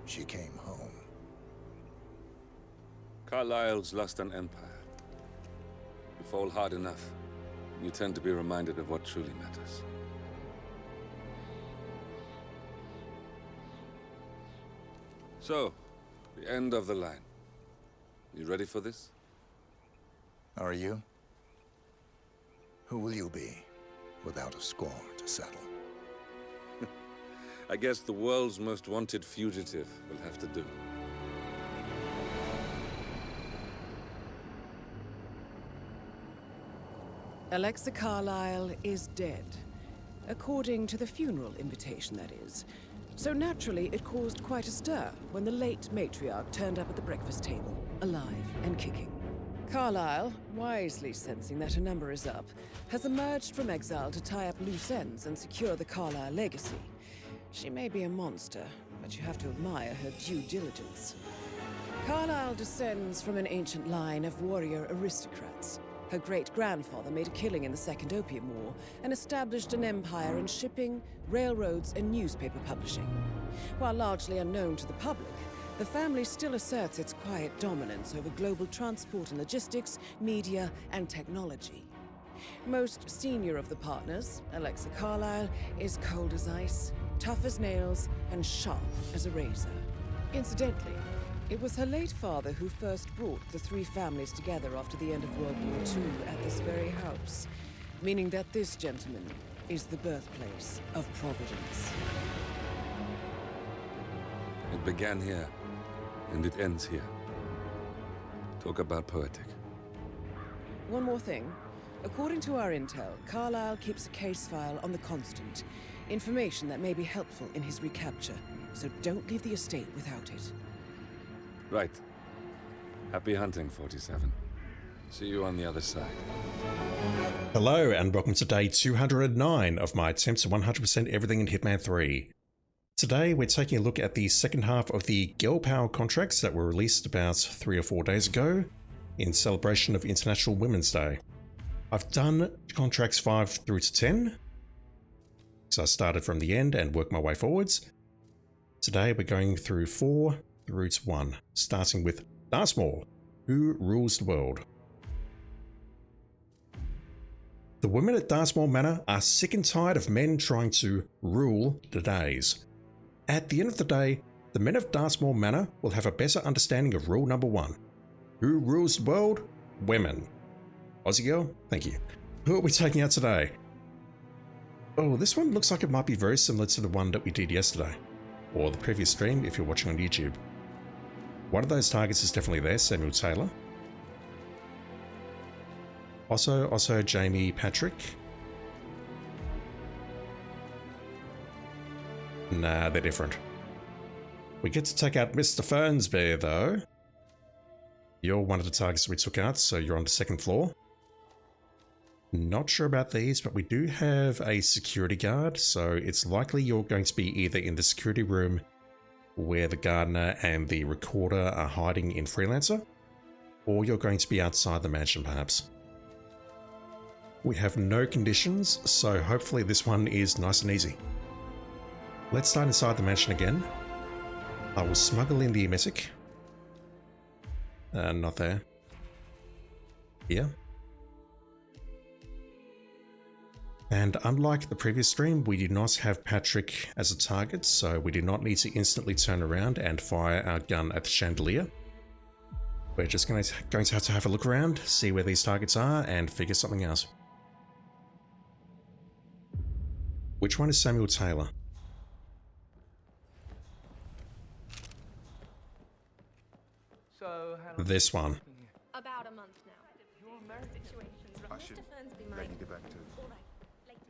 she came home. Carlyle's lost an empire. You fall hard enough, you tend to be reminded of what truly matters. So, the end of the line. You ready for this? Are you? Who will you be, without a score to settle? I guess the world's most wanted fugitive will have to do. Alexa Carlyle is dead. According to the funeral invitation, that is. So naturally, it caused quite a stir when the late matriarch turned up at the breakfast table, alive and kicking. Carlyle, wisely sensing that her number is up, has emerged from exile to tie up loose ends and secure the Carlyle legacy. She may be a monster, but you have to admire her due diligence. Carlyle descends from an ancient line of warrior aristocrats. Her great-grandfather made a killing in the Second Opium War and established an empire in shipping, railroads, and newspaper publishing. While largely unknown to the public, the family still asserts its quiet dominance over global transport and logistics, media, and technology. Most senior of the partners, Alexa Carlyle, is cold as ice, tough as nails, and sharp as a razor. Incidentally, it was her late father who first brought the three families together after the end of World War II at this very house, meaning that this gentleman is the birthplace of Providence. It began here, and it ends here. Talk about poetic. One more thing. According to our intel, Carlyle keeps a case file on the Constant. Information that may be helpful in his recapture, so don't leave the estate without it. Right. Happy hunting, 47. See you on the other side. Hello and welcome to day 209 of my attempt to 100% everything in Hitman 3. Today we're taking a look at the second half of the Girl Power contracts that were released about 3 or 4 days ago in celebration of International Women's Day. I've done contracts 5 through to 10, so I started from the end and worked my way forwards. Today we're going through 4 through to 1, starting with Dartmoor, who rules the world. The women at Dartmoor Manor are sick and tired of men trying to rule the days. At the end of the day, the men of Dartmoor Manor will have a better understanding of rule number 1. Who rules the world? Women. Aussie girl, thank you. Who are we taking out today? Oh, this one looks like it might be very similar to the one that we did yesterday, or the previous stream if you're watching on YouTube. One of those targets is definitely there, Samuel Taylor. Also Jamie Patrick. Nah, they're different. We get to take out Mr. Fernsby though. You're one of the targets we took out, so you're on the second floor. Not sure about these, but we do have a security guard, so it's likely you're going to be either in the security room where the gardener and the recorder are hiding in Freelancer, or you're going to be outside the mansion perhaps. We have no conditions, so hopefully this one is nice and easy. Let's start inside the mansion again. I will smuggle in the emetic. Not there. Here. And unlike the previous stream, we did not have Patrick as a target, so we did not need to instantly turn around and fire our gun at the chandelier. We're just going to have a look around, see where these targets are, and figure something out. Which one is Samuel Taylor? So, This one. About a month now. You're married. Situation's I wrong. should Mr. Fernsby let might. you get back to it. All right. Later.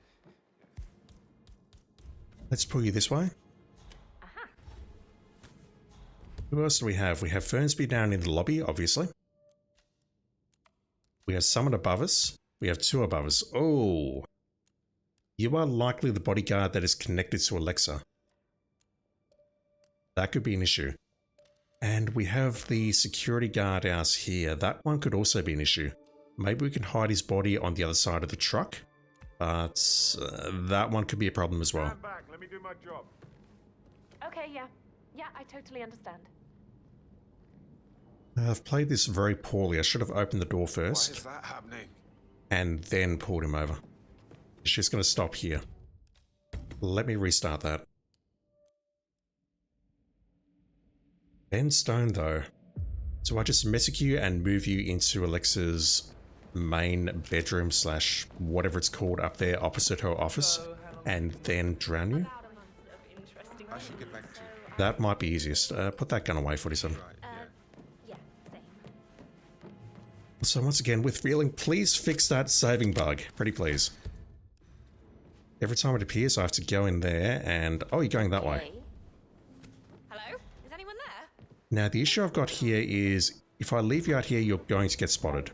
Let's pull you this way. Aha. Who else do we have? We have Fernsby down in the lobby, obviously. We have someone above us. We have 2 above us. Oh. You are likely the bodyguard that is connected to Alexa. That could be an issue. And we have the security guard out here. That one could also be an issue. Maybe we can hide his body on the other side of the truck. But that one could be a problem as well. Stand back. Let me do my job. Okay, yeah. Yeah, I totally understand. I've played this very poorly. I should have opened the door Why first is that happening? and then pulled him over. She's going to stop here. Let me restart that. Ben Stone, though. So I just message you and move you into Alexa's main bedroom slash whatever it's called up there opposite her office and then drown you? About a month of interesting I should get back to you. That might be easiest. Put that gun away, 47. Right, yeah. yeah, same. So once again, with feeling, please fix that saving bug. Pretty please. Every time it appears, I have to go in there and... Oh, you're going that way. Hello? Is anyone there? Now, the issue I've got here is if I leave you out here, you're going to get spotted.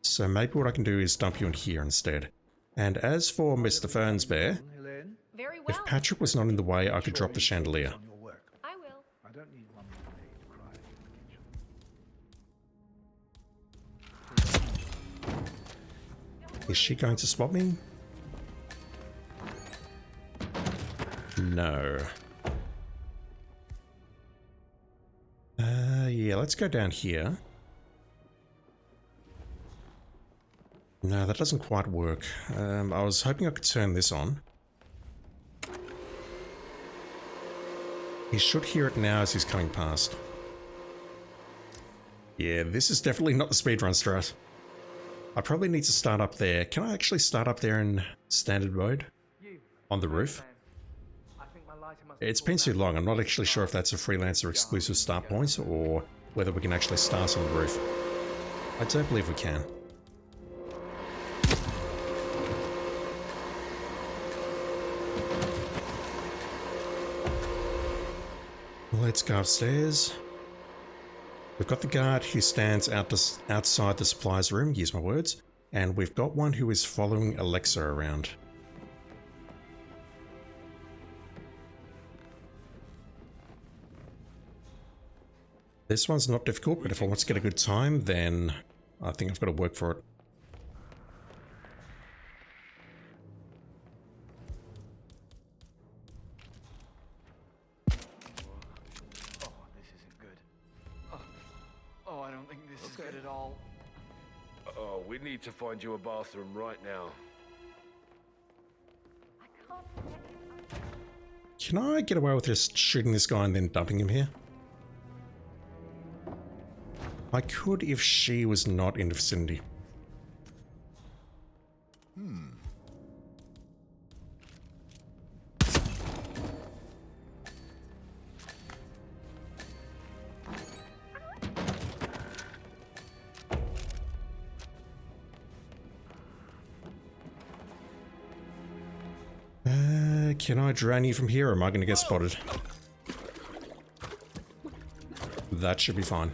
So maybe what I can do is dump you in here instead. And as for Mr. Fernsbear, Very well. if Patrick was not in the way, I could drop the chandelier. On your work. I will. I don't need one more day to cry in the kitchen. Is she going to spot me? No. Yeah, let's go down here. No, that doesn't quite work. I was hoping I could turn this on. He should hear it now as he's coming past. Yeah, this is definitely not the speedrun strat. I probably need to start up there. Can I actually start up there in standard mode? On the roof? It's been too long. I'm not actually sure if that's a freelancer exclusive start point or whether we can actually start on the roof. I don't believe we can. Let's go upstairs. We've got the guard who stands outside the supplies room, use my words, and we've got one who is following Alexa around. This one's not difficult, but if I want to get a good time, then I think I've got to work for it. Oh, this isn't good. Oh, I don't think this is good at all. Oh, we need to find you a bathroom right now. Can I get away with just shooting this guy and then dumping him here? I could if she was not in the vicinity. Can I drown you from here or am I going to get spotted? That should be fine.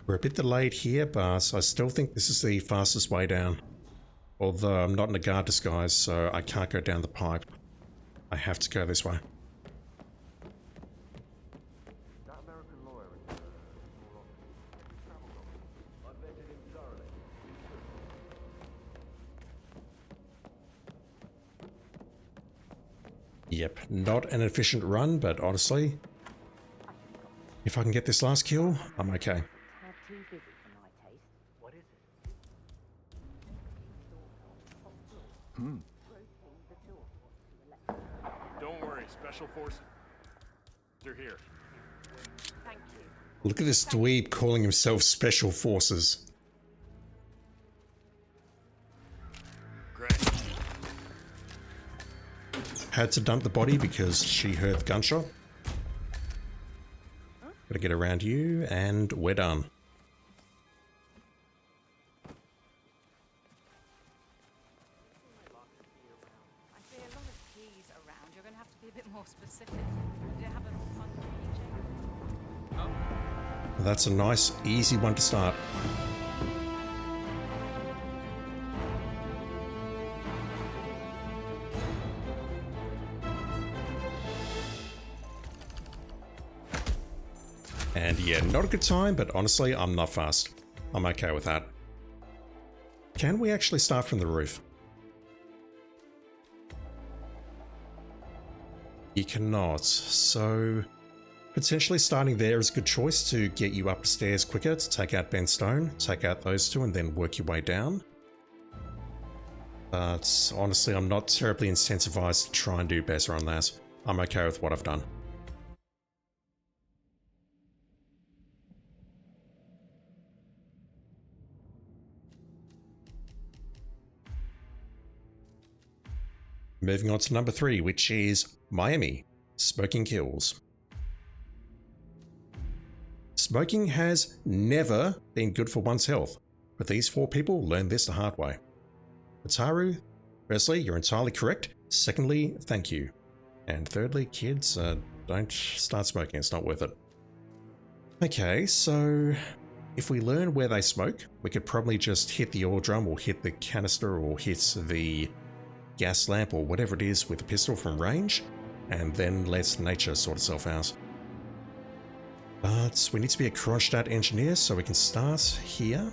We're a bit delayed here, but I still think this is the fastest way down. Although I'm not in a guard disguise, so I can't go down the pipe. I have to go this way. Yep, not an efficient run, but honestly, if I can get this last kill, I'm okay. Don't worry, Special Forces are here. Thank you. Look at this dweeb calling himself Special Forces. Great. Had to dump the body because she heard the gunshot. Gotta get around you, and we're done. I see a lot of keys around. You're going to have to be a bit more specific. Do you have a fun keychain? That's a nice, easy one to start. And yeah, not a good time, but honestly, I'm not fast. I'm okay with that. Can we actually start from the roof? You cannot, so potentially starting there is a good choice to get you up the stairs quicker, to take out Ben Stone, take out those two, and then work your way down. But honestly, I'm not terribly incentivized to try and do better on that. I'm okay with what I've done. Moving on to number 3, which is Miami. Smoking kills. Smoking has never been good for one's health, but these 4 people learned this the hard way. Ataru, firstly, you're entirely correct. Secondly, thank you. And thirdly, kids, don't start smoking, it's not worth it. Okay, so if we learn where they smoke, we could probably just hit the ore drum or hit the canister or hit the gas lamp or whatever it is with a pistol from range, and then let nature sort itself out. But we need to be a Kronstadt engineer, so we can start here.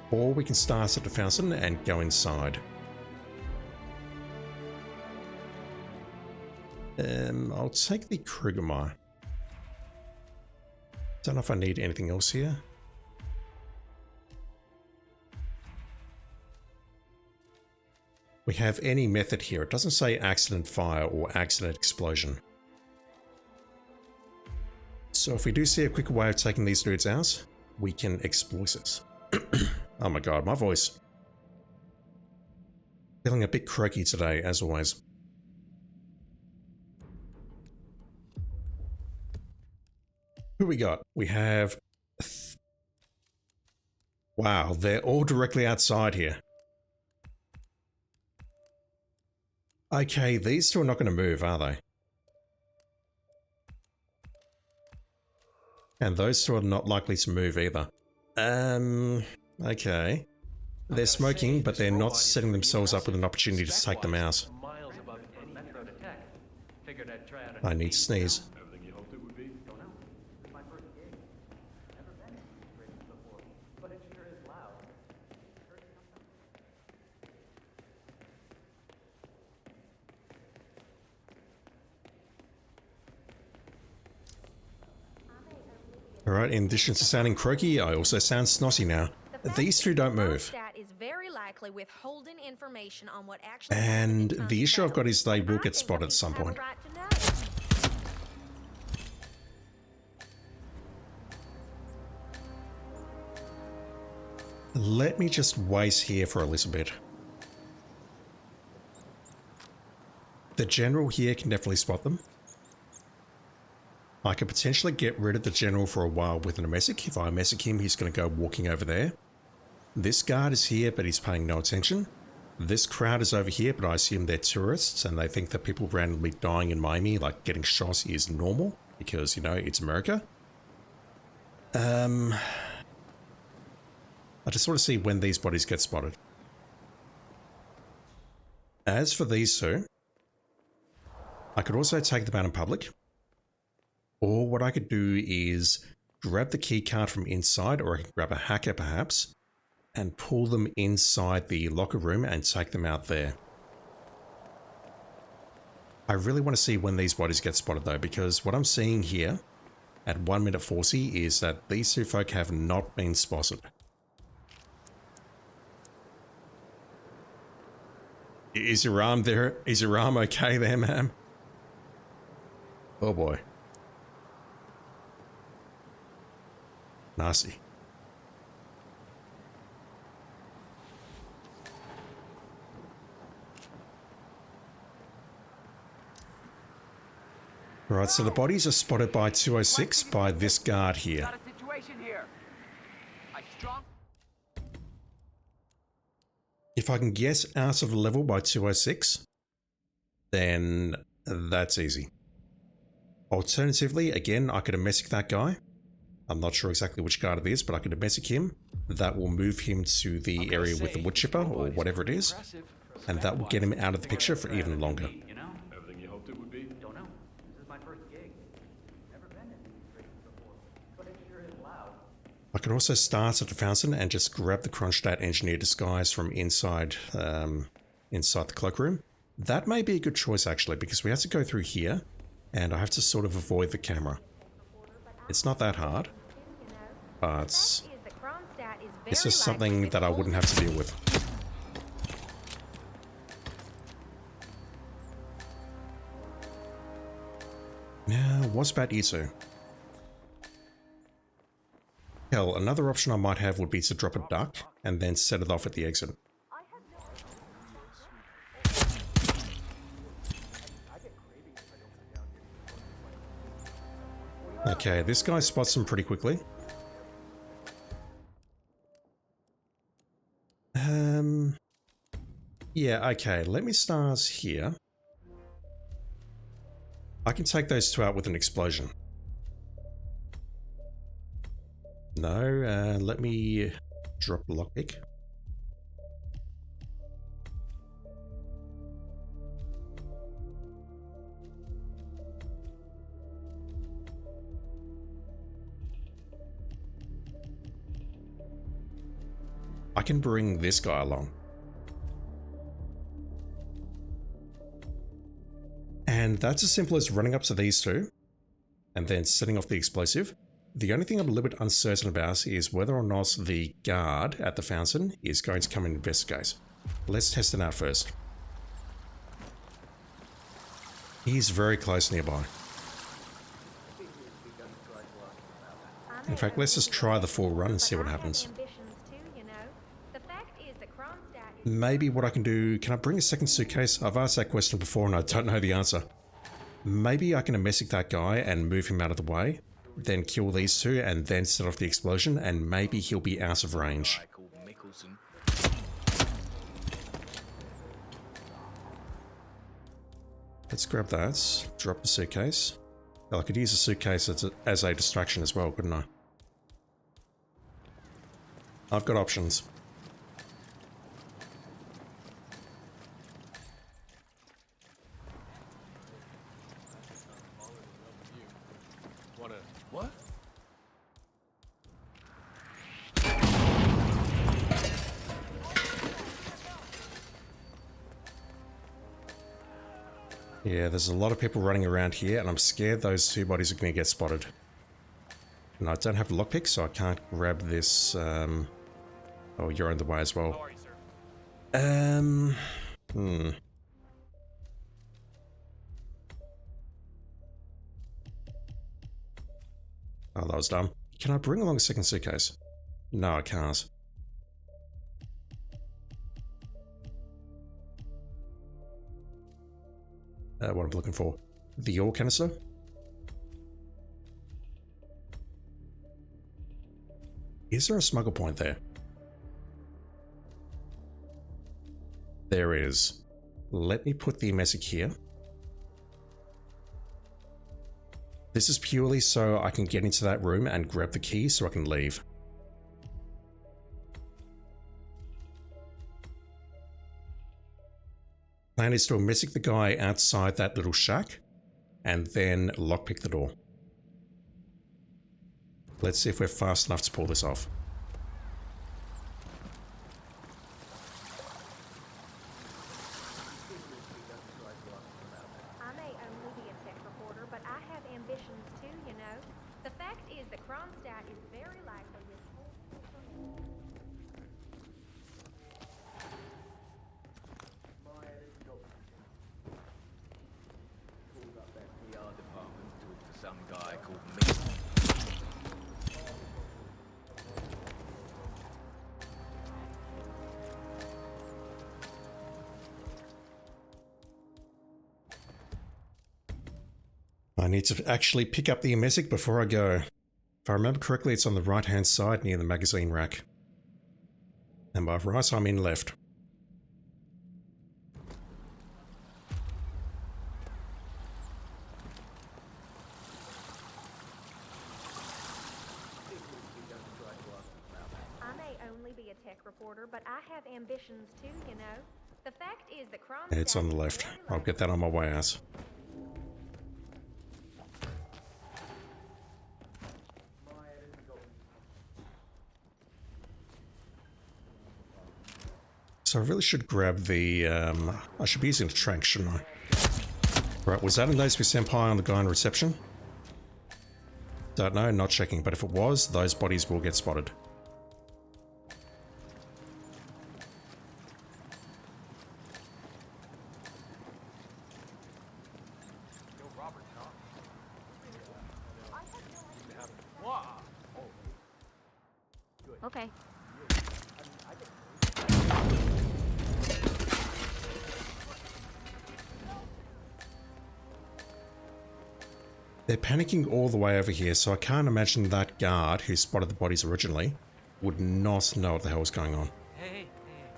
Or we can start at the fountain and go inside. I'll take the Krugermeier. Don't know if I need anything else here. We have any method here. It doesn't say accident fire or accident explosion. So if we do see a quicker way of taking these dudes out, we can exploit it. Oh my god, my voice. Feeling a bit croaky today, as always. Who we got? We have... Wow, they're all directly outside here. Okay, these two are not going to move, are they? And those two are not likely to move either. Okay. They're smoking, but they're not setting themselves up with an opportunity to take them out. I need to sneeze. Alright, in addition to sounding croaky, I also sound snotty now. These two don't move. And the issue I've got is they will get spotted at some point. Let me just wait here for a little bit. The general here can definitely spot them. I could potentially get rid of the general for a while with an Amesic. If I Amesic him, he's going to go walking over there. This guard is here, but he's paying no attention. This crowd is over here, but I assume they're tourists, and they think that people randomly dying in Miami, like getting shot, is normal, because, you know, it's America. I just want to see when these bodies get spotted. As for these two, I could also take them out in public. Or what I could do is grab the key card from inside, or I could grab a hacker perhaps, and pull them inside the locker room and take them out there. I really want to see when these bodies get spotted though, because what I'm seeing here at 1 minute 40 is that these two folk have not been spotted. Is your arm there? Is your arm okay there, ma'am? Oh boy. Nasty. Right, so the bodies are spotted by 206 by this guard here. If I can get out of the level by 206, then that's easy. Alternatively, again, I could Amesic that guy. I'm not sure exactly which guard it is, but I could Amesic him. That will move him to the area with the wood chipper or whatever it is, and that will get him out of the picture for even longer. Everything you hoped it would be? Don't know. This is my first gig. Never been in these places can also start at the fountain and just grab the Kronstadt engineer disguise from inside inside the cloakroom. That may be a good choice actually, because we have to go through here and I have to sort of avoid the camera. It's not that hard, but it's just something that I wouldn't have to deal with. Now, what's about you two? Hell, another option I might have would be to drop a duck and then set it off at the exit. Okay, this guy spots them pretty quickly. Yeah, okay, let me start here. I can take those two out with an explosion. No, let me drop a lockpick. I can bring this guy along. And that's as simple as running up to these two and then setting off the explosive. The only thing I'm a little bit uncertain about is whether or not the guard at the fountain is going to come and investigate. Let's test it out first. He's very close nearby. In fact, let's just try the full run and see what happens. Maybe what I can do, can I bring a second suitcase? I've asked that question before and I don't know the answer. Maybe I can amnesic that guy and move him out of the way, then kill these two and then set off the explosion, and maybe he'll be out of range. Let's grab that, drop the suitcase. Well, I could use the suitcase as a distraction as well, couldn't I? I've got options. What? Yeah, there's a lot of people running around here, and I'm scared those two bodies are going to get spotted. And I don't have a lockpick, so I can't grab this. Oh, you're in the way as well. Oh, that was dumb. Can I bring along a second suitcase? No, I can't. What I'm looking for. The ore canister? Is there a smuggle point there? There is. Let me put the amnesic here. This is purely so I can get into that room and grab the key so I can leave. Plan is to amnesic the guy outside that little shack and then lockpick the door. Let's see if we're fast enough to pull this off. I may only be a tech reporter, but I have ambitions too, you know. The fact is that Kronstadt is very likely Some guy called me. I need to actually pick up the amnesic before I go. If I remember correctly, it's on the right-hand side near the magazine rack. And by right, I'm in left. I may only be a tech reporter, but I have ambitions too, you know. The fact is that Kronstadt It's on the left. I'll get that on my way out. So I really should grab the, I should be using the trank, shouldn't I? Right, was that a Nasby Senpai on the guy in reception? Don't know, not checking, but if it was, those bodies will get spotted. Okay. They're panicking all the way over here, so I can't imagine that guard who spotted the bodies originally would not know what the hell was going on.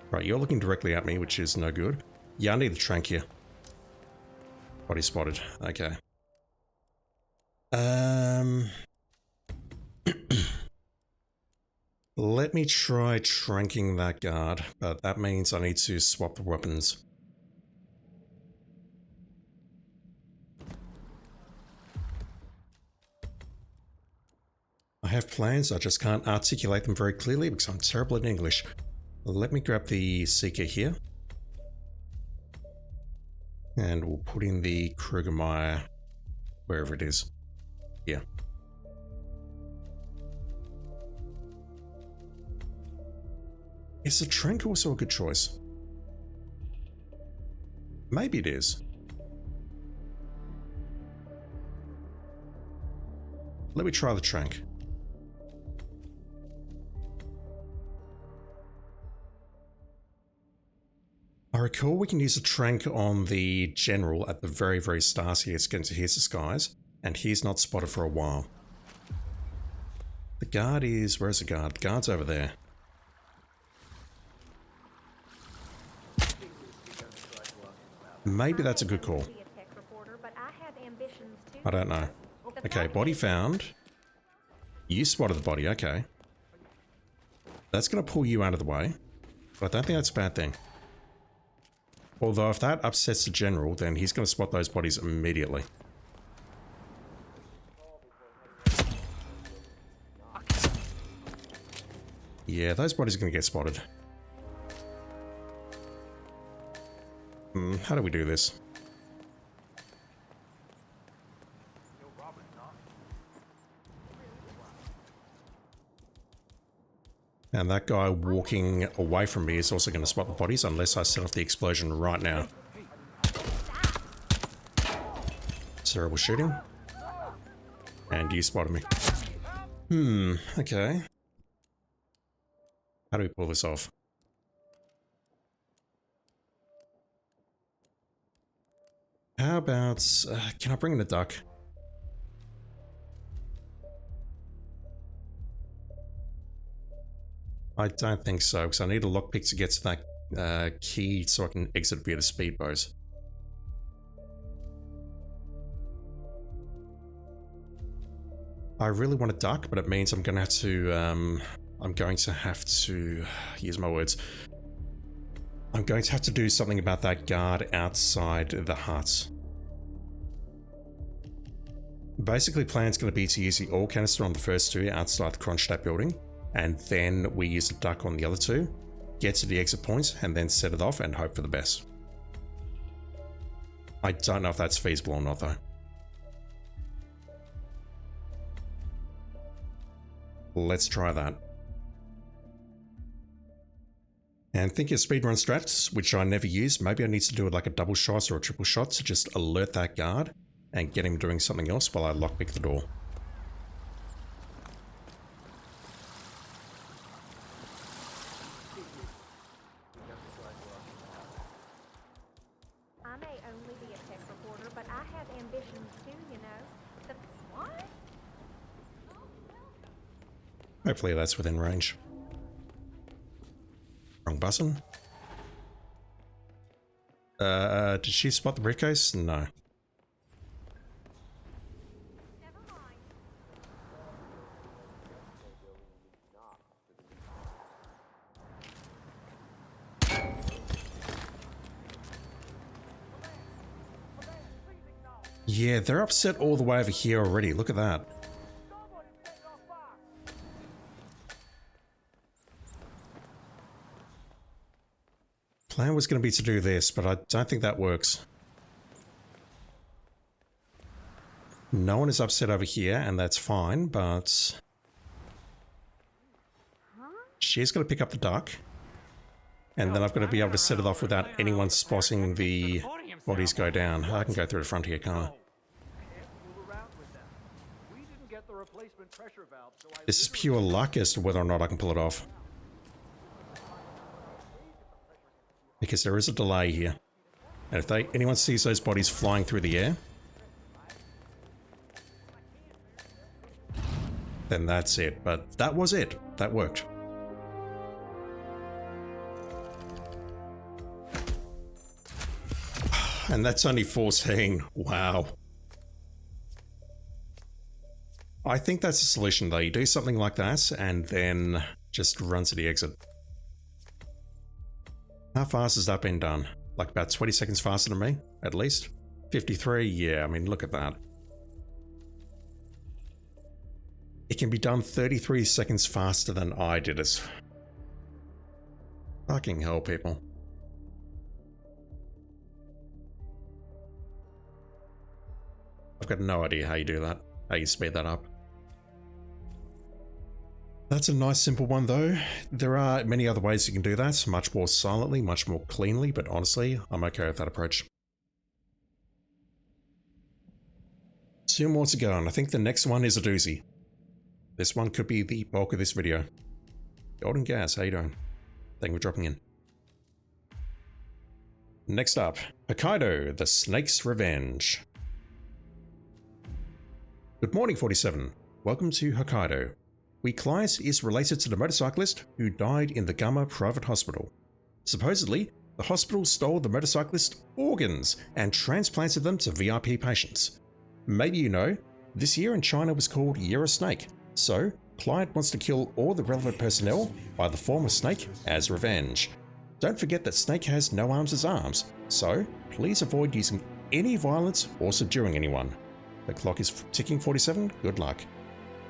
Right, you're looking directly at me, which is no good. Yeah, I need the trank here. Body spotted. Okay. Let me try tranking that guard, but that means I need to swap the weapons. I have plans, I just can't articulate them very clearly because I'm terrible at English. Let me grab the Seeker here. And we'll put in the Krugermeyer wherever it is. Yeah. Is the trank also a good choice? Maybe it is. Let me try the trank. I recall we can use a trank on the general at the very, very start here to get into his disguise, and he's not spotted for a while. The guard is... where's the guard? The guard's over there. Maybe that's a good call. I don't know. Okay, body found. You spotted the body, okay. That's going to pull you out of the way, but I don't think that's a bad thing. Although if that upsets the general, then he's going to spot those bodies immediately. Yeah, those bodies are going to get spotted. How do we do this? And that guy walking away from me is also going to spot the bodies unless I set off the explosion right now. Terrible shooting. And you spotted me. Okay. How do we pull this off? How about... can I bring in a duck? I don't think so, because I need a lockpick to get to that key so I can exit via the speedboat. I really want a duck, but it means I'm going to have to use my words. I'm going to have to do something about that guard outside the hut. Basically, plan's going to be to use the oil canister on the first two outside the Kronstadt building, and then we use the duck on the other two, get to the exit point, and then set it off and hope for the best. I don't know if that's feasible or not, though. Let's try that. And thinking of speedrun strats, which I never use, maybe I need to do it like a double shot or a triple shot to just alert that guard and get him doing something else while I lockpick the door. I may only be a tech reporter, but I have ambitions too, you know. What? Hopefully that's within range. Wrong button. Did she spot the briefcase? No. Yeah, they're upset all the way over here already. Look at that. Plan was going to be to do this, but I don't think that works. No one is upset over here, and that's fine, but... she's going to pick up the duck. And then I've got to be able to set it off without anyone spotting the bodies go down. I can go through the front here, can't I? This is pure luck as to whether or not I can pull it off. Because there is a delay here. And if anyone sees those bodies flying through the air, then that's it. But that was it. That worked. And that's only 14. Wow. I think that's the solution though. You do something like that and then just run to the exit. How fast has that been done? Like about 20 seconds faster than me, at least? 53? Yeah, I mean, look at that. It can be done 33 seconds faster than I did it. Fucking hell, people. I've got no idea how you do that, how you speed that up. That's a nice simple one though. There are many other ways you can do that, much more silently, much more cleanly, but honestly, I'm okay with that approach. 2 more to go, and I think the next one is a doozy. This one could be the bulk of this video. Golden Gas, how you doing? Thank you for dropping in. Next up, Hokkaido, the Snake's Revenge. Good morning, 47. Welcome to Hokkaido. We client is related to the motorcyclist who died in the Gama private hospital. Supposedly, the hospital stole the motorcyclist's organs and transplanted them to VIP patients. Maybe you know, this year in China was called Year of Snake, so client wants to kill all the relevant personnel by the form of Snake as revenge. Don't forget that Snake has no arms as arms, so please avoid using any violence or subduing anyone. The clock is ticking, 47. Good luck.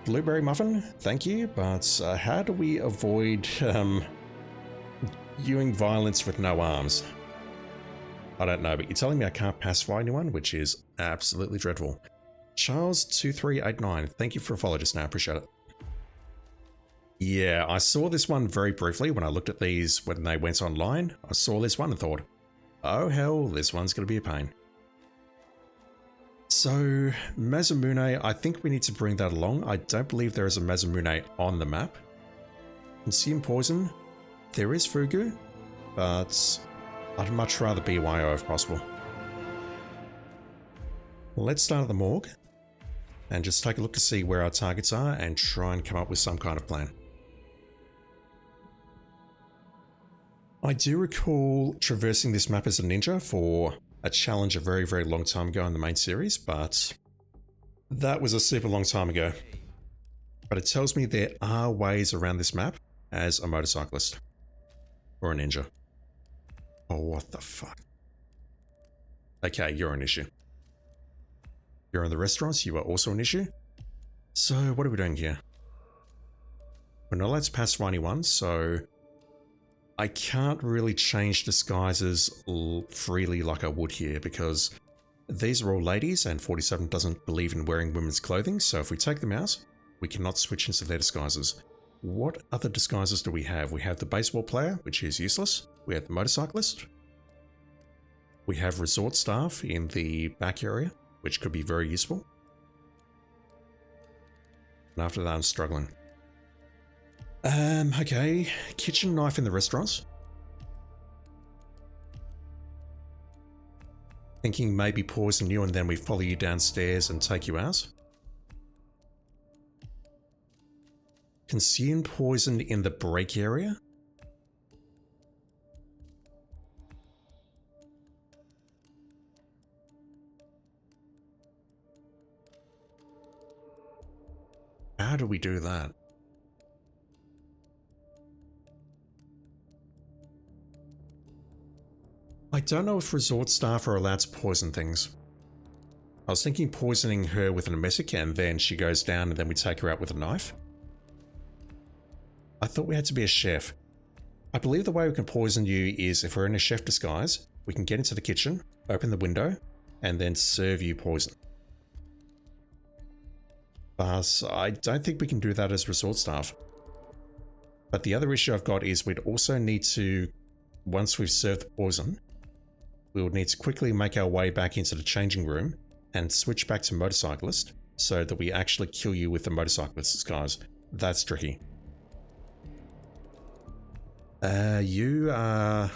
Blueberry Muffin, thank you, but how do we avoid using violence with no arms? I don't know, but you're telling me I can't pacify anyone, which is absolutely dreadful. Charles2389, thank you for a follow just now, appreciate it. Yeah, I saw this one very briefly when I looked at these when they went online. I saw this one and thought, oh hell, this one's going to be a pain. So, Mazamune, I think we need to bring that along. I don't believe there is a Mazamune on the map. Consume poison. There is Fugu, but I'd much rather BYO if possible. Let's start at the morgue and just take a look to see where our targets are and try and come up with some kind of plan. I do recall traversing this map as a ninja for a challenge a very, very long time ago in the main series, but that was a super long time ago. But it tells me there are ways around this map as a motorcyclist or a ninja. Oh, what the fuck? Okay, you're an issue. You're in the restaurants, you are also an issue. So what are we doing here? We're not allowed to pacify anyone, so I can't really change disguises freely like I would here because these are all ladies and 47 doesn't believe in wearing women's clothing, so if we take them out, we cannot switch into their disguises. What other disguises do we have? We have the baseball player, which is useless. We have the motorcyclist. We have resort staff in the back area, which could be very useful. And after that, I'm struggling. Okay, kitchen knife in the restaurants. Thinking maybe poison you and then we follow you downstairs and take you out. Consume poison in the break area. How do we do that? I don't know if resort staff are allowed to poison things. I was thinking poisoning her with an emetic and then she goes down and then we take her out with a knife. I thought we had to be a chef. I believe the way we can poison you is if we're in a chef disguise, we can get into the kitchen, open the window, and then serve you poison. But I don't think we can do that as resort staff. But the other issue I've got is we'd also need to, once we've served the poison, we would need to quickly make our way back into the changing room and switch back to motorcyclist so that we actually kill you with the motorcyclist disguise. That's tricky. You are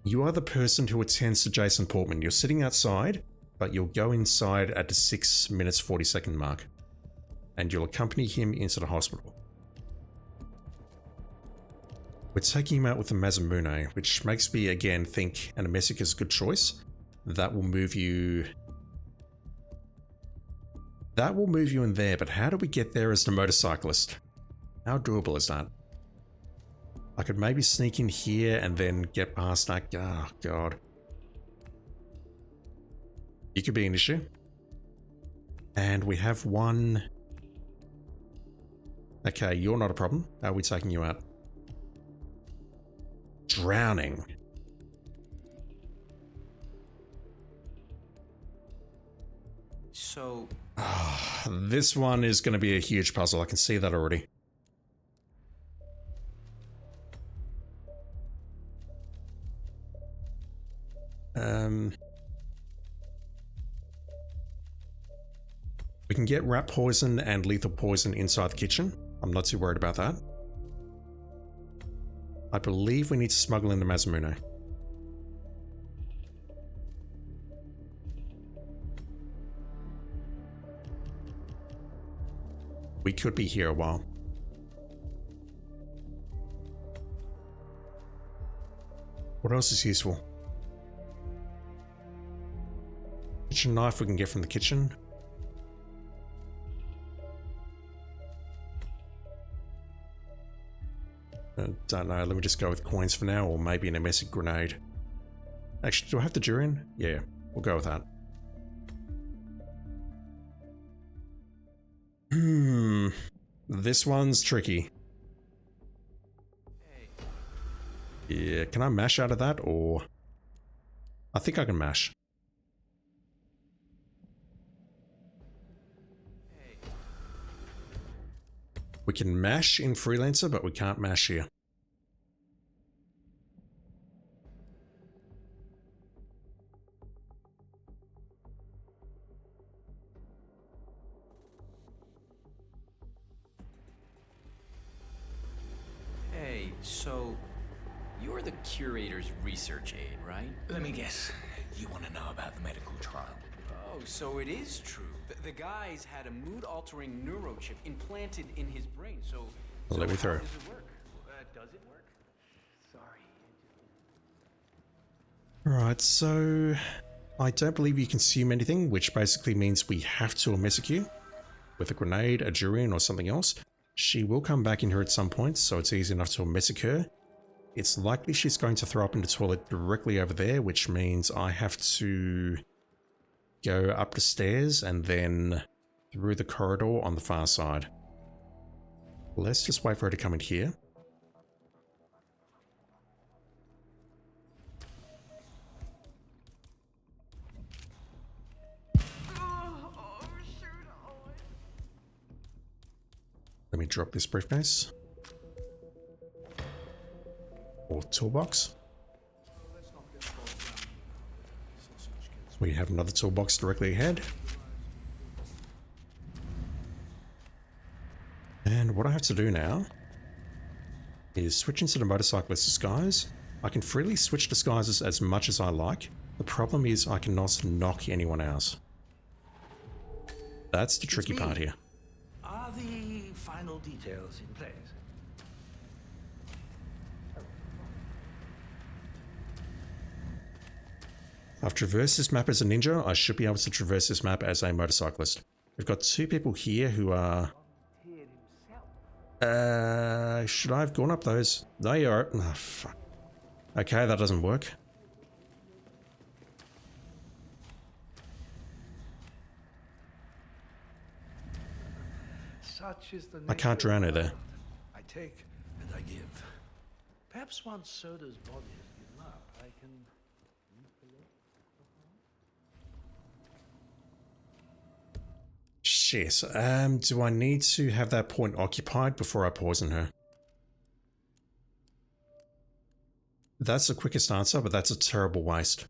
the person who attends to Jason Portman. You're sitting outside, but you'll go inside at the 6 minutes 40-second mark, and you'll accompany him into the hospital. We're taking him out with the Masamune, which makes me again think an Amesic is a good choice. That will move you in there, but how do we get there as the motorcyclist? How doable is that? I could maybe sneak in here and then get past that. Oh, God. You could be an issue. And we have one. Okay, you're not a problem. How are we taking you out? Drowning. So... This one is going to be a huge puzzle. I can see that already. We can get rat poison and lethal poison inside the kitchen. I'm not too worried about that. I believe we need to smuggle in the Masamune. We could be here a while. What else is useful? Kitchen knife we can get from the kitchen. Don't know, let me just go with coins for now, or maybe an Amesic grenade. Actually, do I have the durian? Yeah, we'll go with that. This one's tricky. Yeah, can I mash out of that, or... I think I can mash. We can mash in Freelancer, but we can't mash here. Hey, so you're the curator's research aide, right? Let me guess. You want to know about the medical trial? Oh, so it is true. The guy's had a mood-altering neurochip implanted in his brain, so... Let me through. How does it work? Does it work? Sorry. Alright, so... I don't believe you consume anything, which basically means we have to Amesic you with a grenade, a durian, or something else. She will come back in here at some point, so it's easy enough to Amesic her. It's likely she's going to throw up in the toilet directly over there, which means I have to go up the stairs and then through the corridor on the far side. Let's just wait for her to come in here. Let me drop this briefcase. Or toolbox. We have another toolbox directly ahead. And what I have to do now is switch into the motorcyclist disguise. I can freely switch disguises as much as I like. The problem is I cannot knock anyone out. That's the tricky part here. Are the final details in place? I've traversed this map as a ninja. I should be able to traverse this map as a motorcyclist. We've got two people here who are... should I have gone up those? No, you are. Oh, fuck. Okay, that doesn't work. Such is the I can't drown her there. I take and I give. Perhaps once Soda's body has given up, I can... Shit. Do I need to have that point occupied before I poison her? That's the quickest answer, but that's a terrible waste.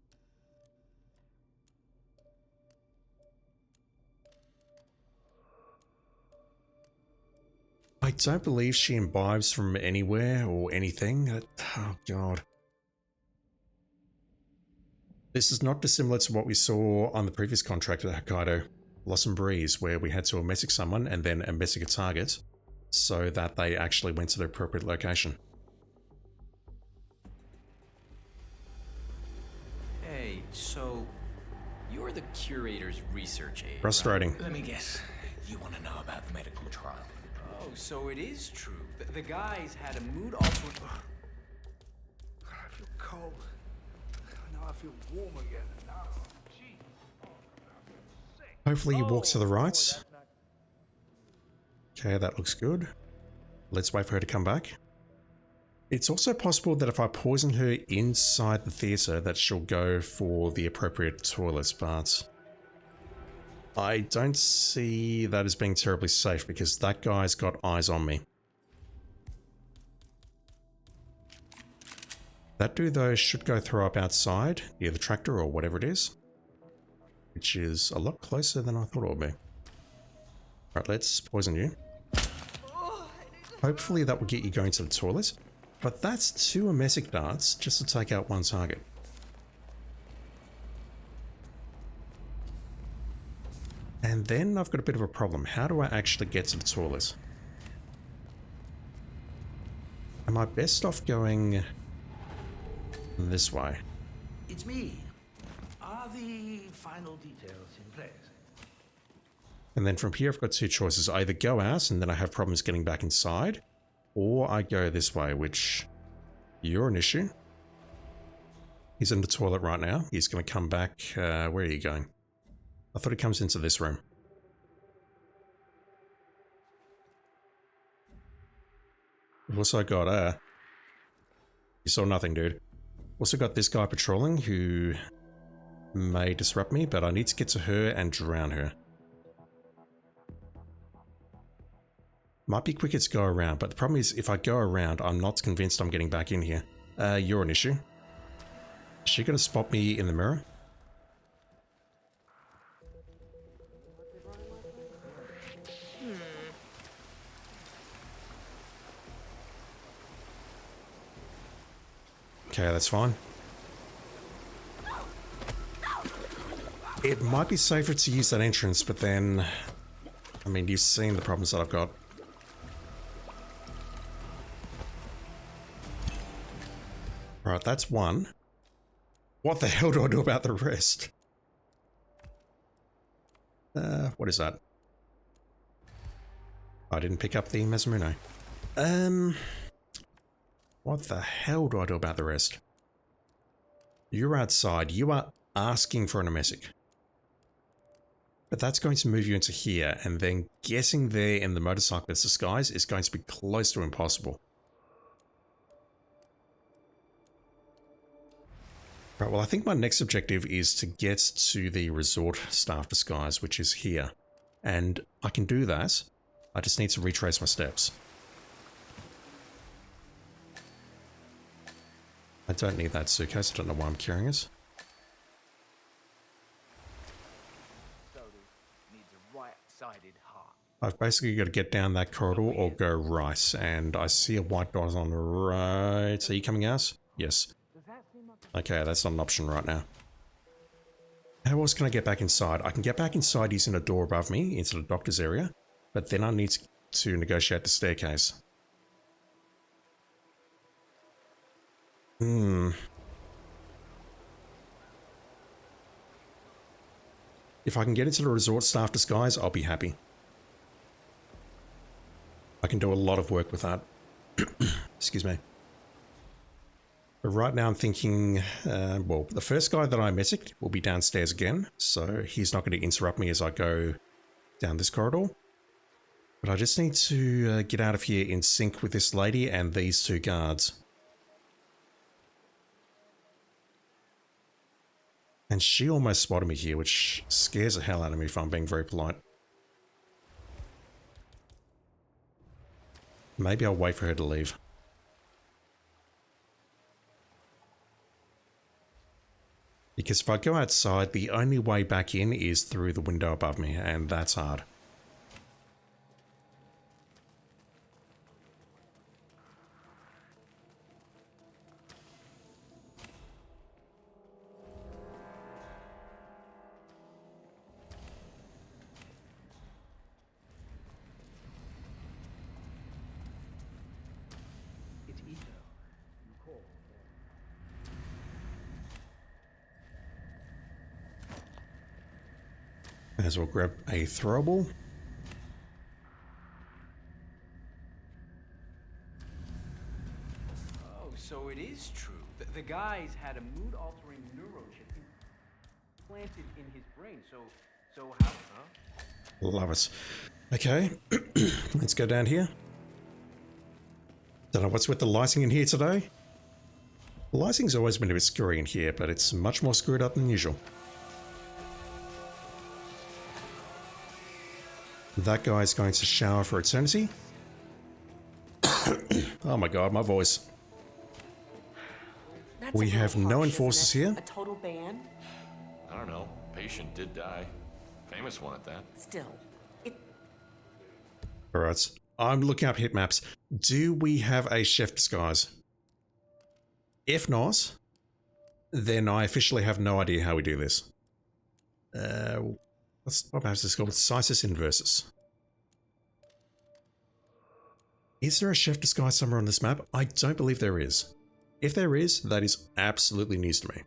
I don't believe she imbibes from anywhere or anything. Oh god. This is not dissimilar to what we saw on the previous contract at Hokkaido, Blossom Breeze, where we had to amnesic someone and then amnesic a target so that they actually went to the appropriate location. Hey, so you're the curator's research aide, Frustrating. right? Let me guess. You want to know about the medical trial? Oh, so it is true. The guys had a mood altering... I feel cold. Now I feel warm again. Now, gee. Hopefully you walk to the right. Okay, that looks good. Let's wait for her to come back. It's also possible that if I poison her inside the theatre that she'll go for the appropriate toilets, but I don't see that as being terribly safe because that guy's got eyes on me. That dude though should go throw up outside near the tractor or whatever it is, which is a lot closer than I thought it would be. Right, let's poison you. Hopefully that will get you going to the toilet, but that's 2 amnesic darts just to take out 1 target. And then I've got a bit of a problem. How do I actually get to the toilet? Am I best off going this way? It's me. Are the final details in place? And then from here I've got 2 choices. I either go out and then I have problems getting back inside, or I go this way, which you're an issue. He's in the toilet right now. He's going to come back. Where are you going? I thought he comes into this room. We've also got, you saw nothing, dude. Also got this guy patrolling who may disrupt me, but I need to get to her and drown her. Might be quicker to go around, but the problem is if I go around, I'm not convinced I'm getting back in here. You're an issue. Is she going to spot me in the mirror? Okay, that's fine. It might be safer to use that entrance, but then, I mean, you've seen the problems that I've got. Right, that's 1. What the hell do I do about the rest? What is that? I didn't pick up the Mesmerino. What the hell do I do about the rest? You're outside. You are asking for an amnesic. But that's going to move you into here, and then getting there in the motorcyclist disguise is going to be close to impossible. Right, well, I think my next objective is to get to the resort staff disguise, which is here. And I can do that. I just need to retrace my steps. I don't need that suitcase. I don't know why I'm carrying it. I've basically got to get down that corridor or go right, and I see a white dot on the right. Are you coming out? Yes. Okay, that's not an option right now. How else can I get back inside? I can get back inside using a door above me into the doctor's area, but then I need to negotiate the staircase. If I can get into the resort staff disguise, I'll be happy. I can do a lot of work with that. Excuse me. But right now I'm thinking, well, the first guy that I messaged will be downstairs again, so he's not going to interrupt me as I go down this corridor. But I just need to get out of here in sync with this lady and these 2 guards. And she almost spotted me here, which scares the hell out of me if I'm being very polite. Maybe I'll wait for her to leave. Because if I go outside, the only way back in is through the window above me, and that's hard. It's Ito. You called. May as well grab a throwable. Oh, so it is true. The guy's had a mood-altering neurochip implanted in his brain. So how? Huh? Love it. Okay, let's go down here. Don't know what's with the lighting in here today. The lighting's always been a bit screwy in here, but it's much more screwed up than usual. That guy's going to shower for eternity. Oh my god, my voice. We have no enforcers here. A total ban? I don't know. Patient did die. Famous one at that. Still. Alright, I'm looking up hit maps. Do we have a chef disguise? If not, then I officially have no idea how we do this. What maps is this called? Sisis Inversus. Is there a chef disguise somewhere on this map? I don't believe there is. If there is, that is absolutely news to me.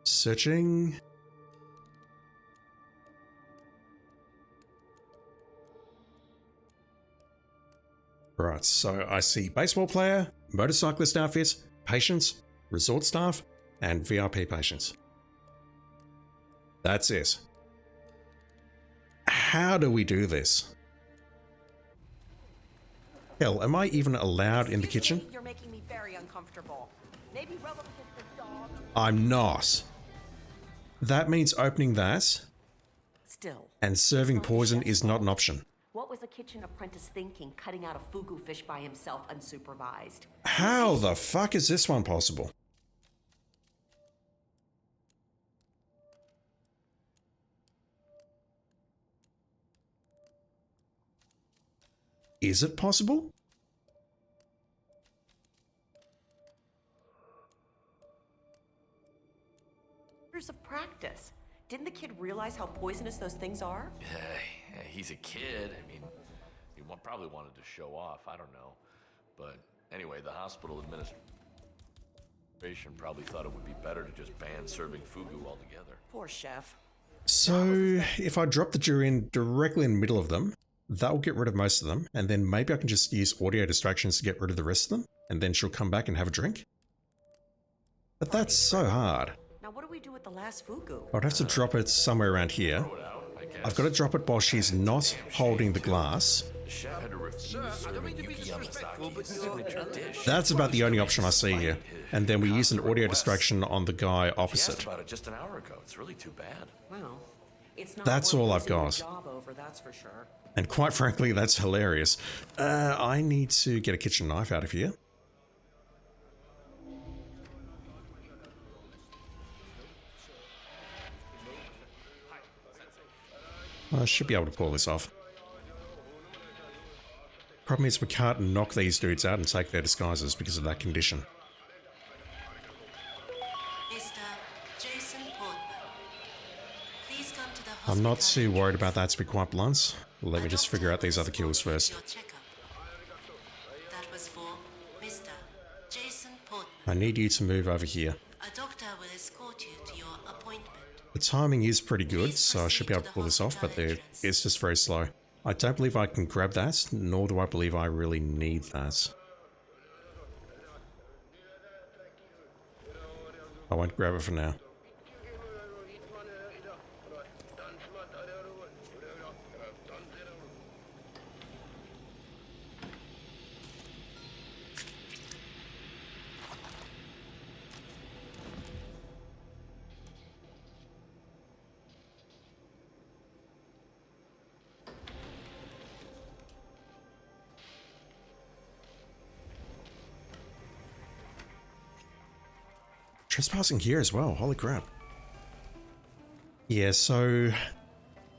Searching. Right, so I see baseball player, motorcyclist outfits, patients, resort staff, and VIP patients. That's it. How do we do this? Hell, am I even allowed in the kitchen? You're making me very uncomfortable. Maybe rub up against the dog. I'm not. That means opening that Still. and serving poison is not an option. What was a kitchen apprentice thinking, cutting out a fugu fish by himself unsupervised? How the fuck is this one possible? Is it possible? Years of practice. Didn't the kid realize how poisonous those things are? Yeah, he's a kid. I mean, he probably wanted to show off. I don't know. But anyway, the hospital administration probably thought it would be better to just ban serving fugu altogether. Poor chef. So, if I drop the durian directly in the middle of them, that will get rid of most of them, and then maybe I can just use audio distractions to get rid of the rest of them, and then she'll come back and have a drink? But that's so hard. Now what do we do with the last fugu? I'd have to drop it somewhere around here. I've got to drop it while she's not holding the glass. The chef had to refuse serving Yuki Yamazaki's signature dish. That's about the only option I see here. And then we use an audio distraction on the guy She opposite. asked about it just an hour ago. It's really too bad. Well, it's not That's worth all I've losing your got. job over, that's for sure. And quite frankly, that's hilarious. I need to get a kitchen knife out of here. I should be able to pull this off. Problem is we can't knock these dudes out and take their disguises because of that condition. I'm not too worried about that, to be quite blunt. Let me just figure out these other kills first. I need you to move over here. A doctor will escort you to your appointment. The timing is pretty good, so I should be able to pull this off, but it's just very slow. I don't believe I can grab that, nor do I believe I really need that. I won't grab it for now. Trespassing here as well, holy crap. Yeah, so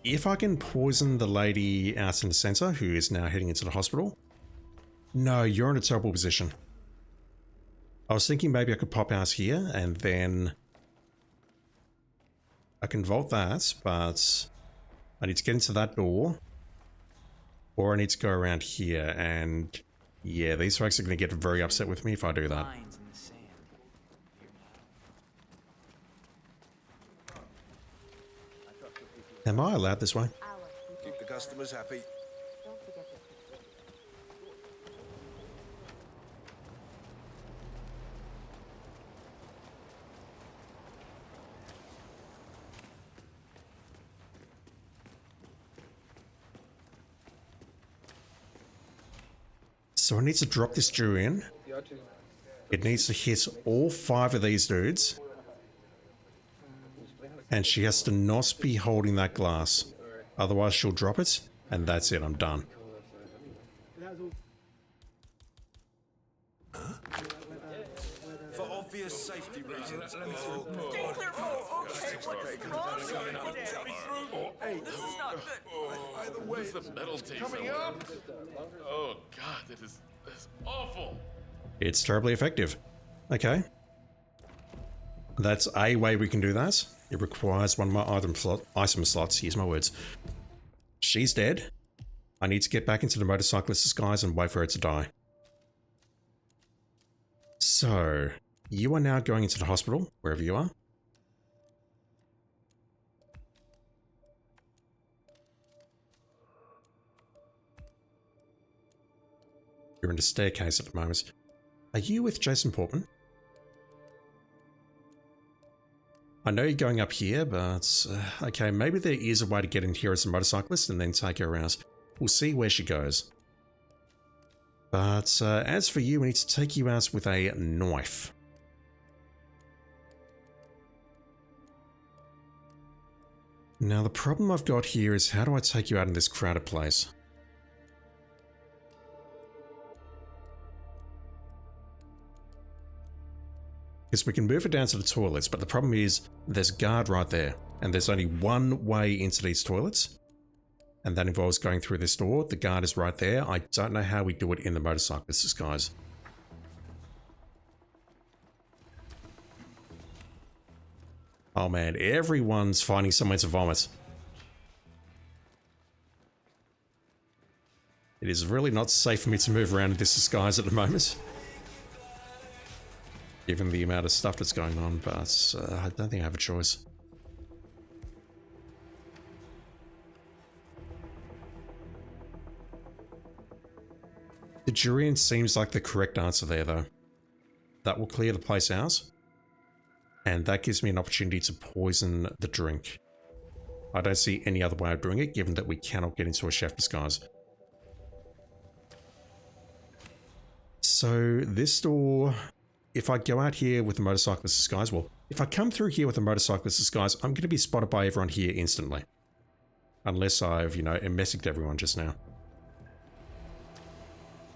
if I can poison the lady out in the center who is now heading into the hospital. No, you're in a terrible position. I was thinking maybe I could pop out here and then I can vault that, but I need to get into that door or I need to go around here, and yeah, these folks are going to get very upset with me if I do that. Am I allowed this way? Keep the customers happy. So I need to drop this durian. It needs to hit all 5 of these dudes. And she has to not be holding that glass. Otherwise she'll drop it, and that's it, I'm done. For obvious safety reasons. Hey, this is not good. What is the metal taste coming up? Oh god, that's awful. It's terribly effective. Okay. That's a way we can do that. It requires one of my item slots. Use my words. She's dead. I need to get back into the motorcyclist disguise and wait for her to die. So, you are now going into the hospital, wherever you are. You're in the staircase at the moment. Are you with Jason Portman? I know you're going up here, but okay, maybe there is a way to get in here as a motorcyclist and then take her around. We'll see where she goes. But as for you, we need to take you out with a knife. Now the problem I've got here is how do I take you out in this crowded place? Because we can move it down to the toilets, but the problem is there's a guard right there, and there's only one way into these toilets, and that involves going through this door. The guard is right there. I don't know how we do it in the motorcyclist disguise. Oh man, everyone's finding somewhere to vomit. It is really not safe for me to move around in this disguise at the moment, given the amount of stuff that's going on, but I don't think I have a choice. The durian seems like the correct answer there, though. That will clear the place out, and that gives me an opportunity to poison the drink. I don't see any other way of doing it, given that we cannot get into a chef disguise. So this door... If I go out here with the motorcyclist disguise, well, if I come through here with a motorcyclist disguise, I'm going to be spotted by everyone here instantly. Unless I've, you know, emmetic everyone just now.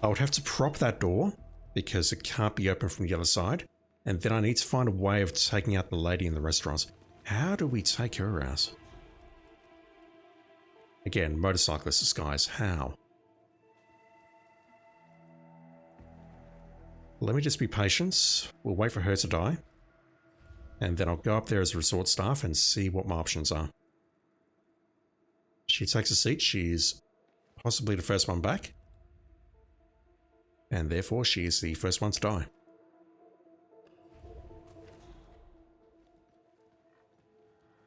I would have to prop that door, because it can't be open from the other side. And then I need to find a way of taking out the lady in the restaurant. How do we take her out? Again, motorcyclist disguise, how? Let me just be patient. We'll wait for her to die. And then I'll go up there as resort staff and see what my options are. She takes a seat. She's possibly the first one back. And therefore, she is the first one to die.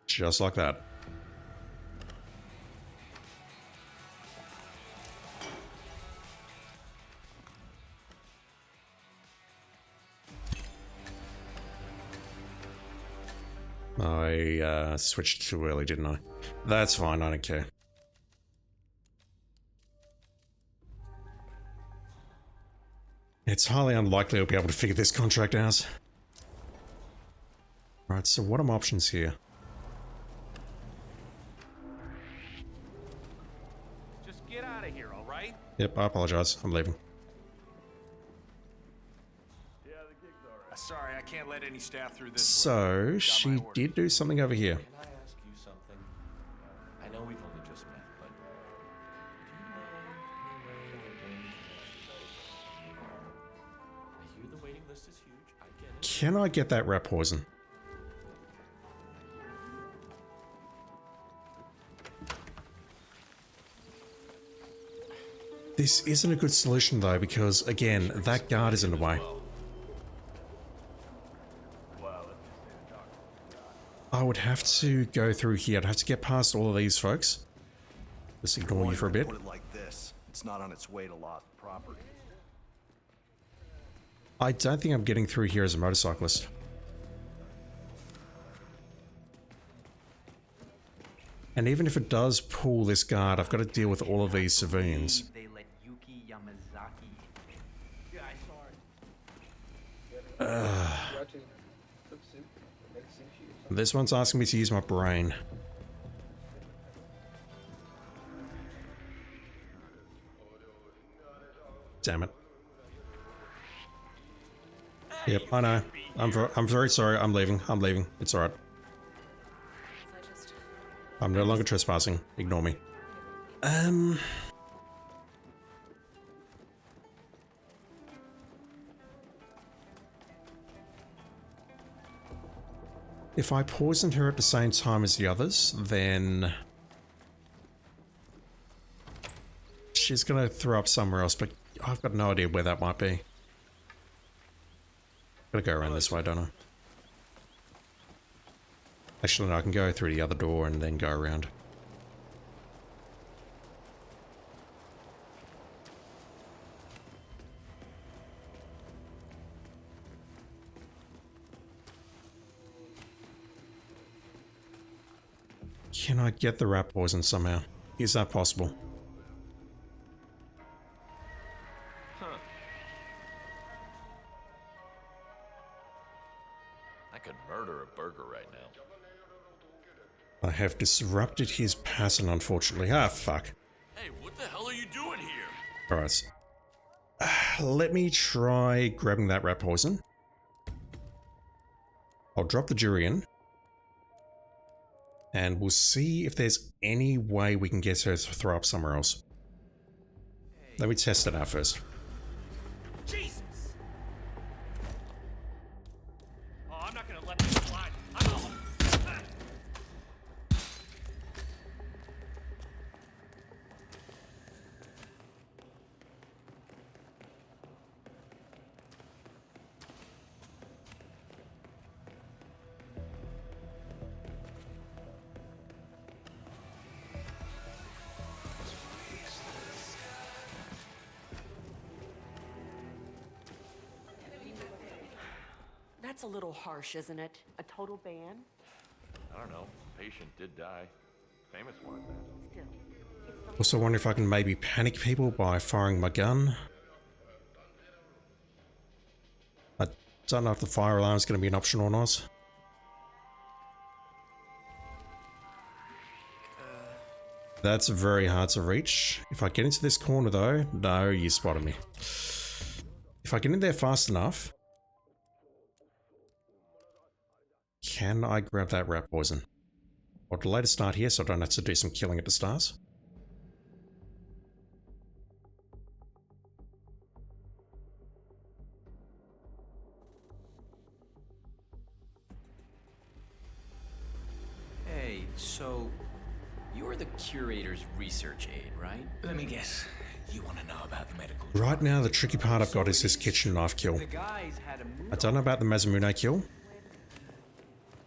Just like that. I switched too early, didn't I? That's fine, I don't care. It's highly unlikely I'll be able to figure this contract out. Right, so what are my options here? Just get out of here, all right? Yep, I apologize. I'm leaving. Sorry, I can't let any staff through this way. So, she did do something over here. Can I ask you something? I know we've only just met, but do you know any way I hear the waiting list is huge. I get it. Can I get that rat poison? This isn't a good solution though, because again, that guard is in the way. I would have to go through here. I'd have to get past all of these folks. Just ignore you for a bit. Put it like this. It's not on its way to lost property. I don't think I'm getting through here as a motorcyclist. And even if it does pull this guard, I've got to deal with all of these civilians. This one's asking me to use my brain. Damn it. Yep, I know. I'm very sorry. I'm leaving. It's alright. I'm no longer trespassing. Ignore me. If I poisoned her at the same time as the others, then she's gonna throw up somewhere else, but I've got no idea where that might be. Gotta go around this way, don't I? Actually, no, I can go through the other door and then go around. Can I get the rat poison somehow? Is that possible? Huh. I could murder a burger right now. I have disrupted his pattern, unfortunately. Ah, fuck. Hey, what the hell are you doing here? Alright. Let me try grabbing that rat poison. I'll drop the durian. And we'll see if there's any way we can get her to throw up somewhere else. Let me test it out first. Jesus! Oh, I'm not gonna let this slide. I'm all... That's a little harsh, isn't it? A total ban? I don't know. Patient did die. Famous one at that. Still. Also wonder if I can maybe panic people by firing my gun. I don't know if the fire alarm is going to be an option or not. That's very hard to reach. If I get into this corner though, no, you spotted me. If I get in there fast enough, can I grab that rat poison? I'll delay the start here so I don't have to do some killing at the start. Hey, so you're the curator's research aide, right? Let me guess. You want to know about the medical... Right now, the tricky part I've got is this kitchen knife kill. I don't know about the Mazamune kill.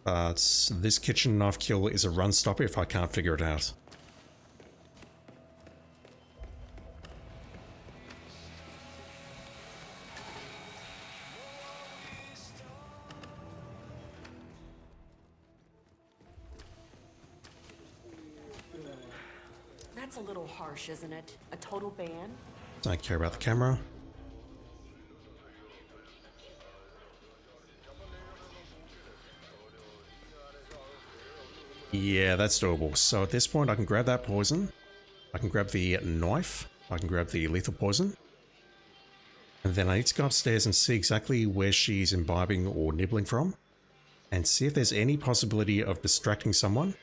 But this kitchen knife kill is a run stopper if I can't figure it out. That's a little harsh, isn't it? A total ban? Don't care about the camera. Yeah, that's doable. So at this point I can grab that poison. I can grab the knife. I can grab the lethal poison. And then I need to go upstairs and see exactly where she's imbibing or nibbling from, and see if there's any possibility of distracting someone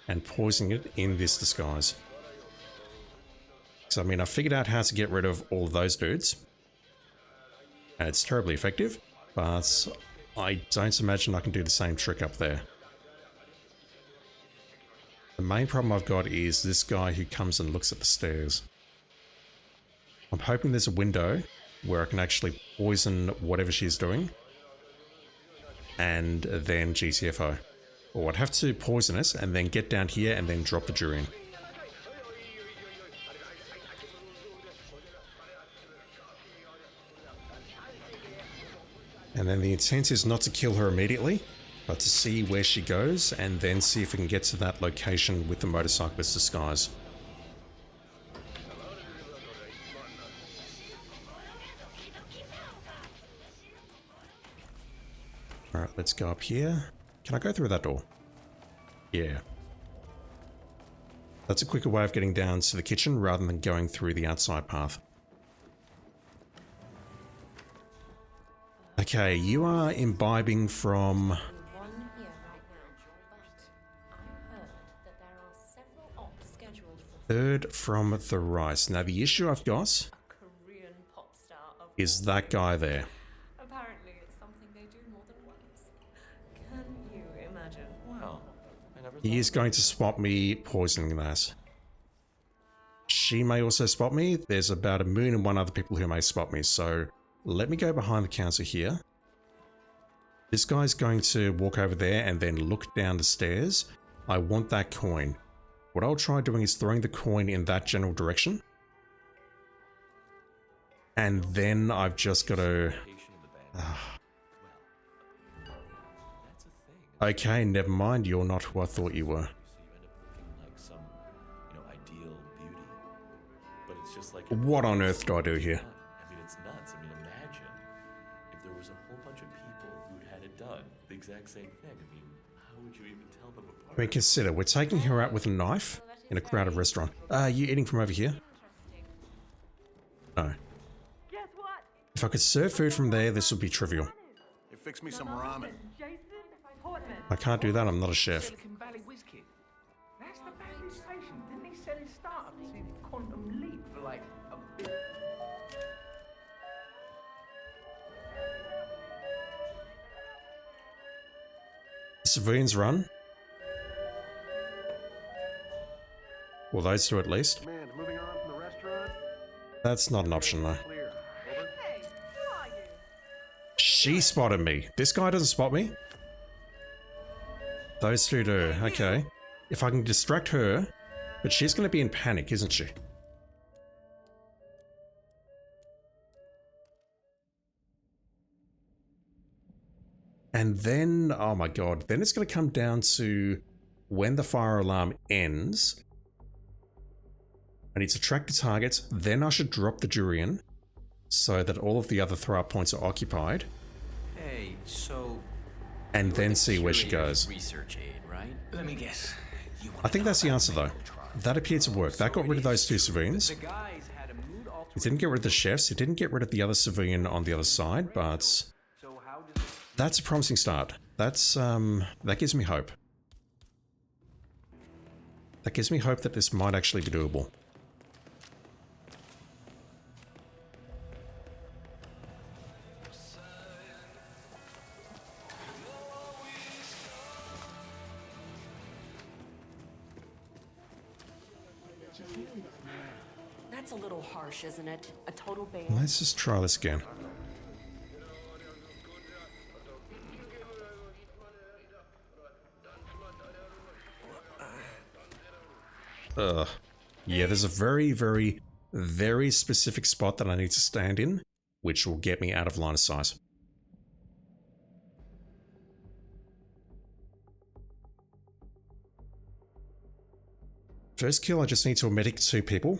and poisoning it in this disguise. So I mean, I figured out how to get rid of all of those dudes, and it's terribly effective, but I don't imagine I can do the same trick up there. The main problem I've got is this guy who comes and looks at the stairs. I'm hoping there's a window where I can actually poison whatever she's doing, and then GTFO. Or I'd have to poison it and then get down here and then drop the durian. And then the intent is not to kill her immediately, but to see where she goes and then see if we can get to that location with the motorcyclist disguise. Alright, let's go up here. Can I go through that door? Yeah. That's a quicker way of getting down to the kitchen rather than going through the outside path. Okay, you are imbibing from... Third from the right. Now the issue I've got is that guy there. Apparently it's something they do more than once. Can you imagine? Wow. He is going to spot me poisoning that. She may also spot me. There's about 1,000,001 other people who may spot me, so let me go behind the counter here. This guy's going to walk over there and then look down the stairs. I want that coin. What I'll try doing is throwing the coin in that general direction. And then I've just got to... Okay, never mind. You're not who I thought you were. What on earth do I do here? I mean, it's nuts. I mean, imagine if there was a whole bunch of people who'd had it done, the exact same thing. I mean, how would you even tell them apart? I mean, consider, we're taking her out with a knife in a crowded restaurant. You eating from over here? No. If I could serve food from there, this would be trivial. Hey, fix me some ramen. I can't do that, I'm not a chef. Silicon Valley whiz kid. That's the Bailey station. Didn't he sell his startup to Quantum Leap for like a bit? Civilians run. Well, those two at least. Man, moving on from the restaurant. That's not an option though. She spotted me. This guy doesn't spot me. Those two do. Okay. If I can distract her, but she's going to be in panic, isn't she? And then, oh my god, then it's going to come down to when the fire alarm ends. I need to track the target, then I should drop the durian so that all of the other throw-up points are occupied. Hey, so... And then see where she goes. Research aid, right? Let me guess. I think that's the answer though. That appeared to work. That got rid of those two civilians. It didn't get rid of the chefs. It didn't get rid of the other civilian on the other side, but that's a promising start. That's that gives me hope. That gives me hope that this might actually be doable. That's a little harsh, isn't it? A total ban. Let's just try this again. Yeah, there's a very, very, very specific spot that I need to stand in, which will get me out of line of sight. First kill, I just need to medic two people,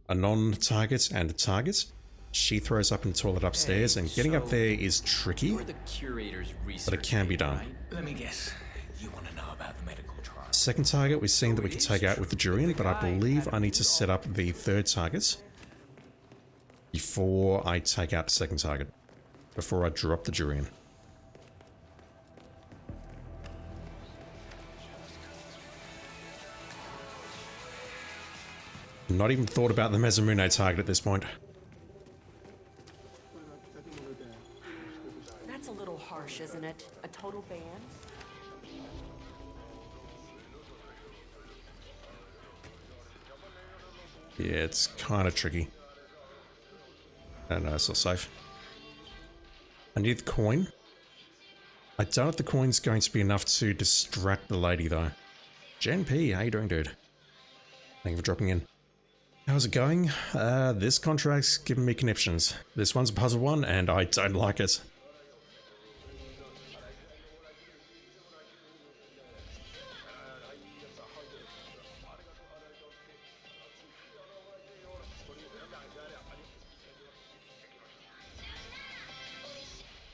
a non-target and a target. She throws up in the toilet upstairs, and getting up there is tricky, but it can be done. Let me guess. You want to know about the medical trial? Second target we've seen that we can take out with the durian, but I believe I need to set up the third target. before I take out the second target. Before I drop the durian. Not even thought about the Mesomune target at this point. That's a little harsh, isn't it? A total ban? Yeah, it's kind of tricky. No, it's not safe. I need the coin. I don't know if the coin's going to be enough to distract the lady, though. Jen P, how you doing, dude? Thank you for dropping in. How's it going? This contract's giving me conniptions. This one's a puzzle one, and I don't like it.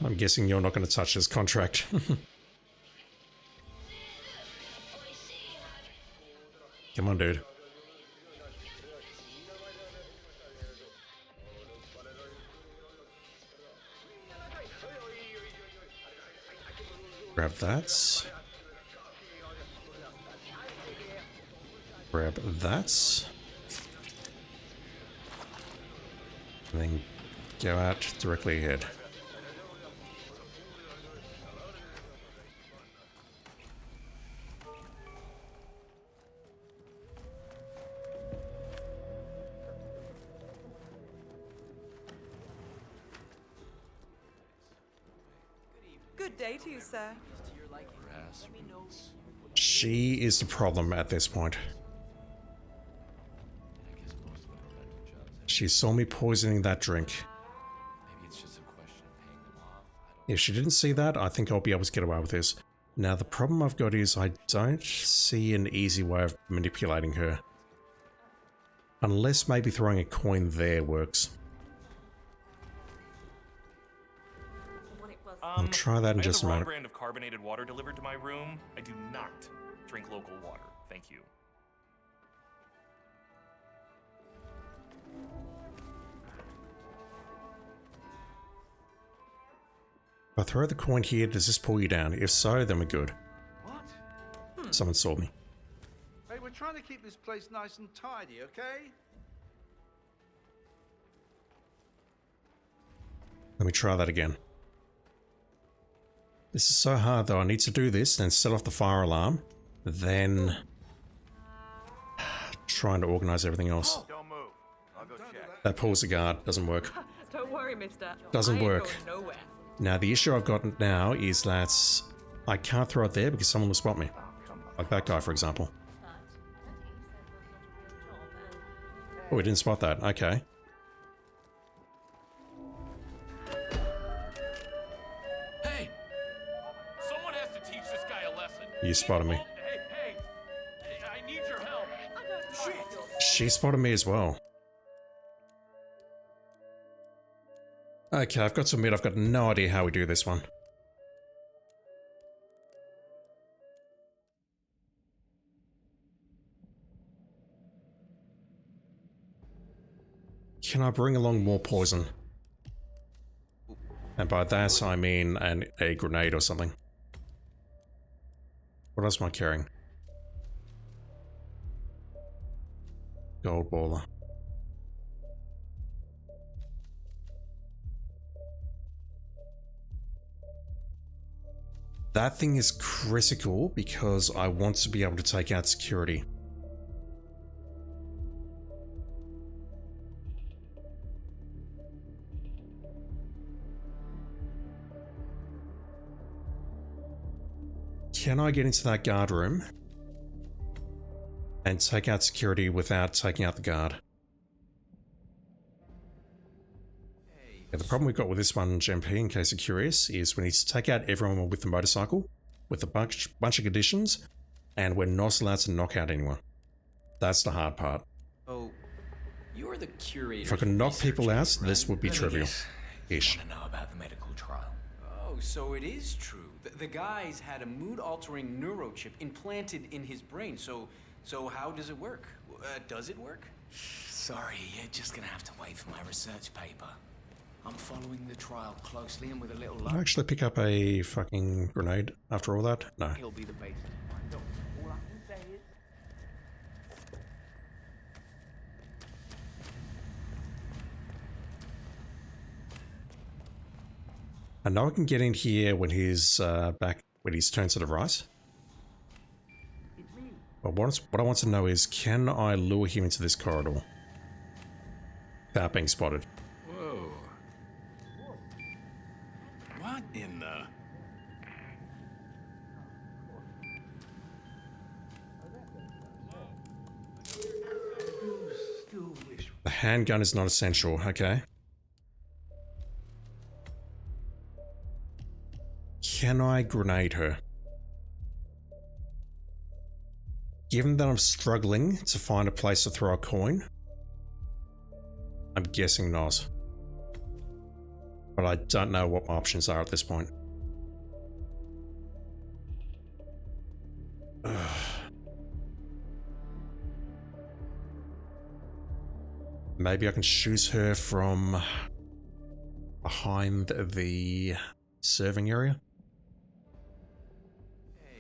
I'm guessing you're not going to touch this contract. Come on, dude. Grab that. Grab that. And then go out directly ahead. Good day to you, sir. She is the problem at this point. She saw me poisoning that drink. If she didn't see that, I think I'll be able to get away with this. Now, the problem I've got is I don't see an easy way of manipulating her. Unless maybe throwing a coin there works. I'll try that in just a I had moment. the wrong brand of carbonated water delivered to my room. I do not drink local water. Thank you. If I throw the coin here, does this pull you down? If so, then we're good. What? Someone saw me. Hey, we're trying to keep this place nice and tidy, okay? Let me try that again. This is so hard though. I need to do this, then set off the fire alarm, then trying to organize everything else. Don't move. I'll go check. That pulls the guard. Doesn't work. Don't worry, mister. Doesn't I ain't work. going nowhere. Now the issue I've got now is that I can't throw it there because someone will spot me. Like that guy, for example. Oh, we didn't spot that. Okay. Hey! Someone has to teach this guy a lesson. You spotted me. Hey! I need your help. Shit! She spotted me as well. Okay, I've got to admit, I've got no idea how we do this one. Can I bring along more poison? And by that, I mean a grenade or something. What else am I carrying? Gold baller. That thing is critical because I want to be able to take out security. Can I get into that guard room and take out security without taking out the guard? Yeah, the problem we've got with this one, GMP, in case you're curious, is we need to take out everyone with the motorcycle with a bunch of conditions, and we're not allowed to knock out anyone. That's the hard part. Oh, you're the curator. If I could knock people out, this would be trivial. Ish. Want to know about the medical trial? Oh, so it is true. The guy's had a mood-altering neurochip implanted in his brain. So how does it work? Does it work? Sorry, you're just gonna have to wait for my research paper. I'm following the trial closely, and with a little luck, Did I actually pick up a fucking grenade after all that? No. he'll be the basis. Look, all I can say is, I know I can get in here when he's back, when he's turned to the right. But what I want to know is, can I lure him into this corridor without being spotted? Whoa. What in the... The handgun is not essential, okay. Can I grenade her? Given that I'm struggling to find a place to throw a coin, I'm guessing not. But I don't know what my options are at this point. Ugh. Maybe I can shoot her from behind the serving area.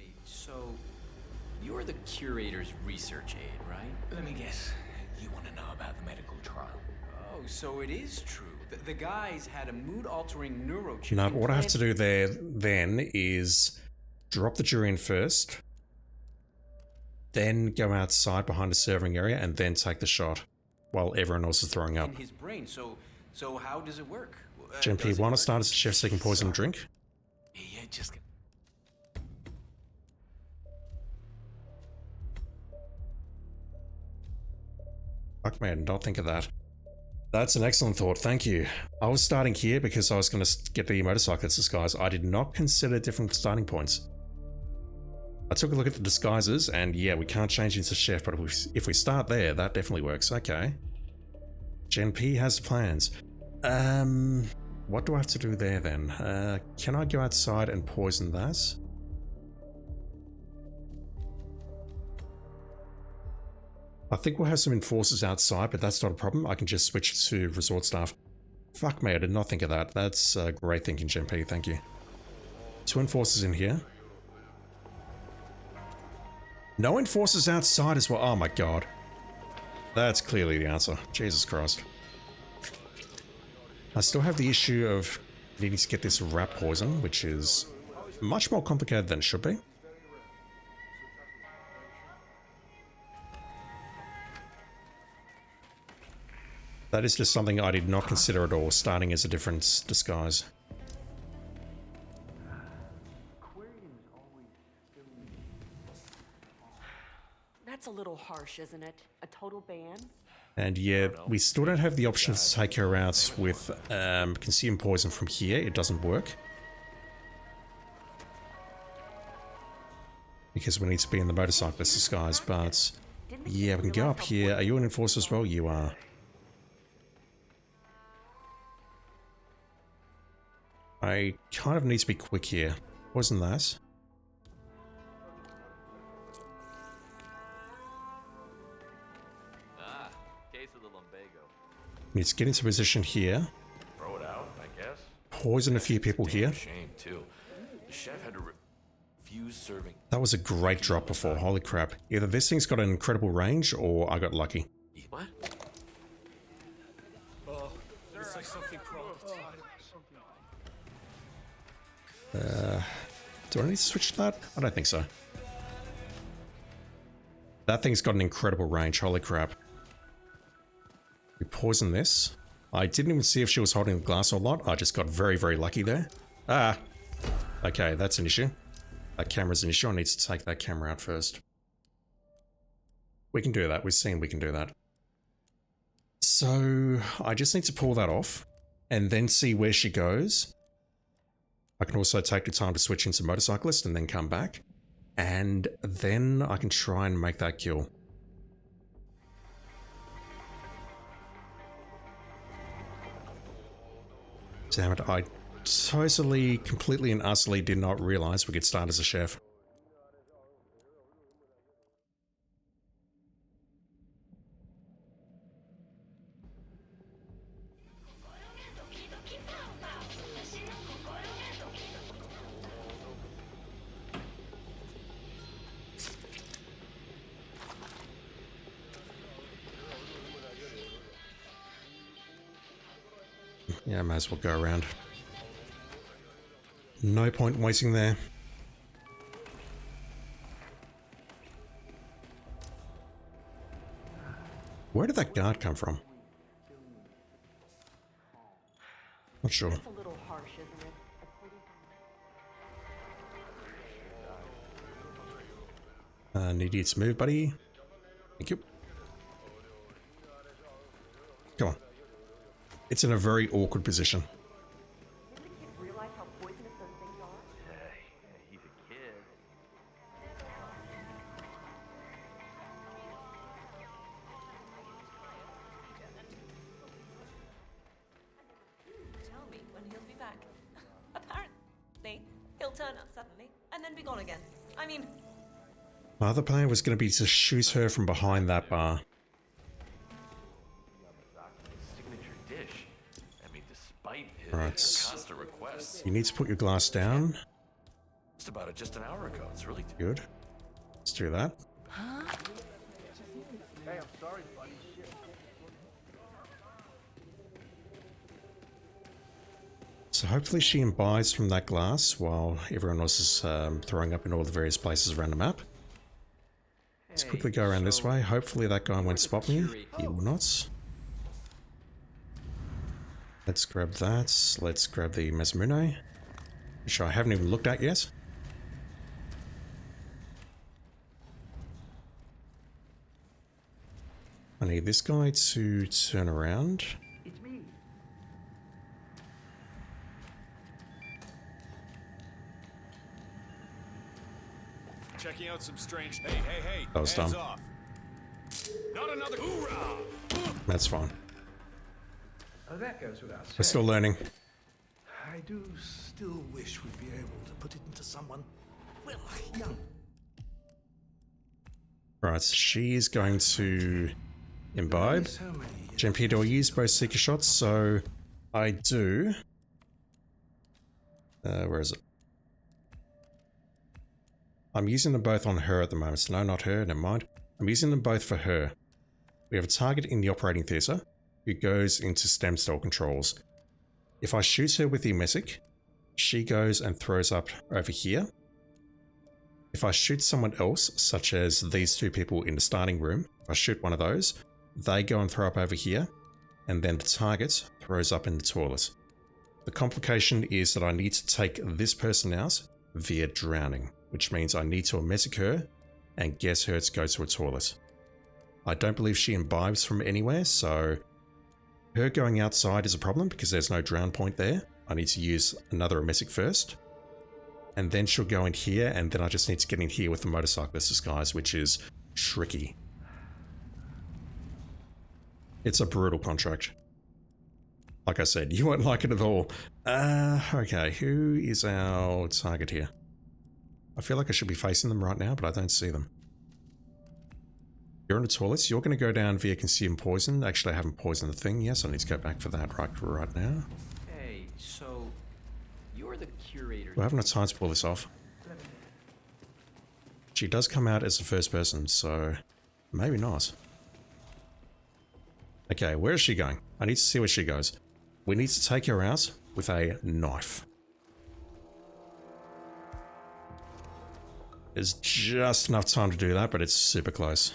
hey, so you're the curator's research aide, right? Let me guess. You want to know about the medical trial? Oh, so it is true. The guys had a mood-altering neurochip. No, but what I have to do there then is drop the jury in first, then go outside behind the serving area, and then take the shot while everyone else is throwing up. In his brain. So how does it work? GMP, why not start as a chef seeking poison and drink? Yeah, just. Fuck man, don't think of that. That's an excellent thought, thank you. I was starting here because I was going to get the motorcyclist disguise. I did not consider different starting points. I took a look at the disguises, and yeah, we can't change into chef, but if we start there, that definitely works. Okay. Gen P has plans. What do I have to do there then? Can I go outside and poison that? I think we'll have some enforcers outside, but that's not a problem. I can just switch to resort staff. Fuck me, I did not think of that. That's great thinking, Gen P, thank you. 2 enforcers in here. No enforcers outside as well. Oh my god. That's clearly the answer. Jesus Christ. I still have the issue of needing to get this rat poison, which is much more complicated than it should be. That is just something I did not consider at all, starting as a different disguise. That's a little harsh, isn't it? A total ban? And yeah, we still don't have the option to take her out with consume poison from here. It doesn't work. Because we need to be in the motorcyclist disguise, but yeah, we can go up here. Are you an enforcer as well? You are. I kind of need to be quick here. Poison that. Need to get into position here. Throw it out, I guess. Poison a few people here. Shame too. The chef had to refuse serving. That was a great drop before. Holy crap! Either this thing's got an incredible range, or I got lucky. What? Oh, it's like something crawled. Do I need to switch to that? I don't think so. That thing's got an incredible range. Holy crap! We poison this. I didn't even see if she was holding the glass or not. I just got very, very lucky there. Ah! Okay, that's an issue. That camera's an issue. I need to take that camera out first. We can do that. We've seen we can do that. So, I just need to pull that off and then see where she goes. I can also take the time to switch into motorcyclist and then come back. And then I can try and make that kill. Damn it, I totally, completely and utterly did not realize we could start as a chef. Yeah, may as well go around. No point in waiting there. Where did that guard come from? Not sure. That's a little harsh, isn't it? Need you to move, buddy. Thank you. Come on. It's in a very awkward position. Realize how poisonous those things are? He's a kid. Tell me when he'll be back. Apparently, he'll turn up suddenly and then be gone again. I mean, My other plan was going to be to shoot her from behind that bar. Signature dish. I mean, despite his Right. constant requests. You need to put your glass down. Just about it just an hour ago. It's really Good. Let's do that. Hey, I'm sorry, buddy. Shit. So hopefully she imbibes from that glass while everyone else is throwing up in all the various places around the map. Let's quickly go around this way. Hopefully that guy won't spot me. He will not. Let's grab that. Let's grab the Mesmune, which I haven't even looked at yet. I need this guy to turn around. It's me. Checking out some strange. Hey! That was hands dumb. off. Not another hoorah! That's fine. Oh, that goes without saying. We're still learning. I do still wish we'd be able to put it into someone, well, young. Right, she is going to imbibe. Jean-Pierre, do I use both seeker shots? So I do. Where is it? I'm using them both on her at the moment. So no, not her, never mind. I'm using them both for her. We have a target in the operating theatre who goes into stem cell controls. If I shoot her with the emetic, she goes and throws up over here. If I shoot someone else, such as these two people in the starting room, if I shoot one of those, they go and throw up over here, and then the target throws up in the toilet. The complication is that I need to take this person out via drowning, which means I need to emetic her and get her to go to a toilet. I don't believe she imbibes from anywhere, so her going outside is a problem because there's no drown point there. I need to use another emetic first. And then she'll go in here, and then I just need to get in here with the motorcyclist disguise, which is tricky. It's a brutal contract. Like I said, you won't like it at all. Okay, who is our target here? I feel like I should be facing them right now, but I don't see them. You're in the toilets. You're going to go down via consume poison. Actually, I haven't poisoned the thing. Yes, I need to go back for that right now. Hey, so you're the curator. Do I have enough time to pull this off? She does come out as the first person, so maybe not. Okay, where is she going? I need to see where she goes. We need to take her out with a knife. There's just enough time to do that, but it's super close.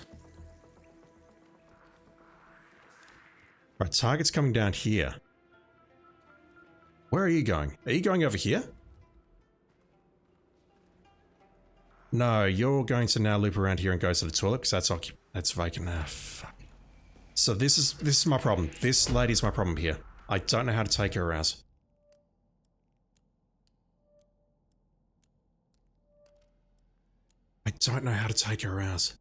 Right, target's coming down here. Where are you going? Are you going over here? No, you're going to now loop around here and go to the toilet because that's vacant. Ah, fuck. So this is my problem. This lady's my problem here. I don't know how to take her out. I don't know how to take her out.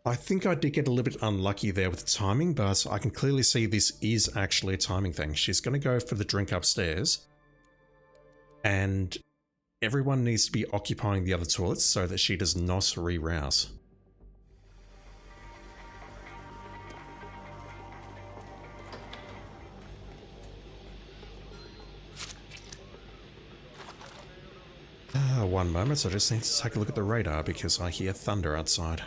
I think I did get a little bit unlucky there with the timing, but I can clearly see this is actually a timing thing. She's going to go for the drink upstairs, and everyone needs to be occupying the other toilets so that she does not re-rouse. One moment, I just need to take a look at the radar because I hear thunder outside.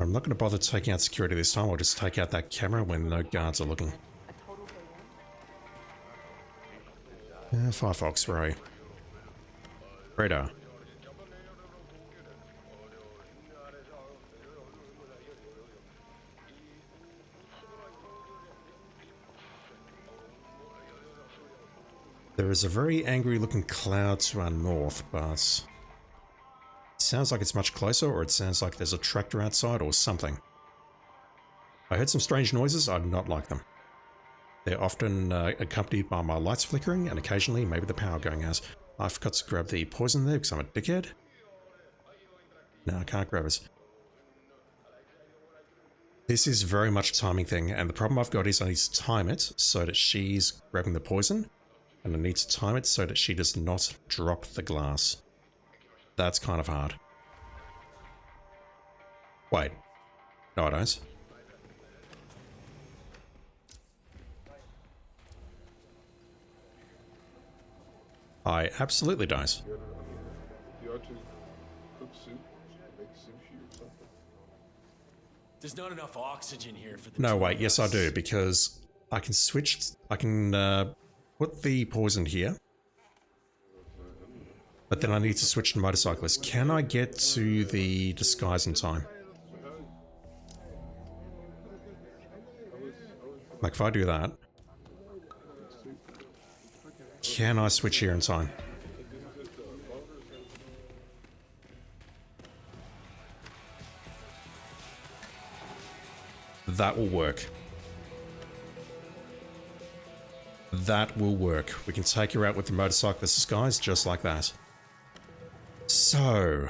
I'm not going to bother taking out security this time. I'll just take out that camera when no guards are looking. Firefox, where are you? Radar. There is a very angry looking cloud to our north, but it sounds like it's much closer, or it sounds like there's a tractor outside or something. I heard some strange noises. I do not like them. They're often accompanied by my lights flickering and occasionally maybe the power going out. I forgot to grab the poison there because I'm a dickhead. No, I can't grab it. This is very much a timing thing, and the problem I've got is I need to time it so that she's grabbing the poison, and I need to time it so that she does not drop the glass. That's kind of hard. Wait. No, I don't. I absolutely don't. There's not enough oxygen here for the No, two wait, of yes I us. do, because I can switch, I can put the poison here, but then I need to switch to motorcyclist. Can I get to the disguise in time? Like if I do that, can I switch here in time? That will work. That will work. We can take her out with the motorcyclist disguise just like that. So,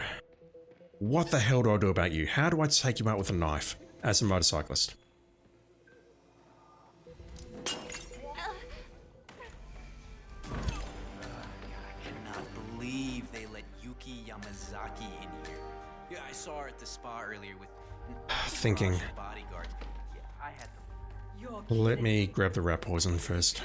what the hell do I do about you? How do I take you out with a knife as a motorcyclist? Believe they let Yuki Yamazaki in here. Yeah, I saw her at the spa earlier with Thinking. bodyguard. Yeah, I had them. Let me grab the rat poison first.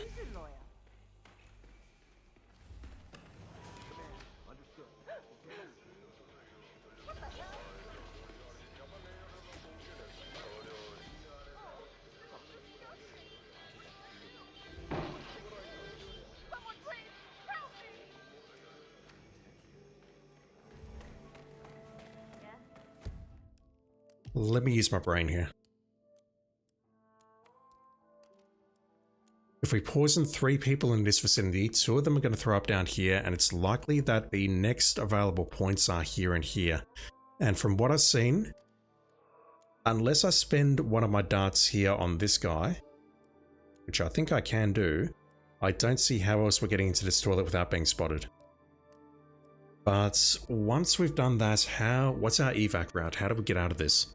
Let me use my brain here. If we poison 3 people in this vicinity, 2 of them are going to throw up down here, and it's likely that the next available points are here and here. And from what I've seen, unless I spend one of my darts here on this guy, which I think I can do, I don't see how else we're getting into this toilet without being spotted. But once we've done that, what's our evac route? How do we get out of this?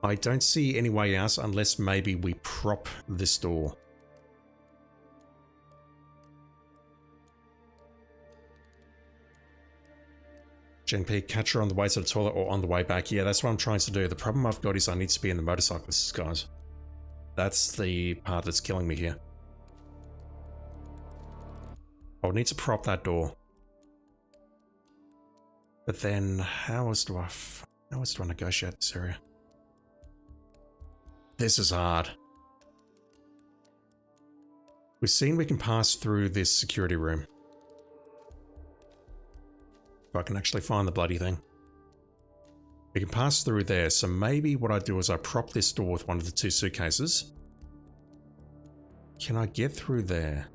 I don't see any way out unless maybe we prop this door. GNP, catch her on the way to the toilet or on the way back. Yeah, that's what I'm trying to do. The problem I've got is I need to be in the motorcyclist disguise. That's the part that's killing me here. I would need to prop that door. But then, how else do I negotiate this area? This is hard. We've seen we can pass through this security room. If I can actually find the bloody thing. We can pass through there, so maybe what I do is I prop this door with one of the 2 suitcases. Can I get through there?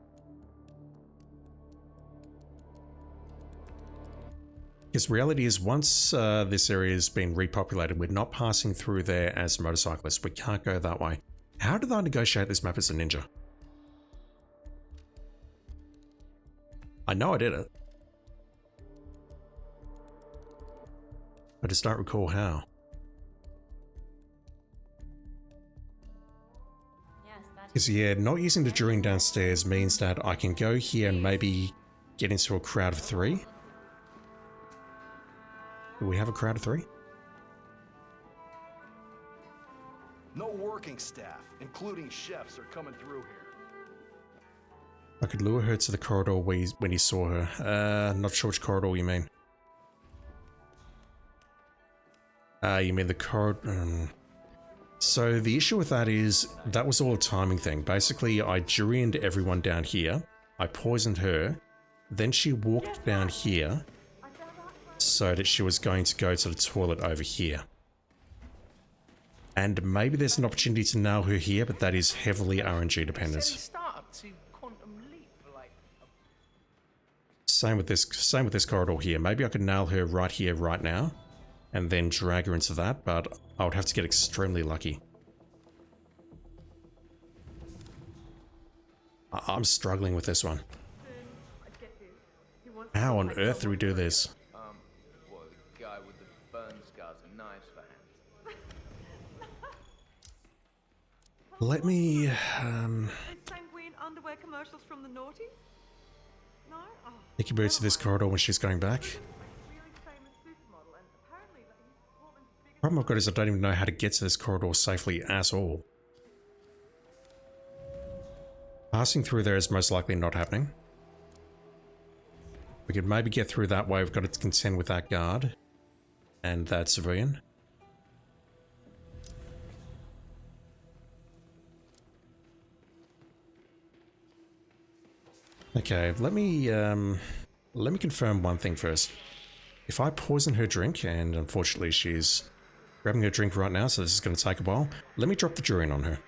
Because reality is, once this area has been repopulated, we're not passing through there as motorcyclists. We can't go that way. How did I negotiate this map as a ninja? I know I did it. I just don't recall how. Because yeah, not using the drilling downstairs means that I can go here and maybe get into a crowd of 3. Do we have a crowd of 3? No working staff, including chefs, are coming through here. I could lure her to the corridor when you saw her. Not sure which corridor you mean. You mean the corridor? So the issue with that is, that was all a timing thing. Basically, I Jurianed everyone down here. I poisoned her. Then she walked down here so that she was going to go to the toilet over here. And maybe there's an opportunity to nail her here, but that is heavily RNG dependent. Same with this corridor here. Maybe I could nail her right here, right now, and then drag her into that, but I would have to get extremely lucky. I'm struggling with this one. How on earth do we do this? Well, the guy with the burn scars and knives for hands. Let me, Sanguine underwear commercials from the noughties? No? Oh. Nikki boots to this corridor when she's going back. Problem I've got is I don't even know how to get to this corridor safely at all. Passing through there is most likely not happening. We could maybe get through that way. We've got to contend with that guard and that civilian. Okay, let me confirm one thing first. If I poison her drink, and unfortunately she's grabbing her drink right now, so this is going to take a while, let me drop the Durian on her.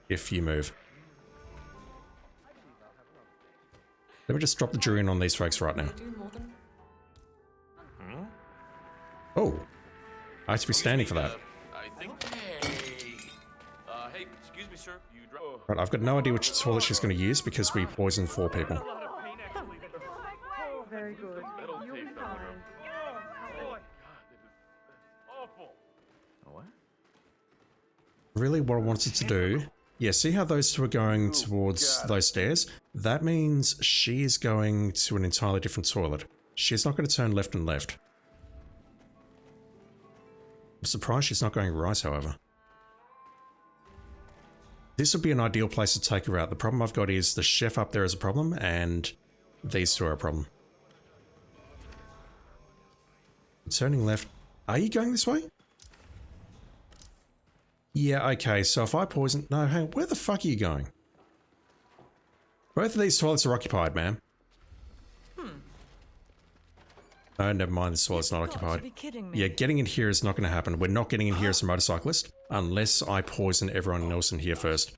If you move. Let me just drop the Durian on these folks right now. Oh, I have to be standing for that. I think. Hey, excuse me, sir. You Right, I've got no idea which toilet she's going to use because we poisoned 4 people. Very good. You'll be fine. What? Really what I wanted to do, yeah, see how those two are going towards those stairs? That means she is going to an entirely different toilet. She's not going to turn left and left. I'm surprised she's not going right, however. This would be an ideal place to take her out. The problem I've got is the chef up there is a problem, and these two are a problem. Turning left. Are you going this way? Yeah, okay, so if I poison... No, hang on, where the fuck are you going? Both of these toilets are occupied, ma'am. Oh, never mind, this toilet's not occupied. Yeah, getting in here is not going to happen. We're not getting in here as a motorcyclist unless I poison everyone else in here first.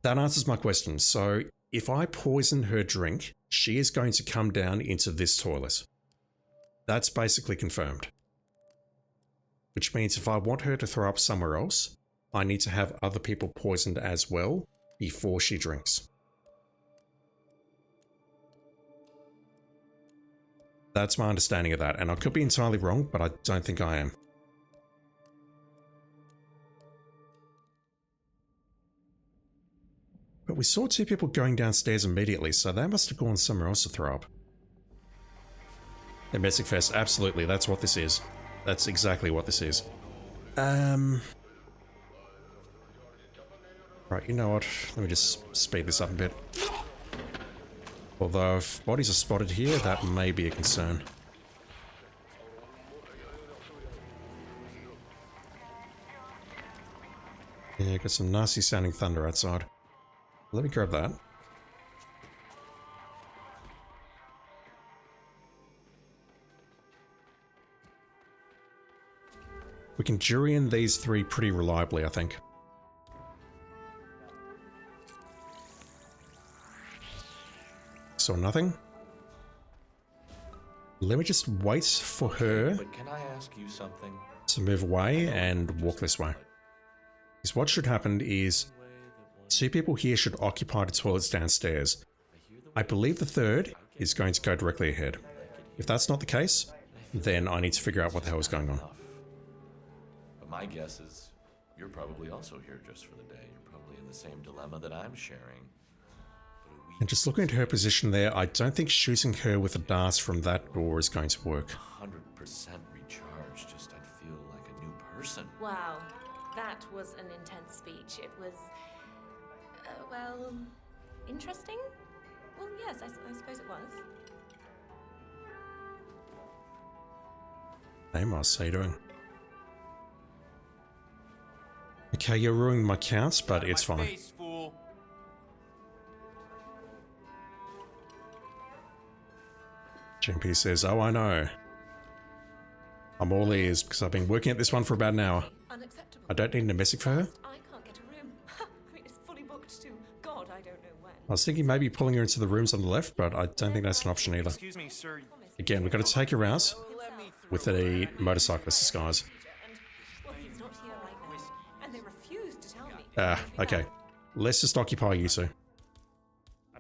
That answers my question. So, if I poison her drink, she is going to come down into this toilet. That's basically confirmed. Which means if I want her to throw up somewhere else, I need to have other people poisoned as well before she drinks. That's my understanding of that, and I could be entirely wrong, but I don't think I am. But we saw 2 people going downstairs immediately, so they must have gone somewhere else to throw up. Domestic Fest, absolutely, that's what this is. That's exactly what this is. Right, you know what? Let me just speed this up a bit. Although if bodies are spotted here, that may be a concern. Yeah, got some nasty sounding thunder outside. Let me grab that. We can jury in these 3 pretty reliably, I think. Saw nothing. Let me just wait for her But can I ask you something? to move away and walk this way. Because what should happen is 2 people here should occupy the toilets downstairs. I believe the 3rd is going to go directly ahead. If that's not the case, then I need to figure out what the hell is going on. But my guess is you're probably also here just for the day. You're probably in the same dilemma that I'm sharing. And just looking at her position there, I don't think shooting her with a dart from that door is going to work. 100% recharged, just I'd feel like a new person. Wow, that was an intense speech. It was, well, interesting? Well, yes, I suppose it was. Hey Moss, how you doing? Okay, you're ruining my counts, but it's fine. Face, fool. GMP says, oh, I know. I'm all ears because I've been working at this one for about an hour. Unacceptable. I don't need a domestic for her. I can't get a room. I mean, it's fully booked too. God, I don't know when. I was thinking maybe pulling her into the rooms on the left, but I don't think that's an option either. Excuse me, sir. Again, we've got to take her out with a motorcyclist disguise. Well, he's not here right now, and they refuse to tell me. Okay. Let's just occupy you two.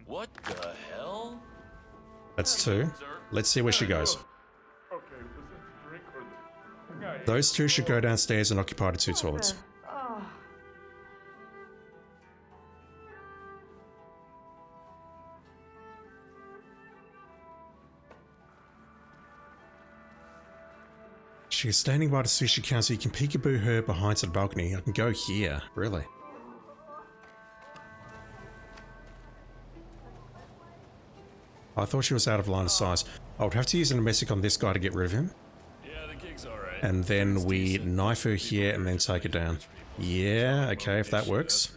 What the hell? That's two. Let's see where she goes. Those two should go downstairs and occupy the two toilets. She's standing by the sushi counter, so you can peekaboo her behind the balcony. I can go here, really. I thought she was out of line of sight. I would have to use a domestic on this guy to get rid of him. Yeah, the gig's alright. And then we knife her here and then take her down. Yeah, okay, if that works.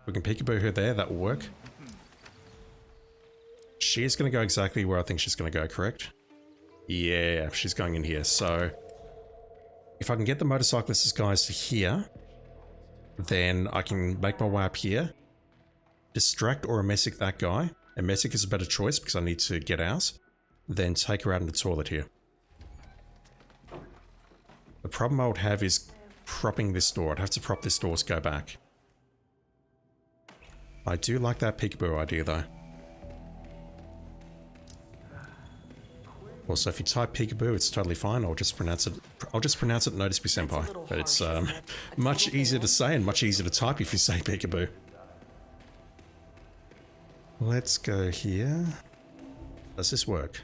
We can peekaboo her there, that will work. She's going to go exactly where I think she's going to go, correct? Yeah, she's going in here. So, if I can get the motorcyclist disguise to here, then I can make my way up here, distract or emesic that guy. Emesic is a better choice because I need to get out. Then take her out in the toilet here. The problem I would have is propping this door. I'd have to prop this door to go back. I do like that peekaboo idea though. Also, if you type peekaboo, it's totally fine. I'll just pronounce it Notice Me Senpai. But it's much easier to say and much easier to type if you say peekaboo. Let's go here. Does this work?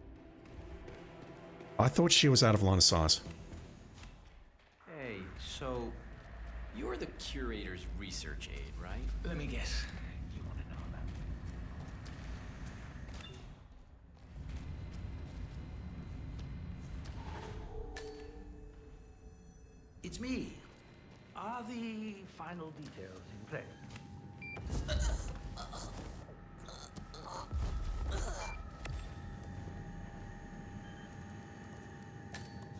I thought she was out of line of sight. Hey, so you're the curator's research aide, right? Let me guess. You want to know about it? It's me. Are the final details in play?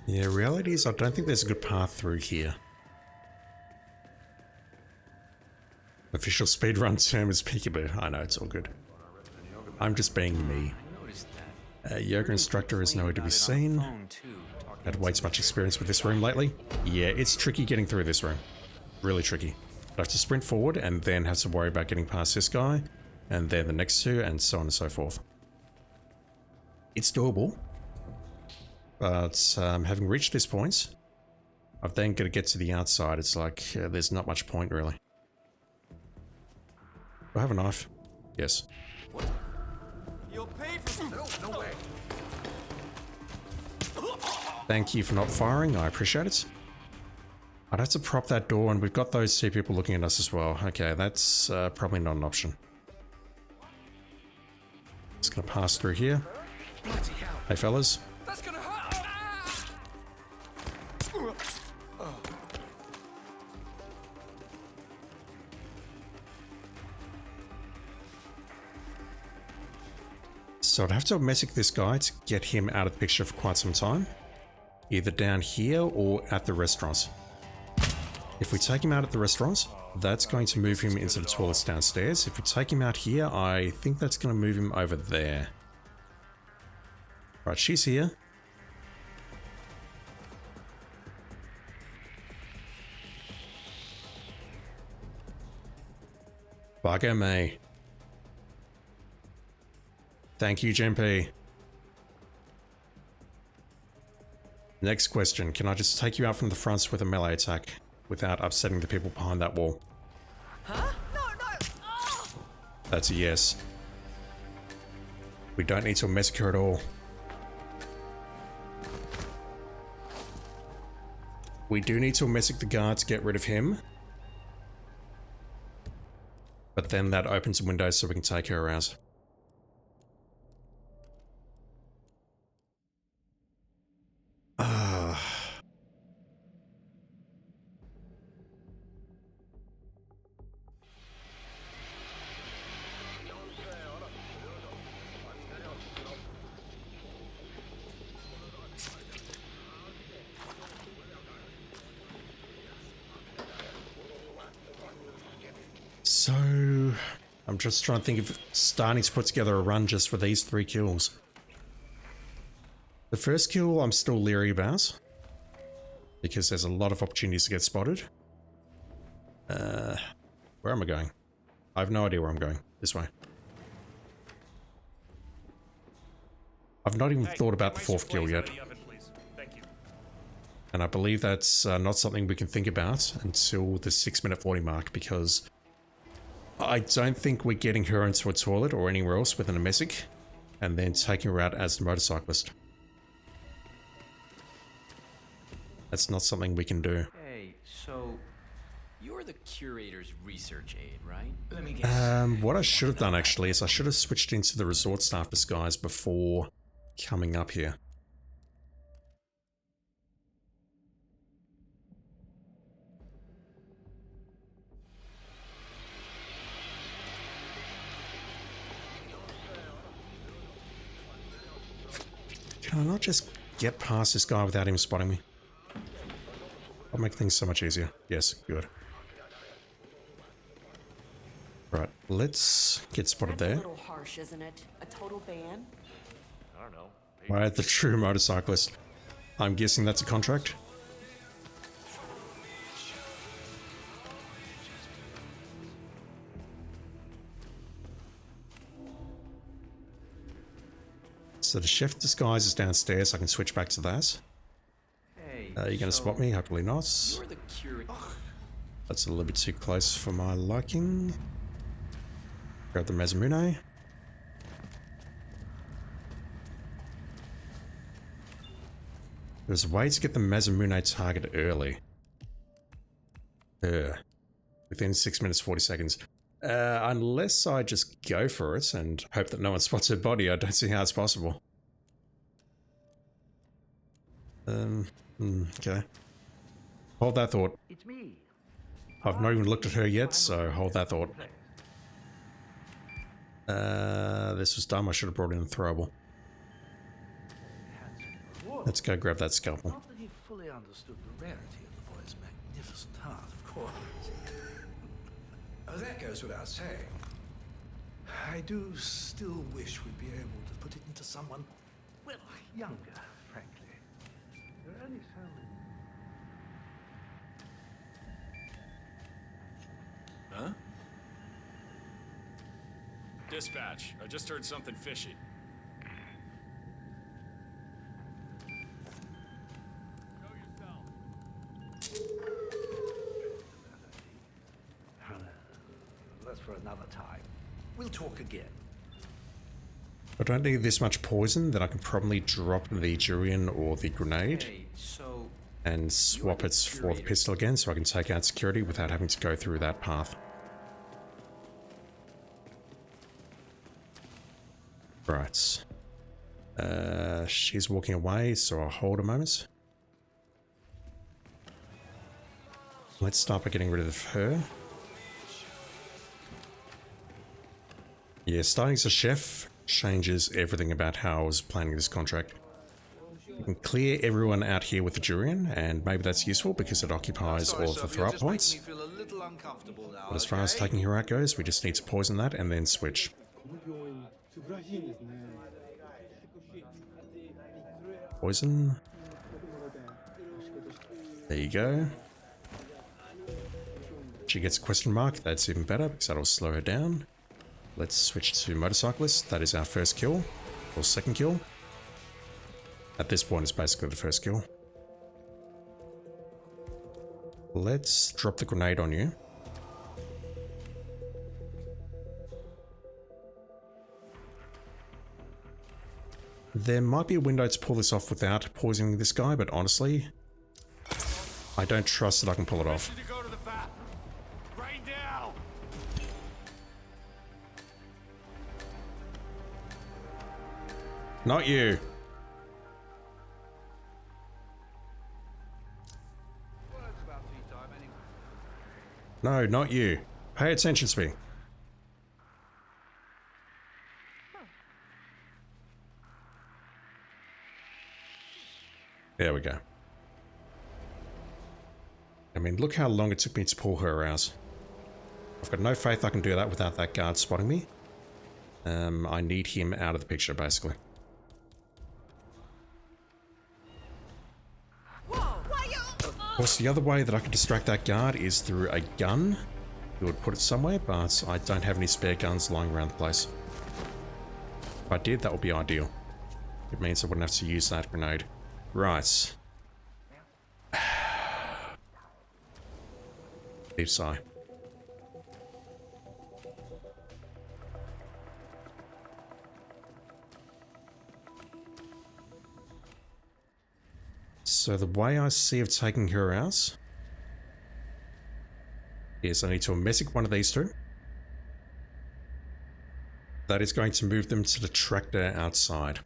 Yeah, reality is I don't think there's a good path through here. Official speedrun term is peekaboo. I know, it's all good. I'm just being me. Yoga instructor is nowhere to be seen. Had way too much experience with this room lately. Yeah, it's tricky getting through this room. Really tricky. I have to sprint forward and then have to worry about getting past this guy, and then the next two, and so on and so forth. It's doable. But having reached this point, I've then got to get to the outside. It's like there's not much point really. Do I have a knife? Yes. What? You'll pay for No way. Thank you for not firing. I appreciate it. I'd have to prop that door, and we've got those two people looking at us as well. Okay, that's probably not an option. Just gonna pass through here. Hey fellas. That's gonna hurt. So I'd have to messic this guy to get him out of the picture for quite some time. Either down here or at the restaurant. If we take him out at the restaurant, that's going to move him into the toilets downstairs. If we take him out here, I think that's going to move him over there. Right, she's here. Bugger me. Thank you, GMP. Next question. Can I just take you out from the front with a melee attack without upsetting the people behind that wall? Huh? No, no! Oh! That's a yes. We don't need to massacre at all. We do need to massacre the guard to get rid of him. But then that opens a window so we can take her out. So, I'm just trying to think of starting to put together a run just for these 3 kills. The first kill I'm still leery about, because there's a lot of opportunities to get spotted. Where am I going? I have no idea where I'm going. This way. I've not even thought about the 4th kill yet. And I believe that's not something we can think about until the 6-minute 40 mark, because I don't think we're getting her into a toilet or anywhere else with an emesic and then taking her out as the motorcyclist. That's not something we can do. Hey, so you're the curator's research aide, right? Let me guess. What I should have done actually is I should have switched into the resort staff disguise before coming up here. Can I not just get past this guy without him spotting me? That'll make things so much easier. Yes, good. Right, let's get spotted there. That's a little harsh, isn't it? A total ban? I don't know. Right, the true motorcyclist. I'm guessing that's a contract? So the chef disguise is downstairs. I can switch back to that. Hey, Are you going to spot me? Hopefully not. You're the curator. That's a little bit too close for my liking. Grab the Mazamune. There's a way to get the Mazamune target early. Within 6 minutes 40 seconds. Unless I just go for it and hope that no one spots her body, I don't see how it's possible. Okay. Hold that thought. It's me. I've not even looked at her yet, so hold that thought. This was dumb. I should have brought in the throwable. Let's go grab that scalpel. Not that he fully understood the rarity of the boy's magnificent heart, of course. Oh, that goes without saying. I do still wish we'd be able to put it into someone, well, younger, frankly. You're only so Huh? Dispatch, I just heard something fishy. That's for another time. We'll talk again. I don't need this much poison that I can probably drop the durian or the grenade Hey, so and swap it for the pistol again so I can take out security without having to go through that path. Right. She's walking away, so I'll hold a moment. Let's start by getting rid of her. Yeah, starting as a chef changes everything about how I was planning this contract. You can clear everyone out here with the durian, and maybe that's useful because it occupies all of the throw-up points. But as far as taking her out goes, we just need to poison that and then switch. Poison. There you go. She gets a question mark, that's even better because that'll slow her down. Let's switch to motorcyclist. That is our first kill, or second kill. At this point, it's basically the first kill. Let's drop the grenade on you. There might be a window to pull this off without poisoning this guy, but honestly, I don't trust that I can pull it off. Not you. No, not you. Pay attention to me. There we go. I mean, look how long it took me to pull her out. I've got no faith I can do that without that guard spotting me. I need him out of the picture, basically. Of course, the other way that I can distract that guard is through a gun. You would put it somewhere, but I don't have any spare guns lying around the place. If I did, that would be ideal. It means I wouldn't have to use that grenade. Right. Deep sigh. So the way I see of taking her out is I need to emetic one of these two. That is going to move them to the tractor outside.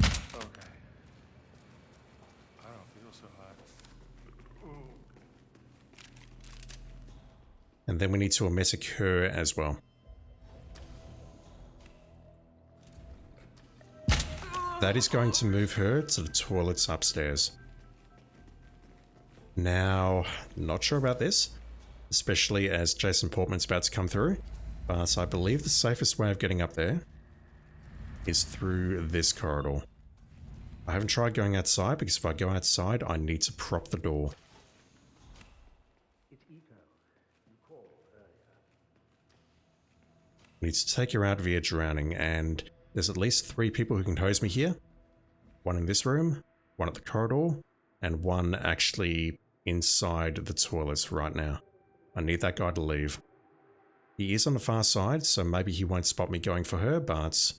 Okay. I don't feel so hot. And then we need to emetic her as well. That is going to move her to the toilets upstairs. Now, not sure about this, especially as Jason Portman's about to come through, but I believe the safest way of getting up there is through this corridor. I haven't tried going outside because if I go outside, I need to prop the door. I need to take her out via drowning, and there's at least 3 people who can hose me here. One in this room, one at the corridor, and one actually inside the toilets right now. I need that guy to leave. He is on the far side, so maybe he won't spot me going for her, but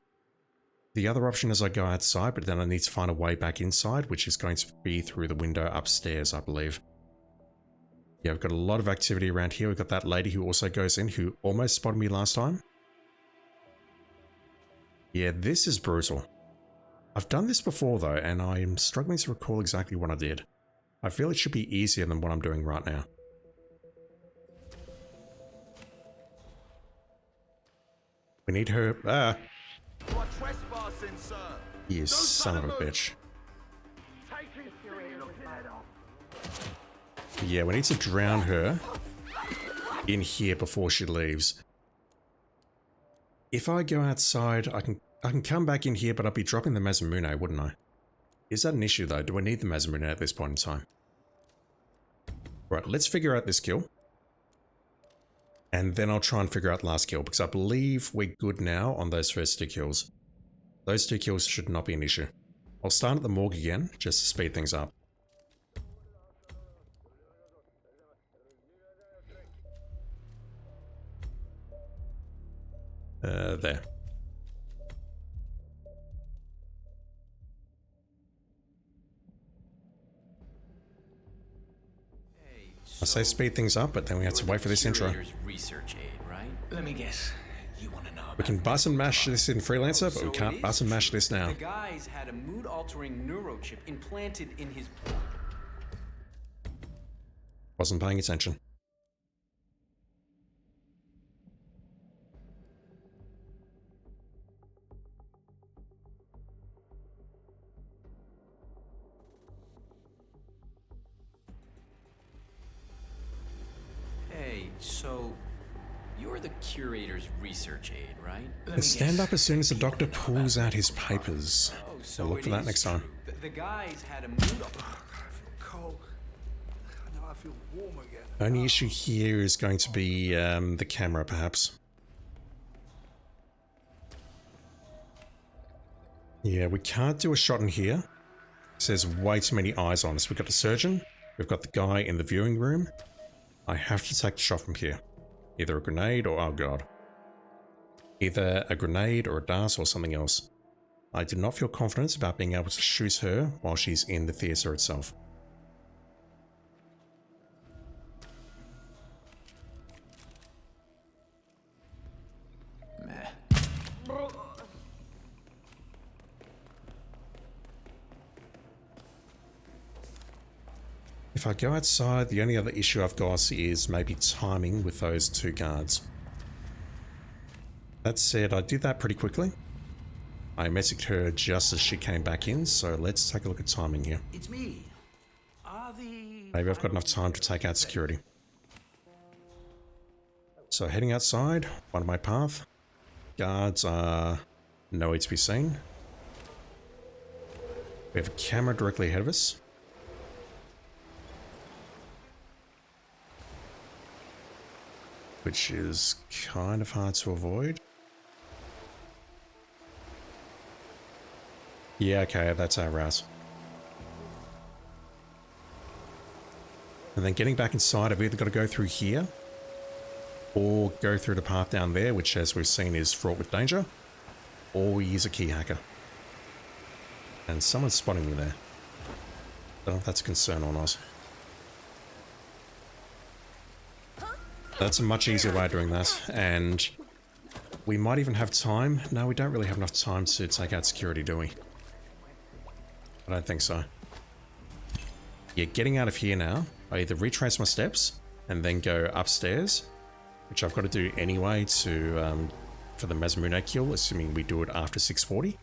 the other option is I go outside, but then I need to find a way back inside, which is going to be through the window upstairs, I believe. Yeah, we've got a lot of activity around here. We've got that lady who also goes in, who almost spotted me last time. Yeah, this is brutal. I've done this before though, and I'm struggling to recall exactly what I did. I feel it should be easier than what I'm doing right now. We need her. Ah! You are trespassing, sir. You son of a bitch. Yeah, we need to drown her in here before she leaves. If I go outside, I can come back in here, but I'd be dropping the Masamune, wouldn't I? Is that an issue though? Do I need the Masamune at this point in time? Right, let's figure out this kill. And then I'll try and figure out the last kill, because I believe we're good now on those first 2 kills. Those 2 kills should not be an issue. I'll start at the morgue again, just to speed things up. There. I say speed things up, but then we have to wait for this intro. Research aid, right? Let me guess. You want to know about We can bus and mash this in Freelancer, but we can't bus and mash this now. The guy's had a mood-altering neurochip implanted in his... Wasn't paying attention. Hey, so you're the curator's research aid, right? Stand up as soon as the doctor pulls out his papers. I'll look for that next time. The guy's had a mood... I feel cold. Now I feel warm again. Only issue here is going to be the camera, perhaps. Yeah, we can't do a shot in here. It says way too many eyes on us. We've got the surgeon. We've got the guy in the viewing room. I have to take the shot from here. Either a grenade or... oh god. Either a grenade or a dart or something else. I do not feel confident about being able to shoot her while she's in the theatre itself. If I go outside, the only other issue I've got is maybe timing with those 2 guards. That said, I did that pretty quickly. I messaged her just as she came back in, so let's take a look at timing here. It's me. Are the... Maybe I've got enough time to take out security. So heading outside, one way path. Guards are nowhere to be seen. We have a camera directly ahead of us. Which is kind of hard to avoid. Yeah, okay, that's our route. And then getting back inside, I've either got to go through here or go through the path down there, which as we've seen is fraught with danger, or we use a key hacker. And someone's spotting me there. Don't know if that's a concern or not. That's a much easier way of doing that, and we might even have time. No, we don't really have enough time to take out security, do we? I don't think so. Yeah, getting out of here now, I either retrace my steps and then go upstairs, which I've got to do anyway to for the Masamune kill, assuming we do it after 6:40,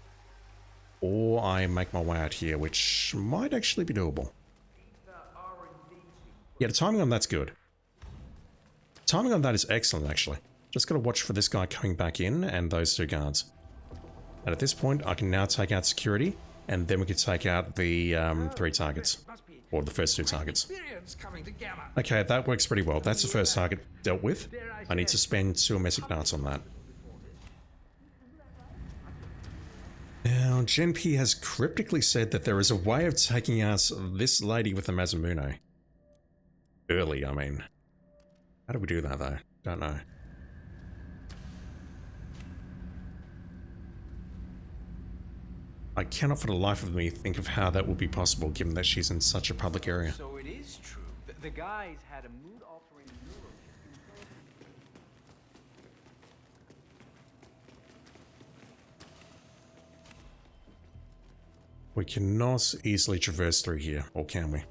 or I make my way out here, which might actually be doable. Yeah, the timing on that's good. Timing on that is excellent, actually. Just got to watch for this guy coming back in and those two guards. And at this point, I can now take out security, and then we can take out the 3 targets. Or the first 2 targets. Okay, that works pretty well. That's the first target dealt with. I need to spend 2 emetic darts on that. Now, Gen P has cryptically said that there is a way of taking out this lady with the Masamune. Early, I mean. How do we do that, though? Don't know. I cannot for the life of me think of how that would be possible, given that she's in such a public area. So it is true. The guys had a mood-altering We cannot easily traverse through here, or can we?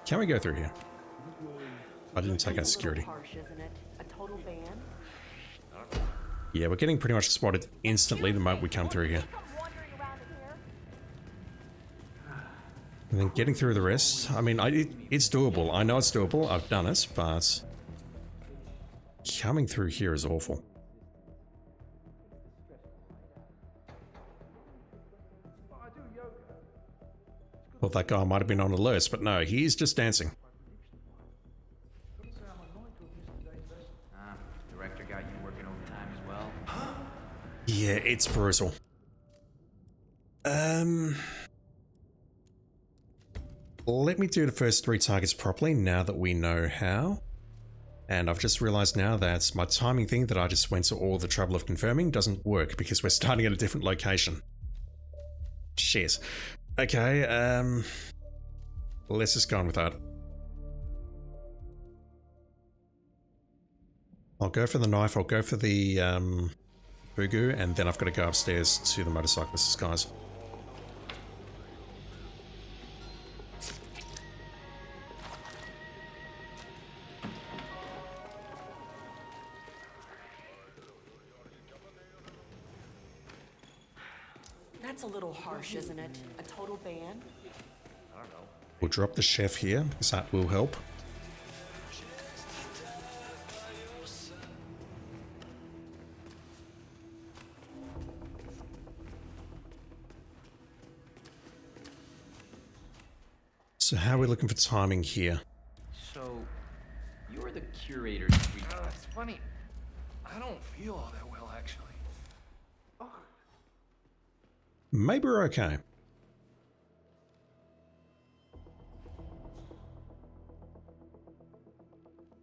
Can we go through here? I didn't take out security. Yeah, we're getting pretty much spotted instantly the moment we come through here. And then getting through the rest, I mean, it's doable. I know it's doable, I've done it, but coming through here is awful. Well, that guy might have been on alert, but no, he's just dancing. Director got you working overtime as well? Yeah, it's brutal. Let me do the first 3 targets properly now that we know how. And I've just realized now that my timing thing that I just went to all the trouble of confirming doesn't work because we're starting at a different location. Shit. Okay, let's just go on with that. I'll go for the knife, I'll go for the Fugu, and then I've got to go upstairs to the motorcyclists, guys. That's a little harsh, isn't it? A total ban? I don't know. We'll drop the chef here, because that will help. So how are we looking for timing here? So, you're the curator's It's funny. I don't feel all that well, actually. Maybe we're okay.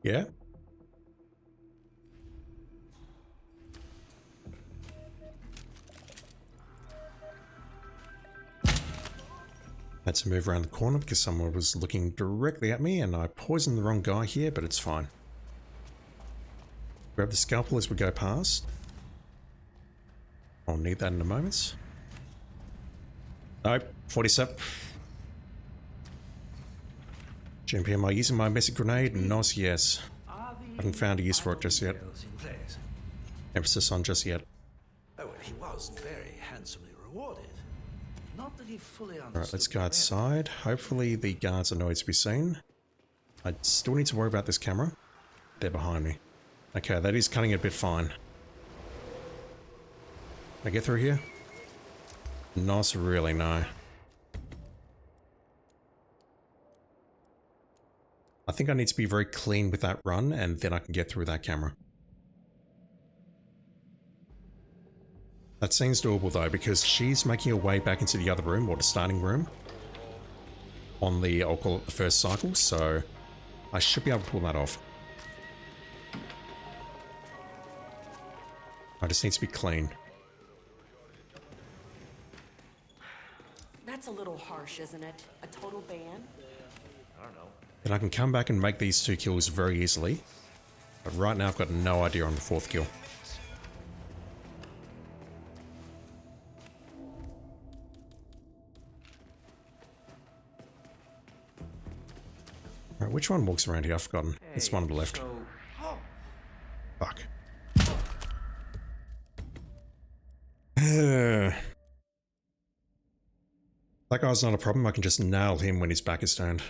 Yeah? Had to move around the corner because someone was looking directly at me and I poisoned the wrong guy here, but it's fine. Grab the scalpel as we go past. I'll need that in a moment. Nope, 47. GMP, am I using my message grenade? Not yet. Haven't found a use for it just yet. Emphasis on just yet. Oh, well, he was very handsome. handsomely rewarded. Not that he fully understood. Alright, let's go outside. Hopefully the guards are nowhere to be seen. I still need to worry about this camera. They're behind me. Okay, that is cutting it a bit fine. Can I get through here? Not really, no. I think I need to be very clean with that run, and then I can get through that camera. That seems doable though, because she's making her way back into the other room, or the starting room, on the, I'll call it the first cycle, so I should be able to pull that off. I just need to be clean. That's a little harsh, isn't it? A total ban? I don't know. Then I can come back and make these 2 kills very easily. But right now I've got no idea on the 4th kill. Alright, which one walks around here? I've forgotten. It's one on the left. Fuck. That guy's not a problem. I can just nail him when his back is turned.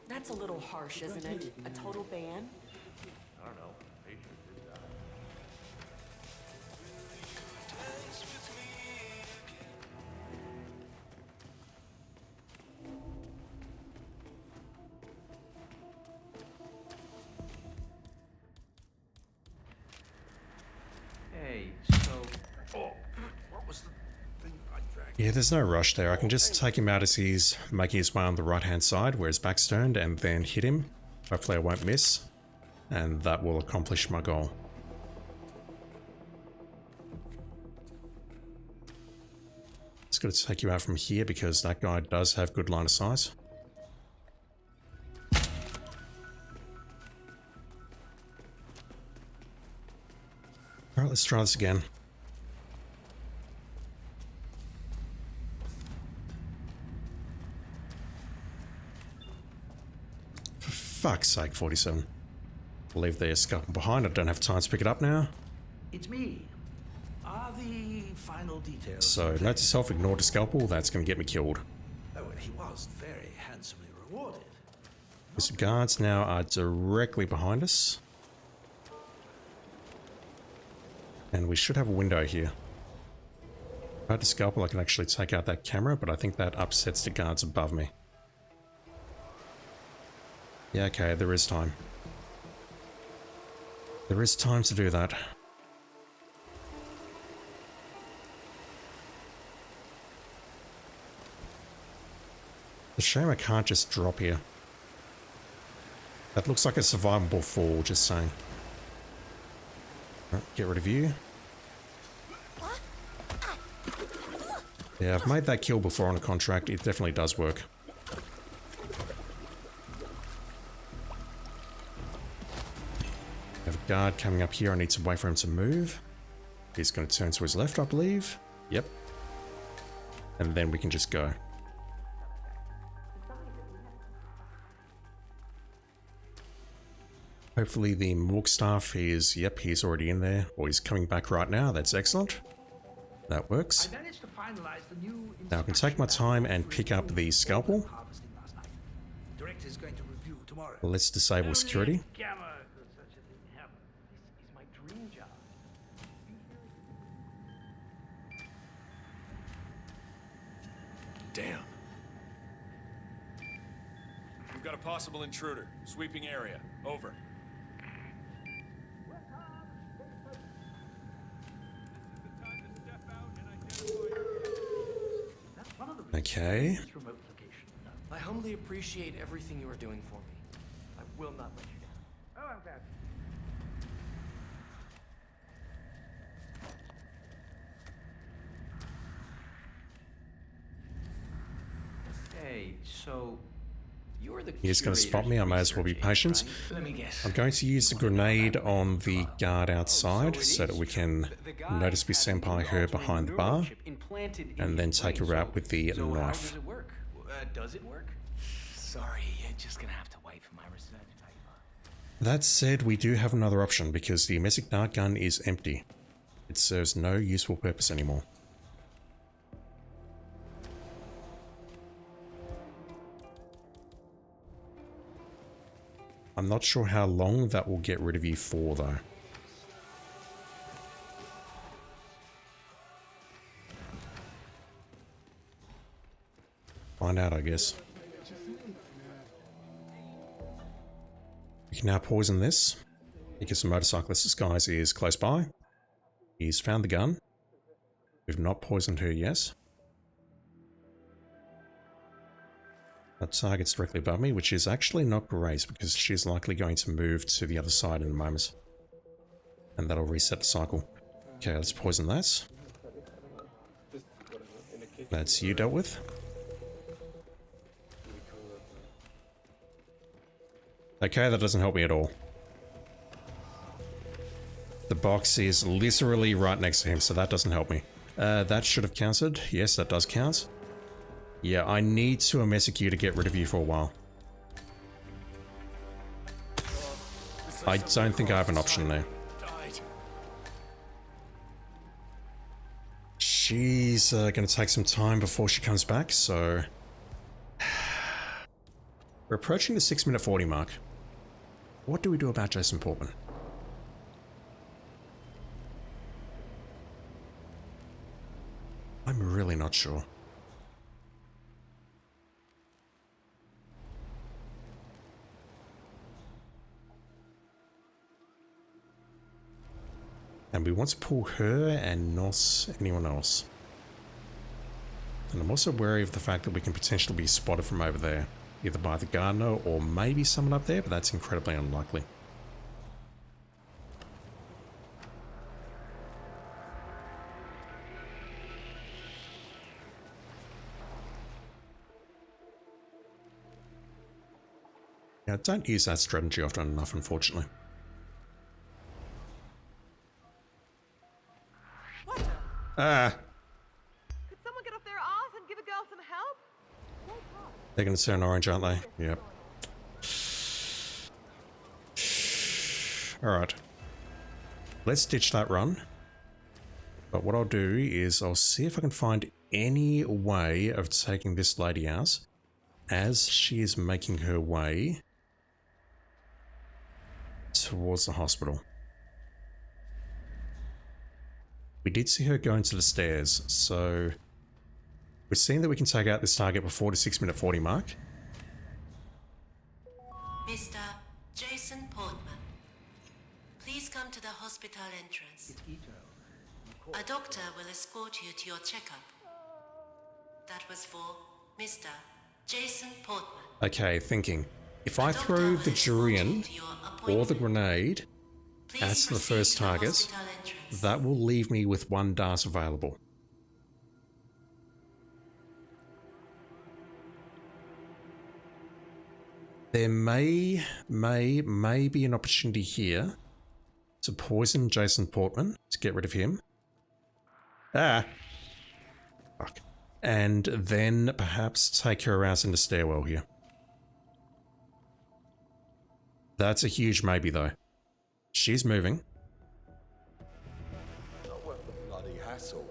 That's a little harsh, isn't it? A total ban? I don't know. Patient did die. Hey, so... Oh, what was the thing I dragged? Yeah, there's no rush there. I can just take him out as he's making his way on the right-hand side where his back's turned and then hit him. Hopefully I won't miss. And that will accomplish my goal. Just got to take you out from here because that guy does have good line of sight. Alright, let's try this again. For fuck's sake, 47. Leave the scalpel behind. I don't have time to pick it up now. It's me. Are the final details... So, note to self, ignore the scalpel. That's going to get me killed. Oh, well, he was very handsomely rewarded. These guards now are directly behind us. And we should have a window here. If I had the scalpel, I can actually take out that camera, but I think that upsets the guards above me. Yeah, okay, there is time. There is time to do that. It's a shame I can't just drop here. That looks like a survivable fall, just saying. Right, get rid of you. Yeah, I've made that kill before on a contract. It definitely does work. I have a guard coming up here. I need to wait for him to move. He's going to turn to his left, I believe. Yep. And then we can just go. Hopefully the morgue staff is, yep, he's already in there, or he's coming back right now. That's excellent. That works. Now I can take my time and pick up the scalpel. Let's disable security. Damn. We've got a possible intruder. Sweeping area. Over. Okay. I humbly appreciate everything you are doing for me. I will not let you down. Oh, I'm glad. Hey, so You're the He's going to spot me. I may as well be patient. Let me guess. I'm going to use the grenade on the guard outside so that we can notice me senpai her behind the bar and then take her out with the So how knife. does it work? Does it work? Sorry, you're just gonna have to wait for my research paper. That said, we do have another option because the Mesic dart gun is empty. It serves no useful purpose anymore. I'm not sure how long that will get rid of you for, though. Find out, I guess. We can now poison this, because the motorcyclist disguise is close by. He's found the gun. We've not poisoned her yet. That target's directly above me, which is actually not great because she's likely going to move to the other side in a moment. And that'll reset the cycle. Okay, let's poison that. That's you dealt with. Okay, that doesn't help me at all. The box is literally right next to him, so that doesn't help me. That should have counted. Yes, that does count. Yeah, I need to amnesic you to get rid of you for a while. I don't think I have an option there. She's going to take some time before she comes back, so... We're approaching the 6-minute 40 mark. What do we do about Jason Portman? I'm really not sure. And we want to pull her and not anyone else. And I'm also wary of the fact that we can potentially be spotted from over there. Either by the gardener or maybe someone up there, but that's incredibly unlikely. Yeah, don't use that strategy often enough, unfortunately. Ah! Could someone get off their arse and give a girl some help? They're going to turn orange, aren't they? Yep. Alright. Let's ditch that run. But what I'll do is I'll see if I can find any way of taking this lady out as she is making her way towards the hospital. We did see her go into the stairs, so we're seeing that we can take out this target before the 6-minute 40 mark. Mr. Jason Portman, please come to the hospital entrance. A doctor will escort you to your checkup. That was for Mr. Jason Portman. Okay, thinking. If I throw the durian or the grenade at the first target, that will leave me with one dart available. There may be an opportunity here to poison Jason Portman to get rid of him. Ah! Fuck. And then perhaps take her out in the stairwell here. That's a huge maybe though. She's moving. Not worth the bloody hassle.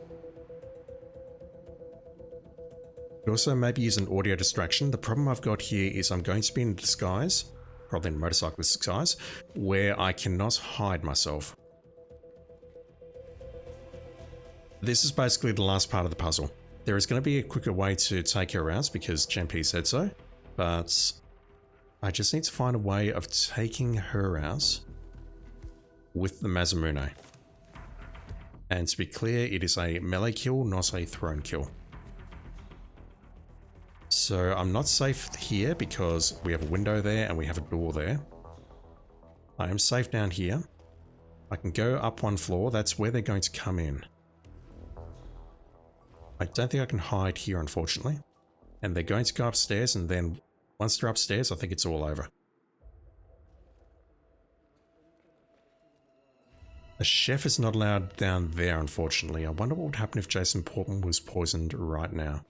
You also maybe use an audio distraction. The problem I've got here is I'm going to be in disguise, probably in motorcyclist disguise, where I cannot hide myself. This is basically the last part of the puzzle. There is going to be a quicker way to take her out because GMP said so, but I just need to find a way of taking her out with the Masamune. And to be clear, it is a melee kill, not a thrown kill. So I'm not safe here because we have a window there and we have a door there. I am safe down here. I can go up one floor, that's where they're going to come in. I don't think I can hide here, unfortunately. And they're going to go upstairs and then Once they're upstairs, I think it's all over. The chef is not allowed down there, unfortunately. I wonder what would happen if Jason Portman was poisoned right now.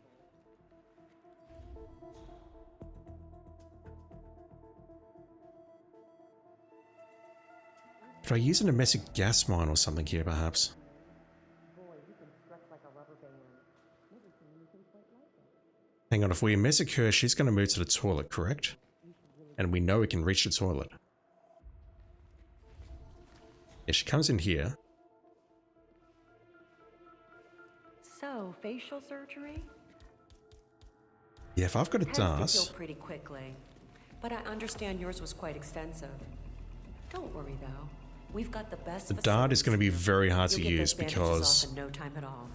Could I use a domestic gas mine or something here, perhaps? Hang on, if we message her, she's going to move to the toilet, correct? And we know we can reach the toilet. Yeah, she comes in here. So, facial surgery? Yeah, if I've got a Has to dart... heal pretty quickly, but I understand yours was quite extensive. Don't worry though, we've got the best. The dart is going to be very hard to use because... off in no time at all.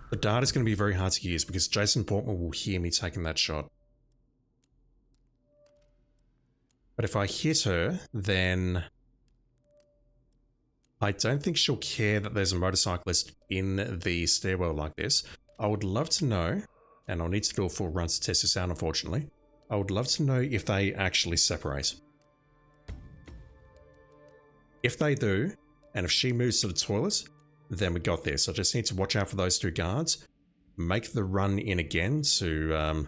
The dart is going to be very hard to use because Jason Portman will hear me taking that shot. But if I hit her, then I don't think she'll care that there's a motorcyclist in the stairwell like this. I would love to know, and I'll need to do a full run to test this out, unfortunately. I would love to know if they actually separate. If they do, and if she moves to the toilet, then we got this. I just need to watch out for those two guards. Make the run in again to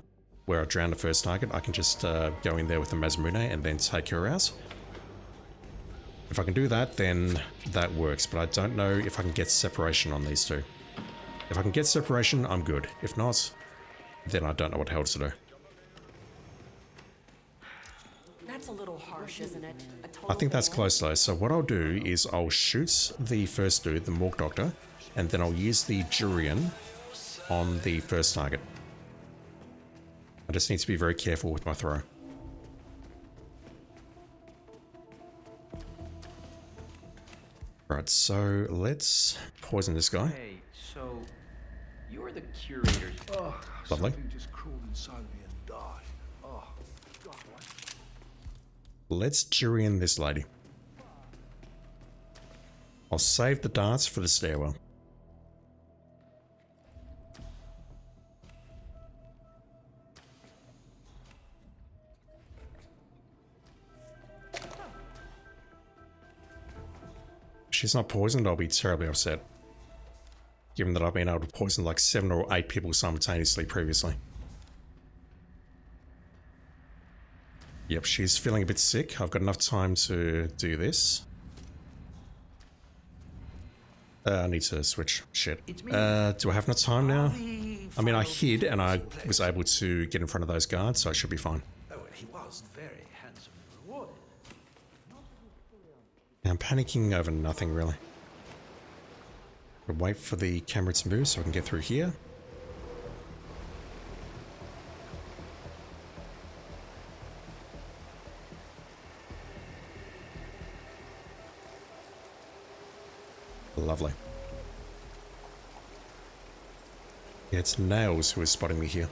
where I drowned the first target. I can just go in there with the Mazmune and then take her out. If I can do that, then that works. But I don't know if I can get separation on these two. If I can get separation, I'm good. If not, then I don't know what the hell to do. That's a little harsh, isn't it? I think that's close though. So what I'll do is I'll shoot the first dude, the morgue doctor, and then I'll use the Jurian on the first target. I just need to be very careful with my throw. Right, so let's poison this guy. Hey, so you're the curator's... Oh, lovely. Something just crawled inside me and died. Oh, God. Let's Jurian this lady. I'll save the darts for the stairwell. If she's not poisoned, I'll be terribly upset. Given that I've been able to poison like 7 or 8 people simultaneously previously. Yep, she's feeling a bit sick. I've got enough time to do this. I need to switch. Shit. Do I have enough time now? I mean, I hid and I was able to get in front of those guards, so I should be fine. Oh, and he was very handsomely rewarded. I'm panicking over nothing, really. I'll wait for the camera to move so I can get through here. Lovely. Yeah, it's Nails who is spotting me here.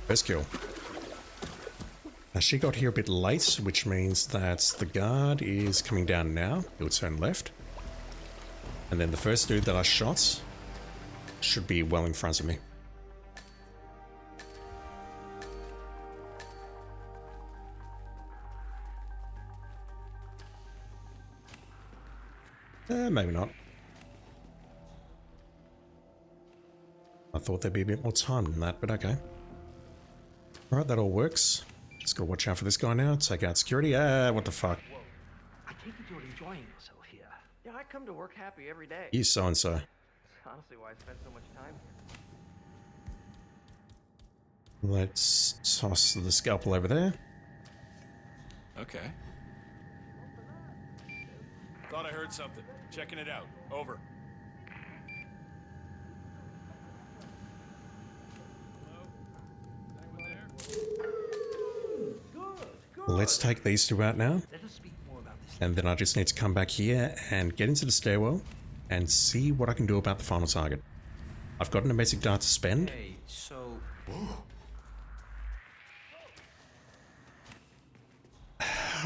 First kill. Now she got here a bit late, which means that the guard is coming down now. He'll turn left. And then the first dude that I shot should be well in front of me. Maybe not. I thought there'd be a bit more time than that, but okay. Alright, that all works. Just gotta watch out for this guy now. Take out security. What the fuck? I take it you're enjoying yourself here. Yeah, I come to work happy every day. You so-and-so. That's honestly why I spend so much time here. Let's toss the scalpel over there. Okay. Thought I heard something. Checking it out. Over. Let's take these two out now. And then I just need to come back here and get into the stairwell and see what I can do about the final target. I've got an emetic dart to spend. Hey, so...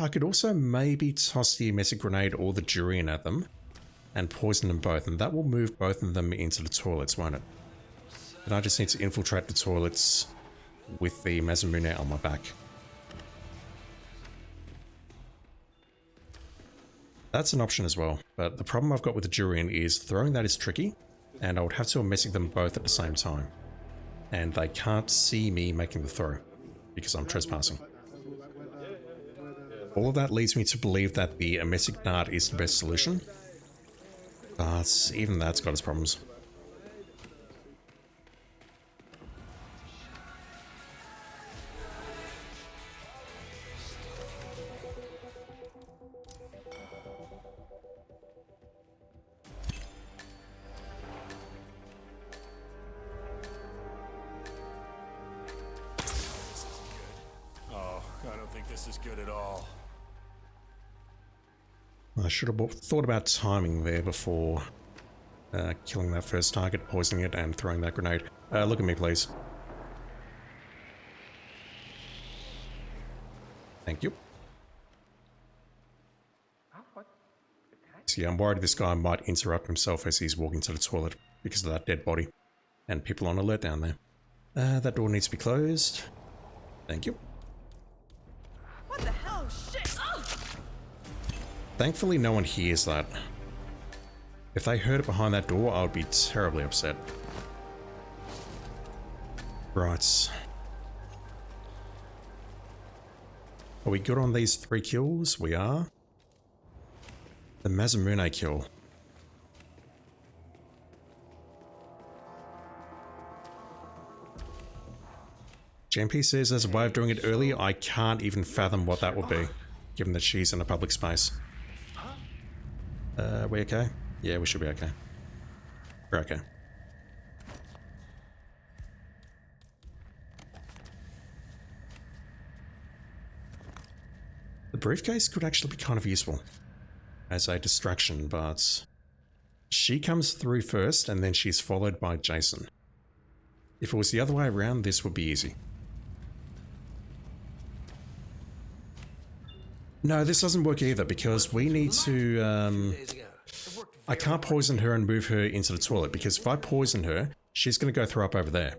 I could also maybe toss the emetic grenade or the durian at them and poison them both, and that will move both of them into the toilets, won't it? And I just need to infiltrate the toilets with the Masamune on my back. That's an option as well, but the problem I've got with the durian is throwing that is tricky, and I would have to emetic them both at the same time. And they can't see me making the throw, because I'm trespassing. All of that leads me to believe that the emetic dart is the best solution, but even that's got its problems. Oh, I don't think this is good at all. I should have thought about timing there before killing that first target, poisoning it, and throwing that grenade. Look at me, please. Thank you. See, I'm worried this guy might interrupt himself as he's walking to the toilet because of that dead body. And people on alert down there. That door needs to be closed. Thank you. What the hell? Shit! Oh! Thankfully, no one hears that. If they heard it behind that door, I would be terribly upset. Right. Are we good on these 3 kills? We are. The Masamune kill. JMP says there's a way of doing it early. I can't even fathom what that would be, given that she's in a public space. We okay? Yeah, we should be okay. We're okay. The briefcase could actually be kind of useful as a distraction, but she comes through first and then she's followed by Jason. If it was the other way around, this would be easy. No, this doesn't work either because we need to... I can't poison her and move her into the toilet because if I poison her, she's going to go throw up over there.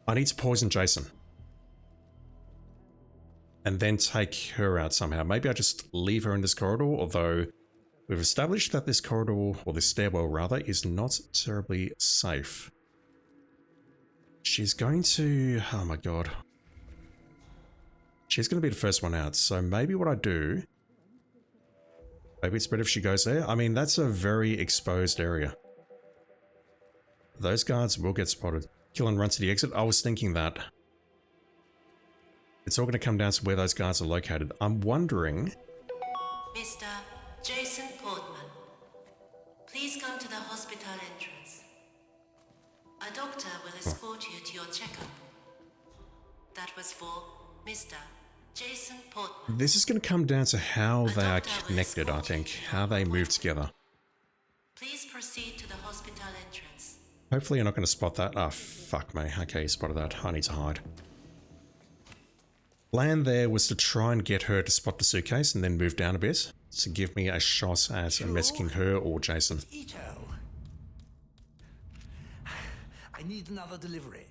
I need to poison Jason. And then take her out somehow. Maybe I just leave her in this corridor, although we've established that this corridor, or this stairwell rather, is not terribly safe. She's going to... oh my god. She's going to be the first one out, so maybe what I do... maybe it's better if she goes there. I mean, that's a very exposed area. Those guards will get spotted. Kill and run to the exit. I was thinking that. It's all going to come down to where those guards are located. I'm wondering... Mr. Jason Portman, please come to the hospital entrance. A doctor will escort you to your checkup. That was for Mr. Jason Portman. This is going to come down to how they are connected, I think. How they move together. Please proceed to the hospital entrance. Hopefully you're not going to spot that. Oh, fuck me. Okay, you spotted that. I need to hide. Plan there was to try and get her to spot the suitcase and then move down a bit to give me a shot at emeticing her or Jason. Ito. I need another delivery.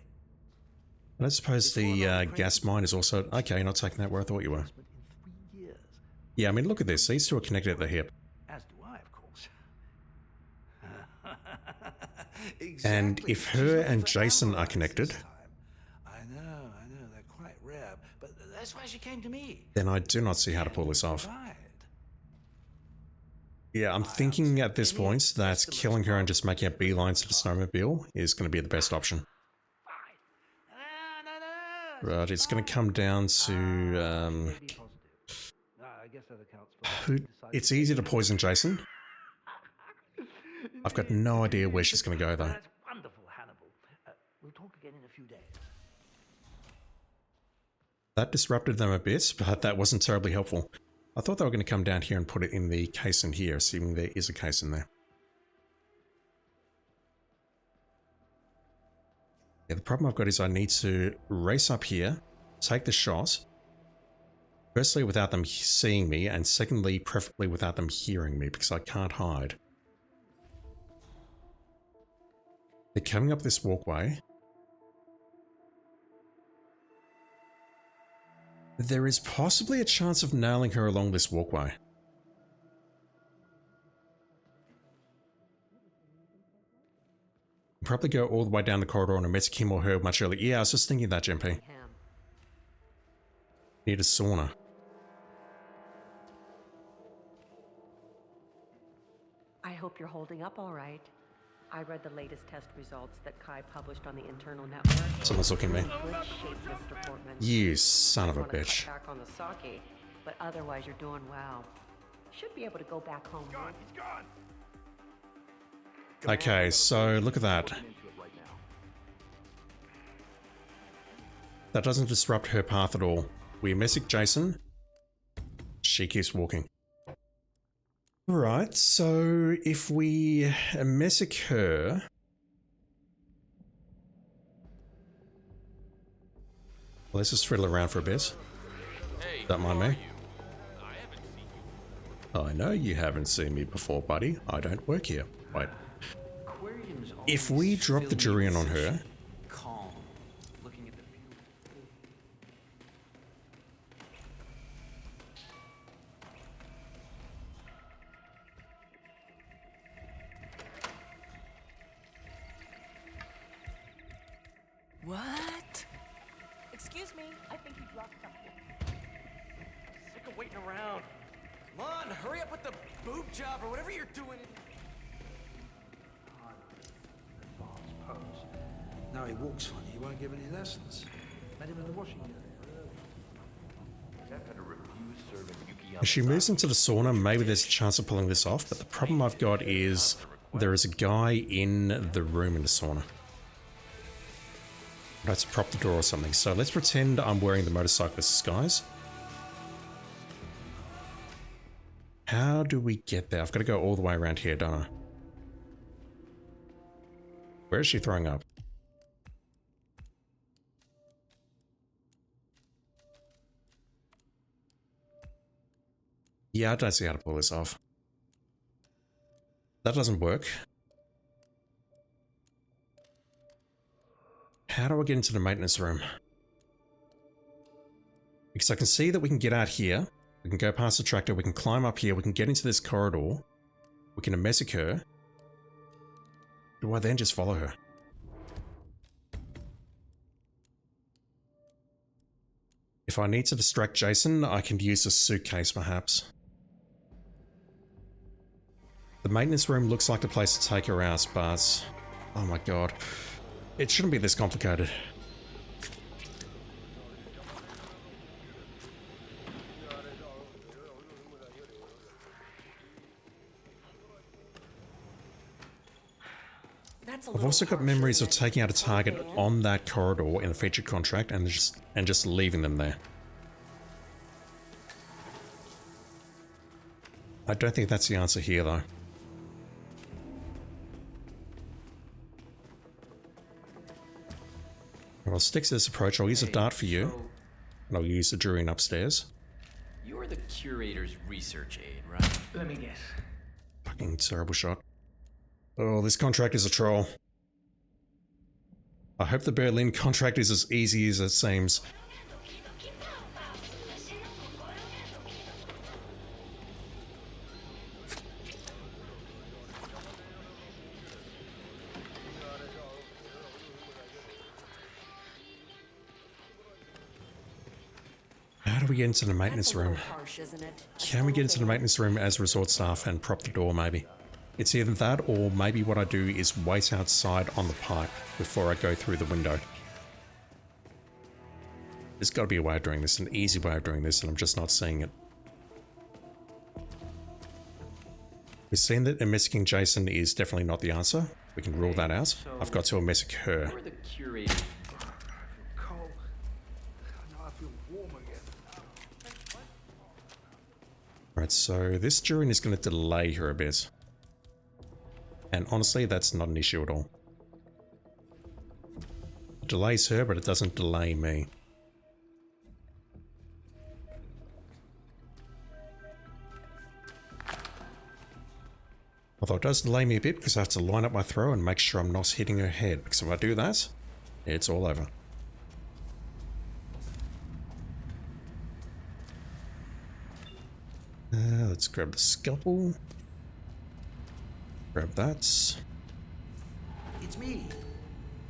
I suppose the gas mine is also... okay, you're not taking that where I thought you were. Yeah, I mean, look at this. These two are connected at the hip. As do I, of course. And if her and Jason are connected... I know, they're quite rare, but that's why she came to me. Then I do not see how to pull this off. Yeah, I'm thinking at this point that killing her and just making a beeline to the snowmobile is going to be the best option. Right, it's going to come down to... it's easy to poison Jason. I've got no idea where she's going to go, though. That's wonderful, Hannibal. We'll talk again in a few days. That disrupted them a bit, but that wasn't terribly helpful. I thought they were going to come down here and put it in the case in here, assuming there is a case in there. Yeah, the problem I've got is I need to race up here, take the shot. Firstly, without them seeing me, and secondly, preferably without them hearing me, because I can't hide. They're coming up this walkway. There is possibly a chance of nailing her along this walkway. Probably go all the way down the corridor and I met him or her much earlier. Yeah, I was just thinking that, Jimpy. Need a sauna. I hope you're holding up all right. I read the latest test results that Kai published on the internal network. Someone's looking at me. Good shape, Mr. Portman. You son of a Just wanna bitch. cut back on the sake, but otherwise you're doing well. Should be able to go back home. He's gone. Okay, so look at that. That doesn't disrupt her path at all. We message Jason. She keeps walking. Right, so if we message her... Let's just fiddle around for a bit. Don't mind me. I know you haven't seen me before, buddy. I don't work here. Wait. If we drop the durian on her... Calm, looking at the view. What? Excuse me, I think you dropped something. Sick of waiting around. Come on, hurry up with the boob job or whatever you're doing. Now he walks funny, he won't give any lessons. Met him in the washing area. If she moves into the sauna, maybe there's a chance of pulling this off, but the problem I've got is there is a guy in the room in the sauna. I'd have to prop the door or something, so let's pretend I'm wearing the motorcyclist disguise. How do we get there? I've got to go all the way around here, don't I? Where is she throwing up? Yeah, I don't see how to pull this off. That doesn't work. How do I get into the maintenance room? Because I can see that we can get out here. We can go past the tractor. We can climb up here. We can get into this corridor. We can message her. Do I then just follow her? If I need to distract Jason, I can use a suitcase perhaps. The maintenance room looks like the place to take her out, but... oh my god. It shouldn't be this complicated. I've also got memories of taking out a target on that corridor in a featured contract and just leaving them there. I don't think that's the answer here though. I'll stick to this approach. I'll use a dart for you, and I'll use the durian upstairs. You're the curator's research aide, right? Let me guess. Fucking terrible shot. Oh, this contract is a troll. I hope the Berlin contract is as easy as it seems. How do we get into the maintenance room? Harsh, isn't it? Can we get into the maintenance room as resort staff and prop the door maybe? It's either that or maybe what I do is wait outside on the pipe before I go through the window. There's got to be a way of doing this, an easy way of doing this, and I'm just not seeing it. We've seen that messaging Jason is definitely not the answer. We can rule that out. I've got to message her. You're the curator. Cold. Now I feel warm again. Right, so this durian is going to delay her a bit. And honestly, that's not an issue at all. It delays her, but it doesn't delay me. Although it does delay me a bit because I have to line up my throw and make sure I'm not hitting her head. Because if I do that, it's all over. Let's grab the scalpel. Grab that. It's me.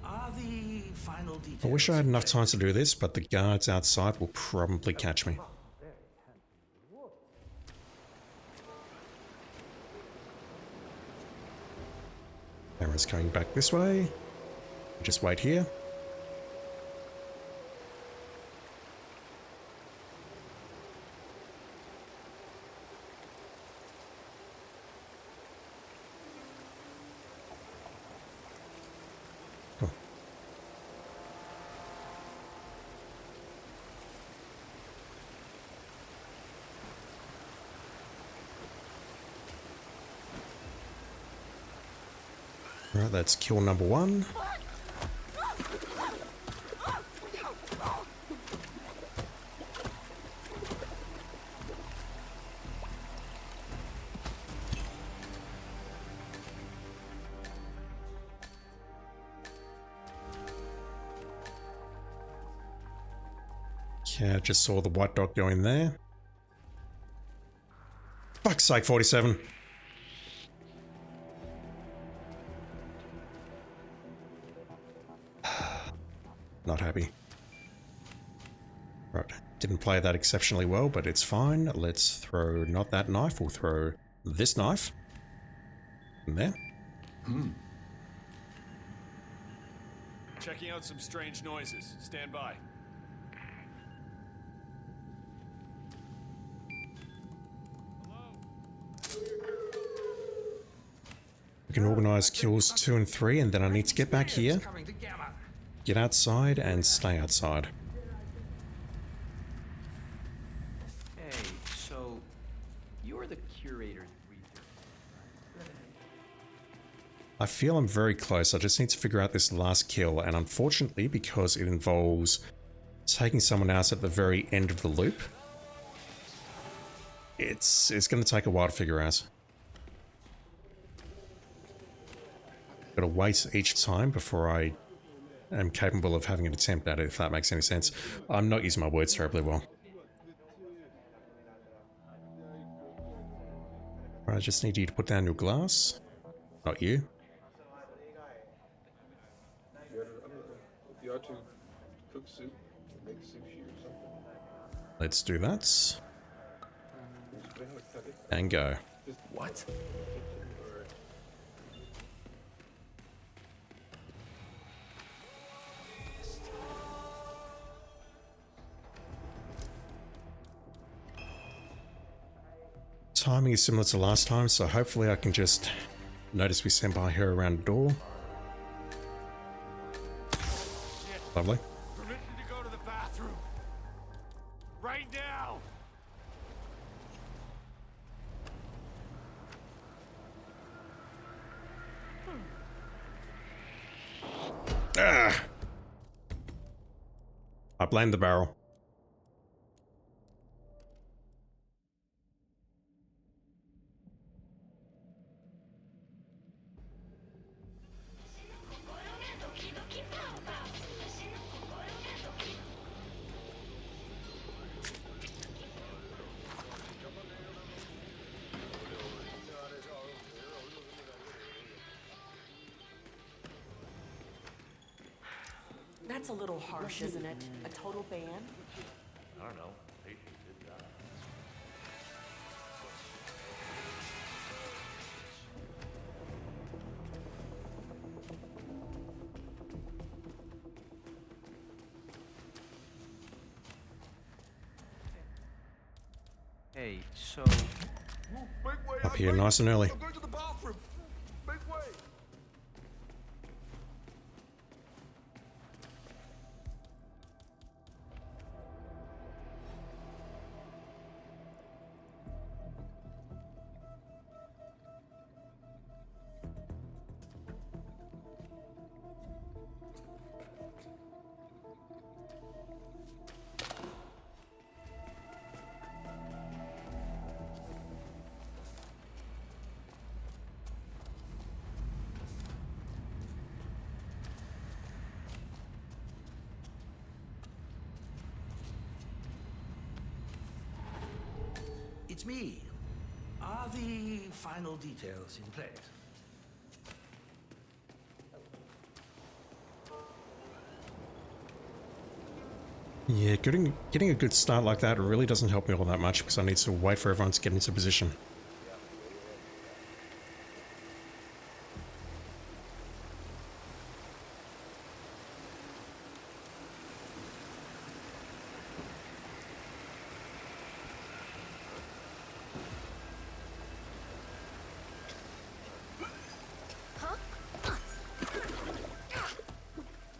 Are the final details? I wish I had enough time to do this, but the guards outside will probably catch me. Camera's coming back this way. Just wait here. Cool. Alright, that's kill number 1. Yeah, I just saw the white dot go in there. Fuck's sake, 47. Not happy. Right, didn't play that exceptionally well, but it's fine. Let's throw not that knife, we'll throw this knife. In there. Checking out some strange noises. Stand by. We can organise kills 2 and 3, and then I need to get back here, get outside, and stay outside. Hey, so you're the curator's research, right? I feel I'm very close. I just need to figure out this last kill, and unfortunately, because it involves taking someone out at the very end of the loop, it's going to take a while to figure out. Gotta wait each time before I am capable of having an attempt at it, if that makes any sense. I'm not using my words terribly well. I just need you to put down your glass. Not you. Let's do that. And go. What? Timing is similar to last time, so hopefully I can just notice we sent by her around the door. Lovely. Permission to go to the bathroom. Right now. Ah! I blame the barrel. That's a little harsh, isn't it? A total ban? I don't know. Patient did die. Hey, so Up here nice and early. it's me. Are the final details in place? Yeah, getting a good start like that really doesn't help me all that much because I need to wait for everyone to get into position.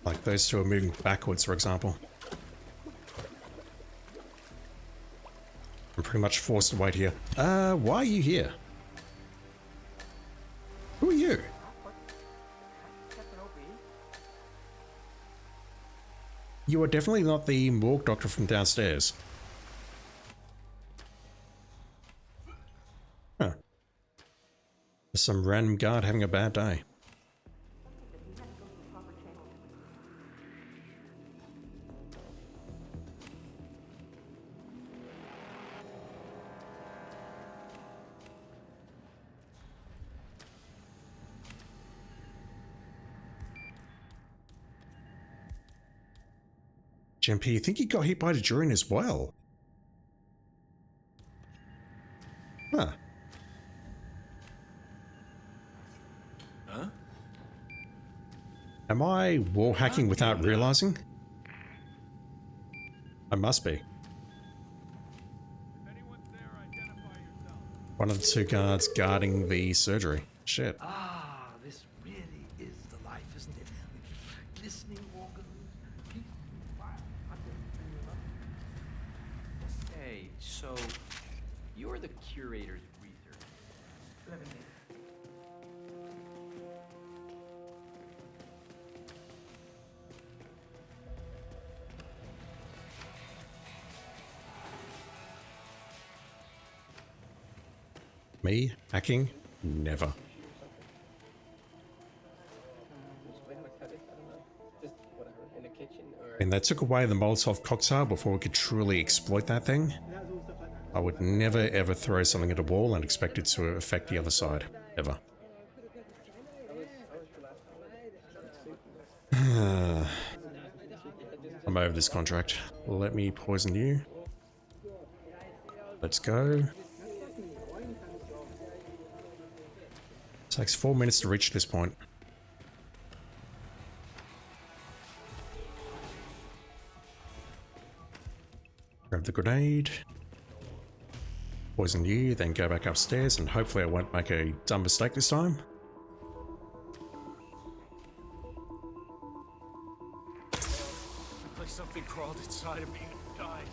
Like those two are moving backwards, for example. I'm pretty much forced to wait here. Why are you here? Who are you? You are definitely not the morgue doctor from downstairs. Huh. Some random guard having a bad day. GMP, you think he got hit by the drone as well? Huh. Huh? Am I wall hacking without realizing? I must be. One of the two guards guarding the surgery. Shit. Ah, this really is the life, isn't it? Glistening organs, peaceful fire. Hey, so you're the curator's research. Let me Me hacking? Never. And they took away the Molotov cocktail before we could truly exploit that thing. I would never ever throw something at a wall and expect it to affect the other side. Ever. I'm over this contract. Let me poison you. Let's go. Takes 4 minutes to reach this point. Grab the grenade. Poison you, then go back upstairs, and hopefully I won't make a dumb mistake this time. Looks like something crawled inside of me and died.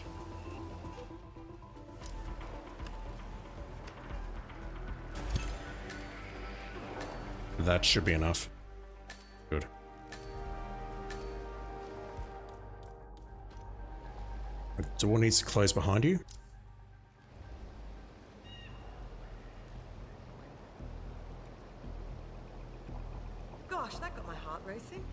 That should be enough. Good. The door needs to close behind you. Gosh, that got my heart racing.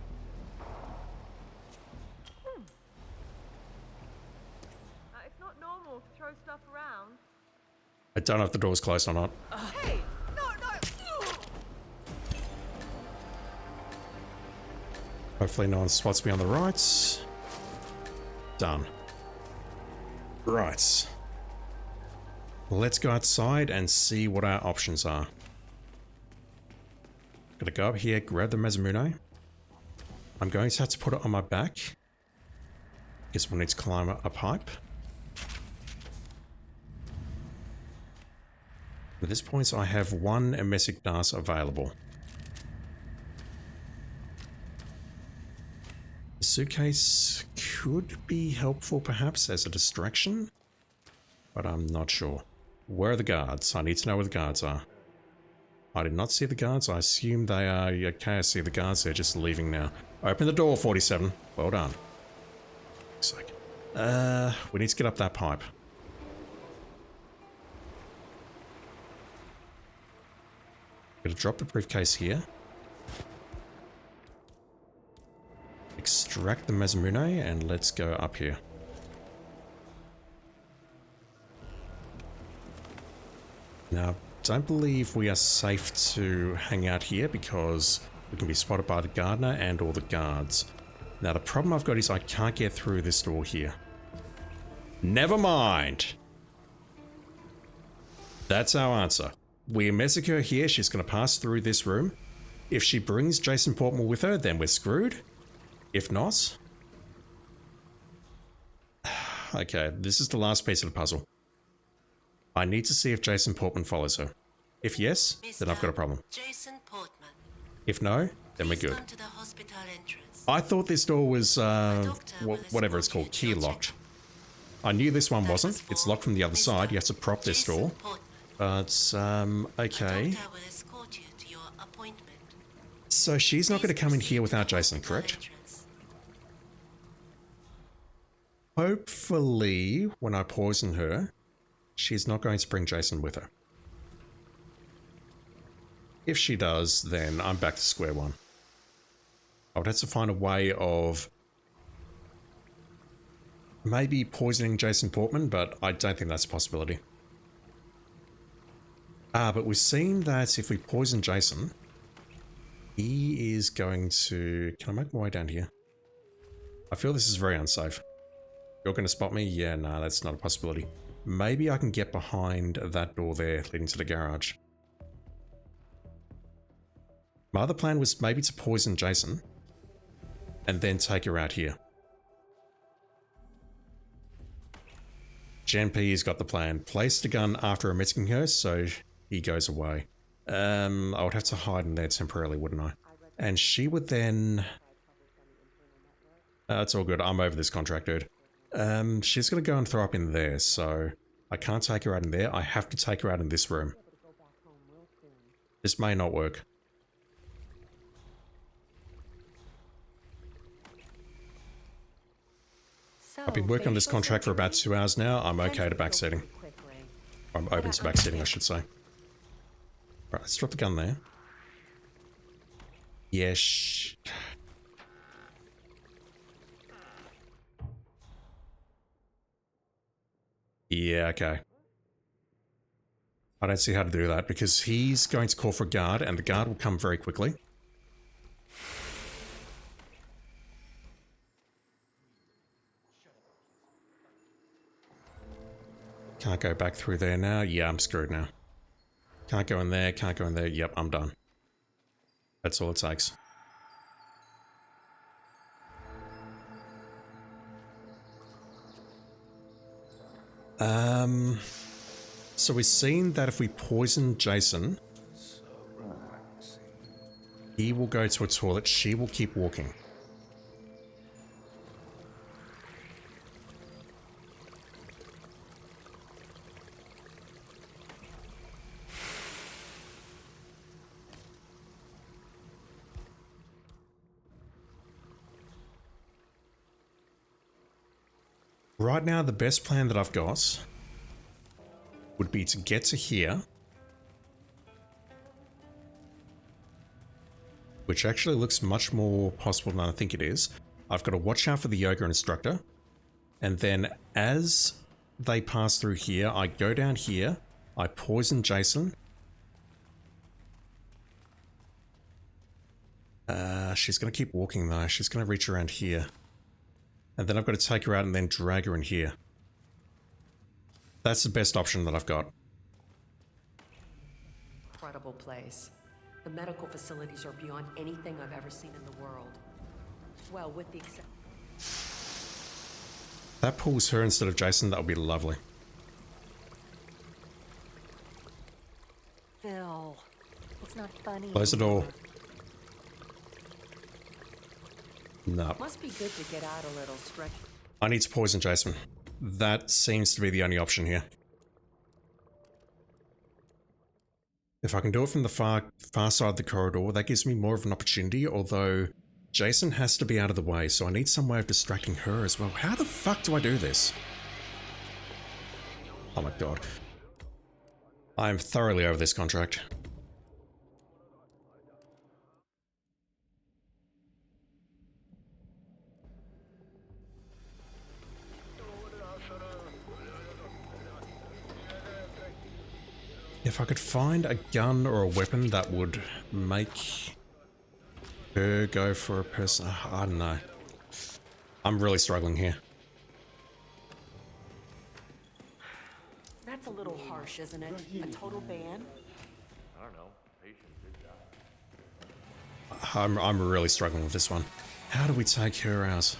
It's not normal to throw stuff around. I don't know if the door's closed or not. Hey! No, no! Hopefully no one spots me on the right. Done. Right. Let's go outside and see what our options are. Gotta go up here, grab the Mazamune. I'm going to have to put it on my back. Guess we'll need to climb a pipe. At this point, I have one emetic dart available. The suitcase could be helpful perhaps as a distraction, but I'm not sure. Where are the guards? I need to know where the guards are. I did not see the guards. I assume they are okay. I see the guards. They're just leaving now. Open the door, 47. Well done. Looks like. We need to get up that pipe. Gonna drop the briefcase here. Extract the Mazamune and let's go up here. Now, don't believe we are safe to hang out here because we can be spotted by the gardener and all the guards. Now, the problem I've got is I can't get through this door here. Never mind. That's our answer. We message her here. She's going to pass through this room. If she brings Jason Portman with her, then we're screwed. If not... Okay, this is the last piece of the puzzle. I need to see if Jason Portman follows her. If yes, then I've got a problem. Jason Portman. If no, then we're good. Come to the hospital entrance. I thought this door was, whatever it's called, key locked. I knew this one wasn't. It's locked from the other side. You have to prop this door. But, okay. So she's not going to come in here without Jason, correct? Hopefully, when I poison her, she's not going to bring Jason with her. If she does, then I'm back to square one. I would have to find a way of maybe poisoning Jason Portman, but I don't think that's a possibility. But we've seen that if we poison Jason, he is going to... Can I make my way down here? I feel this is very unsafe. You're going to spot me? Yeah, no, that's not a possibility. Maybe I can get behind that door there leading to the garage. My other plan was maybe to poison Jason and then take her out here. Gen P's got the plan. Place the gun after emitting her so he goes away. I would have to hide in there temporarily, wouldn't I? And she would then... It's all good. I'm over this contract, dude. She's going to go and throw up in there, so I can't take her out in there. I have to take her out in this room. This may not work. I've been working on this contract for about 2 hours now. I'm okay to backseating. I'm open to backseating, I should say. Right, let's drop the gun there. Yes. Yeah, okay. I don't see how to do that because he's going to call for a guard and the guard will come very quickly. Can't go back through there now. Yeah, I'm screwed now. Can't go in there, can't go in there. Yep, I'm done. That's all it takes. So we've seen that if we poison Jason, he will go to a toilet, she will keep walking. Right now, the best plan that I've got would be to get to here, which actually looks much more possible than I think it is. I've got to watch out for the yoga instructor, and then as they pass through here, I go down here, I poison Jason. She's going to keep walking though. She's going to reach around here. And then I've got to take her out and then drag her in here. That's the best option that I've got. Incredible place. The medical facilities are beyond anything I've ever seen in the world. Well, with the exception... That pulls her instead of Jason. That would be lovely. Phil, it's not funny. Close the door. No. Must be good to get out a little stretch. I need to poison Jason. That seems to be the only option here. If I can do it from the far side of the corridor, that gives me more of an opportunity, although Jason has to be out of the way, so I need some way of distracting her as well. How the fuck do I do this? Oh my god. I'm thoroughly over this contract. If I could find a gun or a weapon that would make her go for a person, I don't know. I'm really struggling here. That's a little harsh, isn't it? A total ban? I don't know. Patient did die. I'm really struggling with this one. How do we take her out?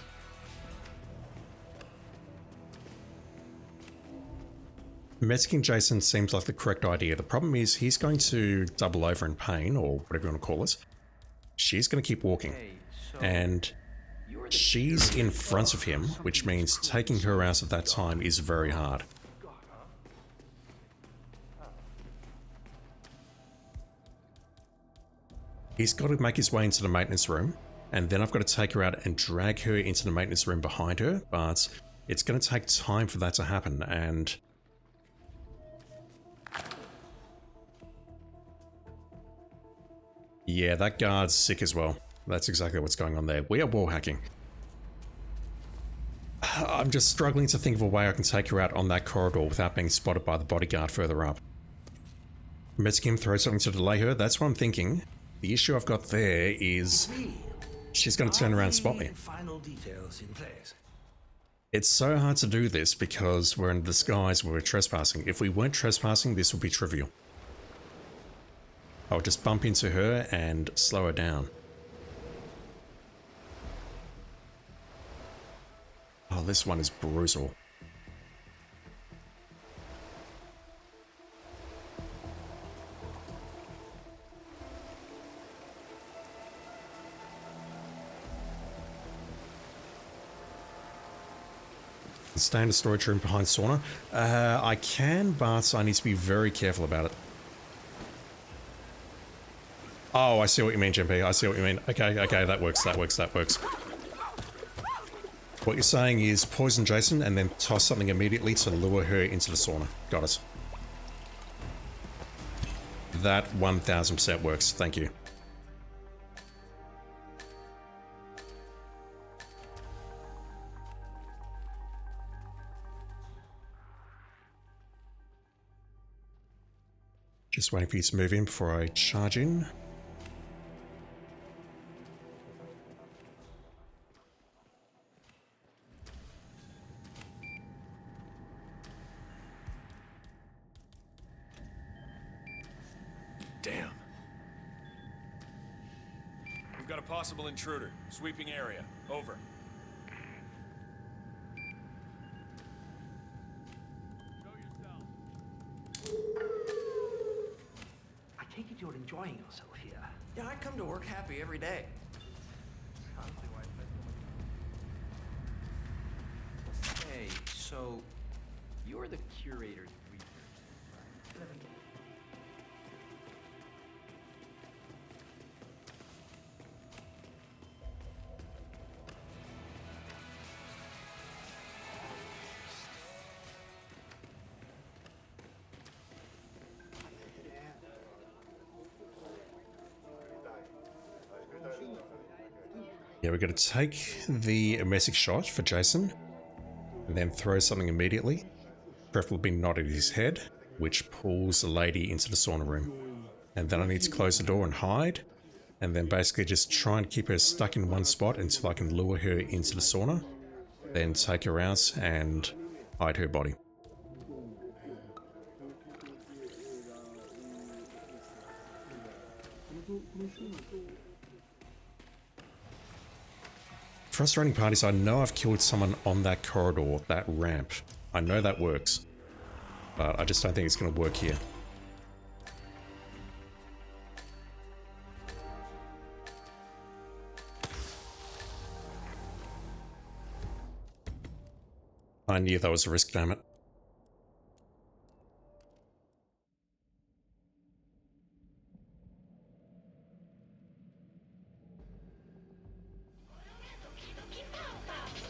Medicing Jason seems like the correct idea. The problem is he's going to double over in pain, or whatever you want to call it. She's going to keep walking. And she's in front of him, which means taking her out at that time is very hard. He's got to make his way into the maintenance room, and then I've got to take her out and drag her into the maintenance room behind her, but it's going to take time for that to happen, and... yeah, that guard's sick as well. That's exactly what's going on there. We are wall hacking. I'm just struggling to think of a way I can take her out on that corridor without being spotted by the bodyguard further up. Medicing him, throw something to delay her, that's what I'm thinking. The issue I've got there is she's going to turn around and spot me. Final details in place. It's so hard to do this because we're in disguise where we're trespassing. If we weren't trespassing, this would be trivial. I'll just bump into her and slow her down. Oh, this one is brutal. Stay in the storage room behind sauna. I can, but I need to be very careful about it. Oh, I see what you mean, Jimpy. I see what you mean. Okay, that works. What you're saying is poison Jason and then toss something immediately to lure her into the sauna. Got it. That 1000% works. Thank you. Just waiting for you to move in before I charge in. Damn. We've got a possible intruder. Sweeping area. Over. I take it you're enjoying yourself here. Yeah, I come to work happy every day. Hey, so you're the curator's research, right? Yeah, we're going to take the emetic shot for Jason and then throw something immediately, preferably not at his head, which pulls the lady into the sauna room. And then I need to close the door and hide, and then basically just try and keep her stuck in one spot until I can lure her into the sauna, then take her out and hide her body. Frustrating part is I know I've killed someone on that corridor, that ramp. I know that works, but I just don't think it's going to work here. I knew that was a risk, damn it.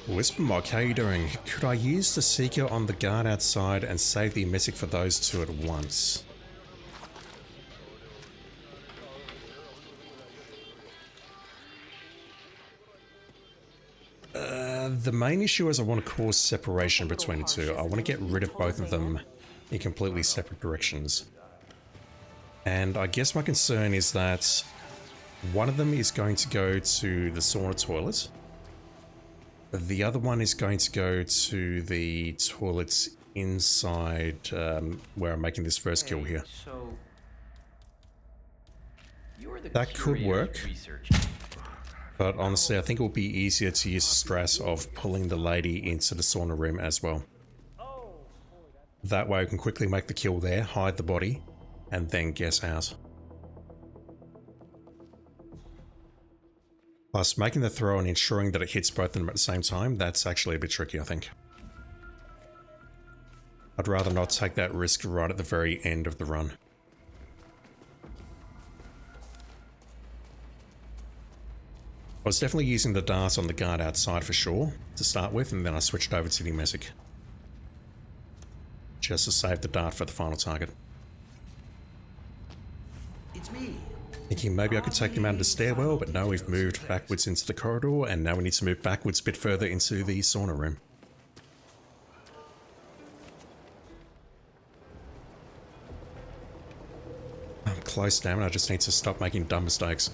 Whispermog, how are you doing? Could I use the Seeker on the guard outside and save the emetic for those two at once? The main issue is I want to cause separation between the two. I want to get rid of both of them in completely separate directions. And I guess my concern is that one of them is going to go to the sauna toilet. The other one is going to go to the toilets inside where I'm making this first kill here. So you're the That could curator's work. research. But honestly, I think it will be easier to use the stress of pulling the lady into the sauna room as well. That way I can quickly make the kill there, hide the body, and then get out. Plus, making the throw and ensuring that it hits both of them at the same time, that's actually a bit tricky, I think. I'd rather not take that risk right at the very end of the run. I was definitely using the dart on the guard outside for sure, to start with, and then I switched over to the emetic. Just to save the dart for the final target. It's me. Thinking maybe I could take him out of the stairwell, but no, we've moved backwards into the corridor, and now we need to move backwards a bit further into the sauna room. I'm close now, and I just need to stop making dumb mistakes.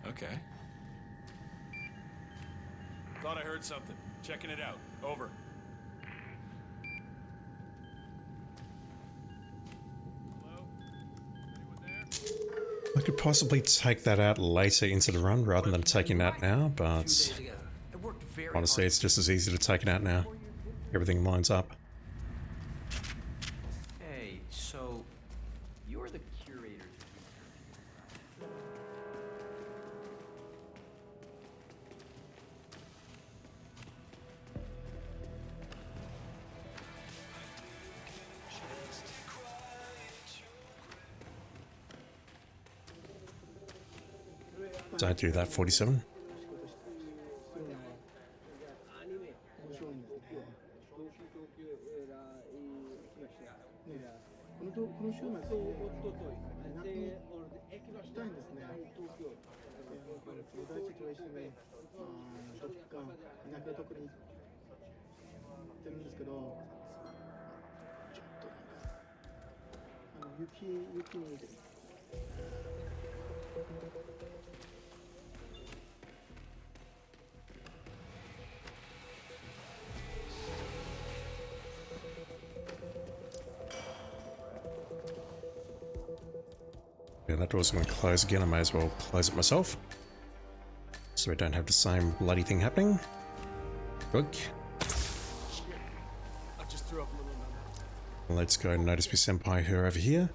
Okay. Thought I heard something. Checking it out. Over. I could possibly take that out later into the run rather than taking it out now, but honestly it's just as easy to take it out now. Everything lines up. Hey, so you're the curator's Don't do that, 47. Yeah, that door's going to close again. I may as well close it myself, so we don't have the same bloody thing happening. Good. Let's go notice my senpai here over here.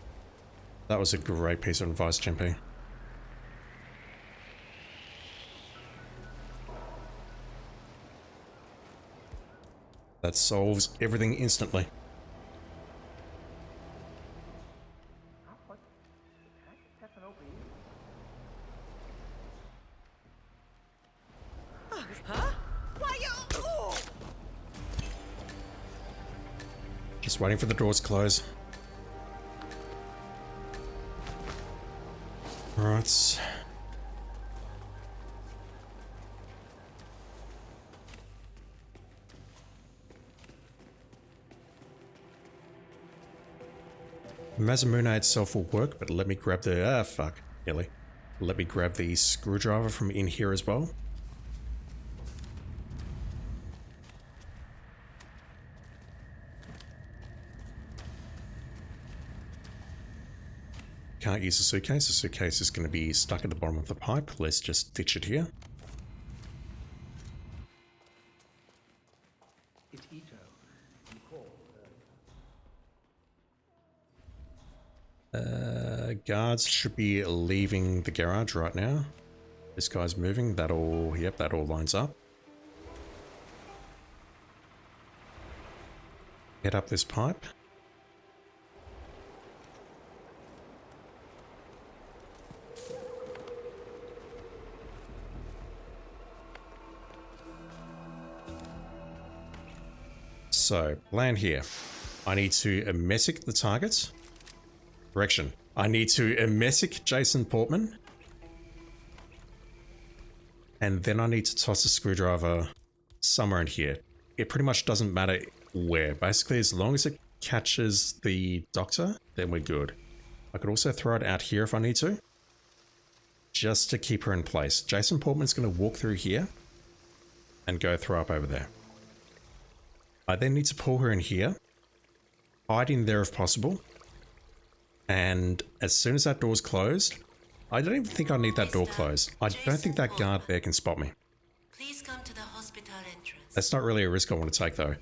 That was a great piece of advice, Genpei. That solves everything instantly. Just waiting for the doors to close. Right. Mazamune itself will work, but let me grab the... fuck. Nearly. Let me grab the screwdriver from in here as well. Can't use the suitcase. The suitcase is going to be stuck at the bottom of the pipe. Let's just ditch it here. It's Ito. You call. Guards should be leaving the garage right now. This guy's moving. That all, yep, that all lines up. Head up this pipe. So, plan here. I need to emetic the targets. Correction. I need to emetic Jason Portman. And then I need to toss a screwdriver somewhere in here. It pretty much doesn't matter where. Basically, as long as it catches the doctor, then we're good. I could also throw it out here if I need to. Just to keep her in place. Jason Portman's going to walk through here and go throw up over there. I then need to pull her in here, hide in there if possible, and as soon as that door's closed, I don't even think I need that door closed. I don't think that guard there can spot me. Please come to the hospital entrance. That's not really a risk I want to take though.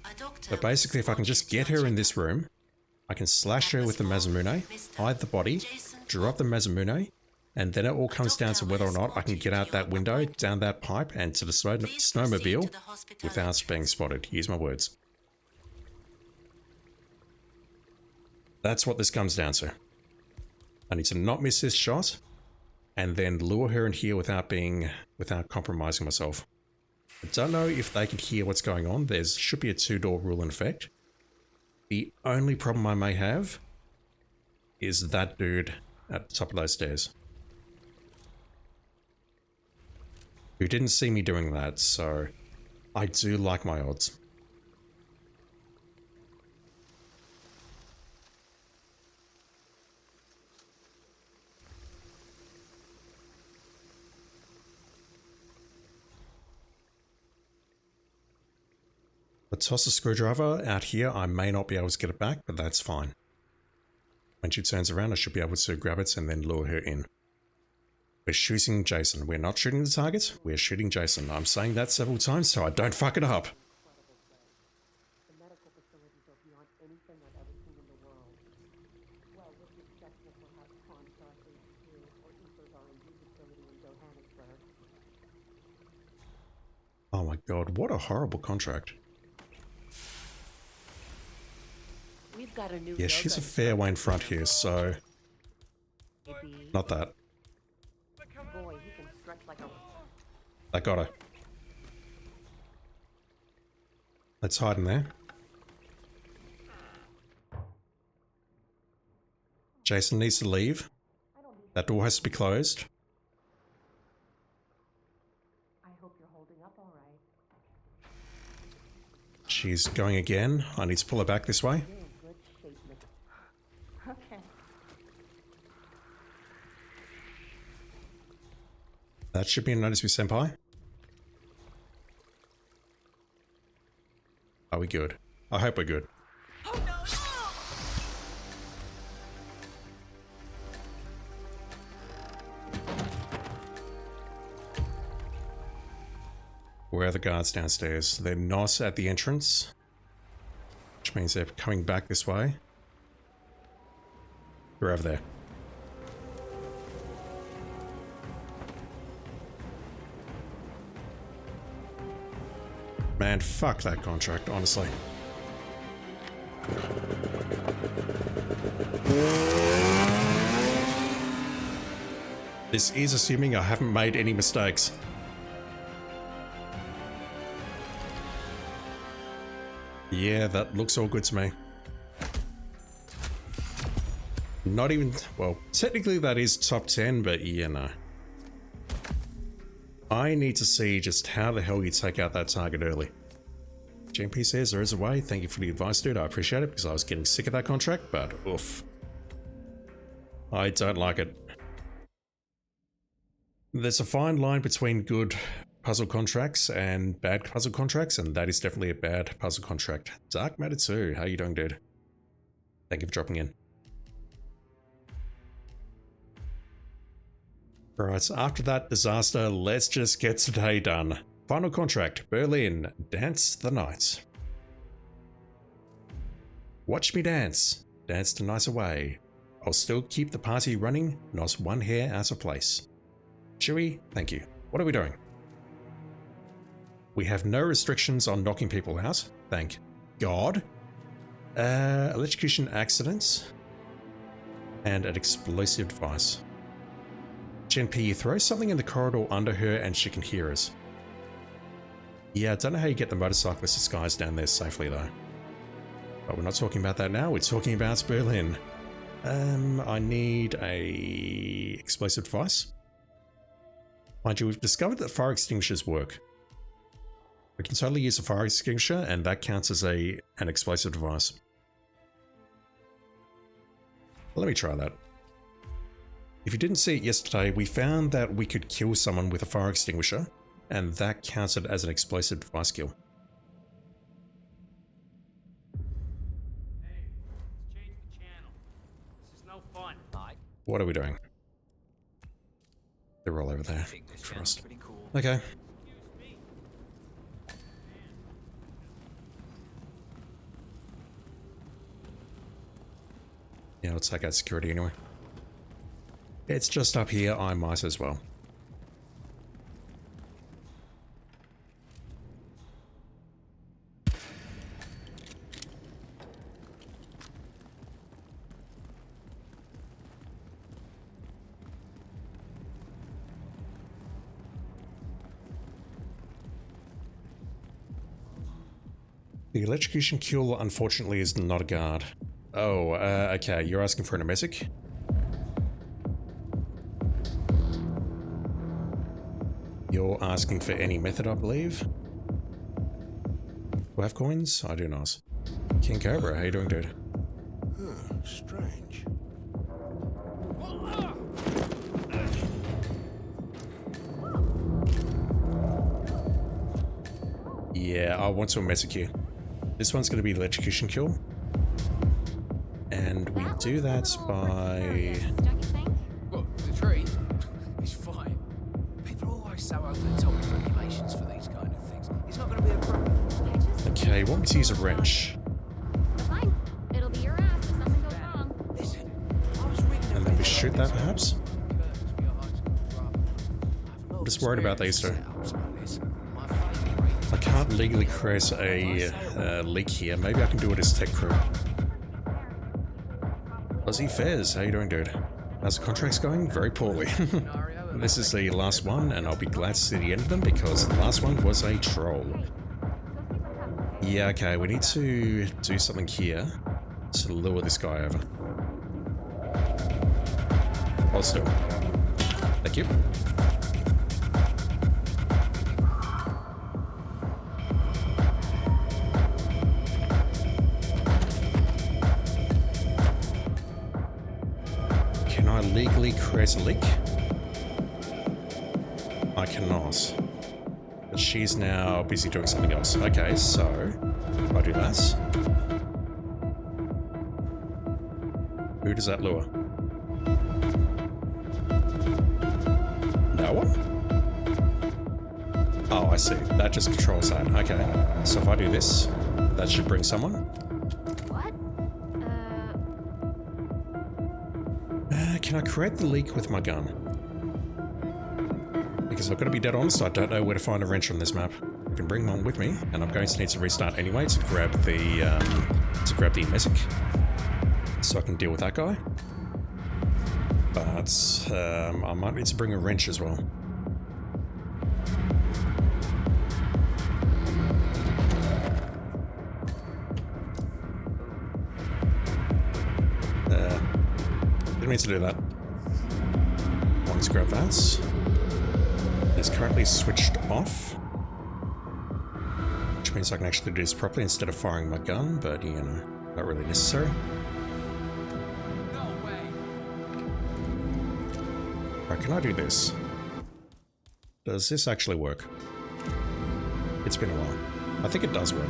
But basically if I can just get her in this room, I can slash her with the Masamune, hide the body, draw up the Masamune, and then it all comes down to whether or not I can get out that window, down that pipe, and to the snowmobile without being spotted. Use my words. That's what this comes down to. I need to not miss this shot, and then lure her in here without compromising myself. I don't know if they can hear what's going on. There should be a 2-door rule in effect. The only problem I may have is that dude at the top of those stairs, who didn't see me doing that, so I do like my odds. But toss a screwdriver out here. I may not be able to get it back, but that's fine. When she turns around, I should be able to grab it and then lure her in. We're shooting Jason. We're not shooting the target. We're shooting Jason. I'm saying that several times so I don't fuck it up. The medical facilities are beyond anything I've ever seen in the world. Well, with the exception of perhaps Constar HQ or Ether's R&D facility in Johannesburg. Oh my god, what a horrible contract. We've got a new Yeah, she's a fair way in front here, so... Not that. Boy, he can stretch like a... I got her. Let's hide in there. Jason needs to leave. That door has to be closed. I hope you're holding up all right. She's going again. I need to pull her back this way. Okay. That should be a notice me, senpai. Are we good? I hope we're good. Oh no! Where are the guards downstairs? They're not at the entrance, which means they're coming back this way. They're over there. Man, fuck that contract, honestly. This is assuming I haven't made any mistakes. Yeah, that looks all good to me. Not even, well, technically that is top 10, but yeah, no. I need to see just how the hell you take out that target early. GMP says there is a way. Thank you for the advice, dude. I appreciate it because I was getting sick of that contract, but oof. I don't like it. There's a fine line between good puzzle contracts and bad puzzle contracts, and that is definitely a bad puzzle contract. Dark Matter 2, how you doing, dude? Thank you for dropping in. Alright, so after that disaster, let's just get today done. Final contract, Berlin, dance the night. Watch me dance, dance the night away. I'll still keep the party running, not one hair out of place. Chewie, thank you. What are we doing? We have no restrictions on knocking people out, thank God. Electrocution accidents. And an explosive device. GNP, throw something in the corridor under her and she can hear us. Yeah, I don't know how you get the motorcyclist disguised down there safely though. But we're not talking about that now, we're talking about Berlin. I need a explosive device. Mind you, we've discovered that fire extinguishers work. We can totally use a fire extinguisher and that counts as an explosive device. Let me try that. If you didn't see it yesterday, we found that we could kill someone with a fire extinguisher, and that counted as an explosive device kill. Hey, let's change the channel. This is no fun. What are we doing? They're all over there. Trust. Okay. Yeah, let's take out security anyway. It's just up here, I might as well. The electrocution kill, unfortunately, is not a guard. Oh, okay, you're asking for an emetic? You're asking for any method, I believe? Do I have coins? I do not. King Cobra, how you doing, dude? Strange. Yeah, I want to emetic you. This one's going to be the electrocution kill. And we do that by... What, the tree? It's fine. People are always so over the top of regulations for these kind of things. It's not going to be a problem. Okay, want me to use a wrench. Fine. It'll be your ass if something goes wrong. Listen, I was reading And then we shoot that, perhaps? I'm just worried about these two. I can't legally create a leak here. Maybe I can do it as tech crew. Ozzy Fez, how you doing, dude? How's the contracts going? Very poorly. This is the last one, and I'll be glad to see the end of them because the last one was a troll. Yeah, okay, we need to do something here to lure this guy over. Hold still. Thank you. Can I legally create a leak? I cannot. But she's now busy doing something else. Okay, so I'll do that. Who does that lure? No one? Oh, I see. That just controls that. Okay. So if I do this, that should bring someone. What? Can I create the leak with my gun? Because I've got to be dead honest, I don't know where to find a wrench on this map. I can bring one with me, and I'm going to need to restart anyway to grab the emetic, so I can deal with that guy. But I might need to bring a wrench as well. Didn't mean to do that. Let's grab that. It's currently switched off, which means I can actually do this properly instead of firing my gun, but you know, not really necessary. No way. Right, can I do this? Does this actually work? It's been a while. I think it does work.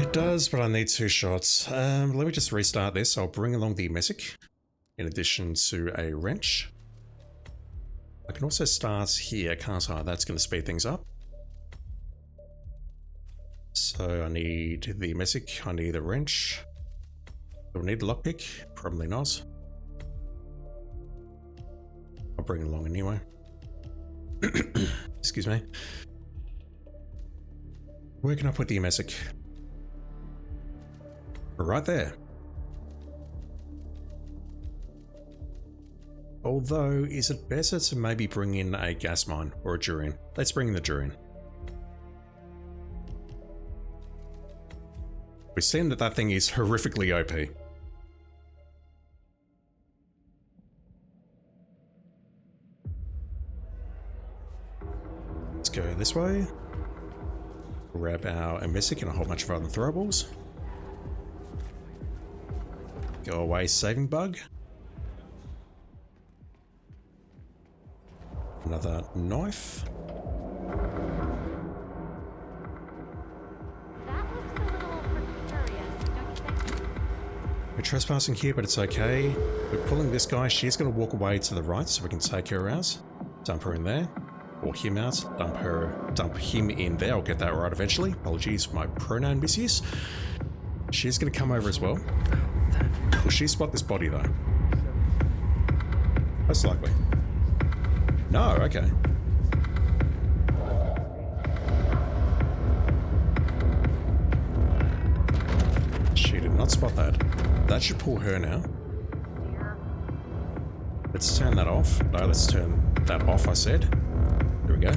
It does, but I need 2 shots. Let me just restart this. I'll bring along the messic in addition to a wrench. I can also start here, can't I? That's going to speed things up. So I need the messic, I need a wrench. Do I need the lockpick? Probably not. I'll bring it along anyway. Excuse me. Where can I put the messic? Right there. Although, is it better to maybe bring in a gas mine or a durian? Let's bring in the durian. We've seen that that thing is horrifically OP. Let's go this way. Grab our messic and a whole bunch of other throwables. Go away, saving bug. Another knife. That looks a little precarious, don't you think? We're trespassing here, but it's okay. We're pulling this guy. She's going to walk away to the right so we can take her out. Dump her in there. Or him out. Dump him in there. I'll get that right eventually. Apologies for my pronoun misuse. She's going to come over as well. Will she spot this body though? Most likely. No, okay. She did not spot that. That should pull her now. Let's turn that off. No, let's turn that off, I said. There we go.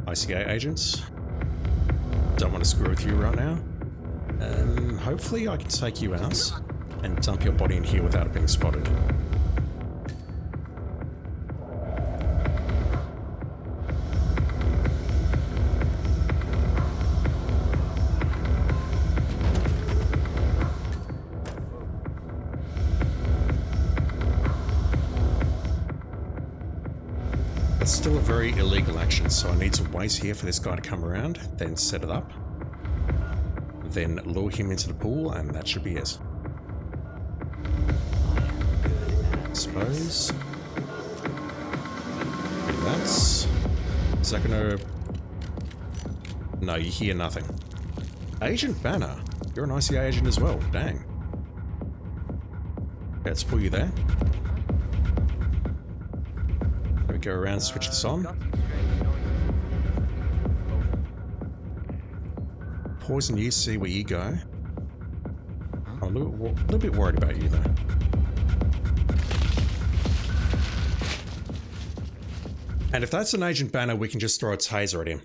ICA agents. Don't want to screw with you right now. Hopefully I can take you out and dump your body in here without it being spotted. That's still a very illegal action, so I need to wait here for this guy to come around, then set it up, then lure him into the pool, and that should be it. Suppose. That's. Is that gonna. No, you hear nothing. Agent Banner. You're an ICA agent as well. Dang. Okay, let's pull you there. Let me go around and switch this on. Poison you, see where you go. I'm a little bit worried about you though. And if that's an Agent Banner, we can just throw a taser at him.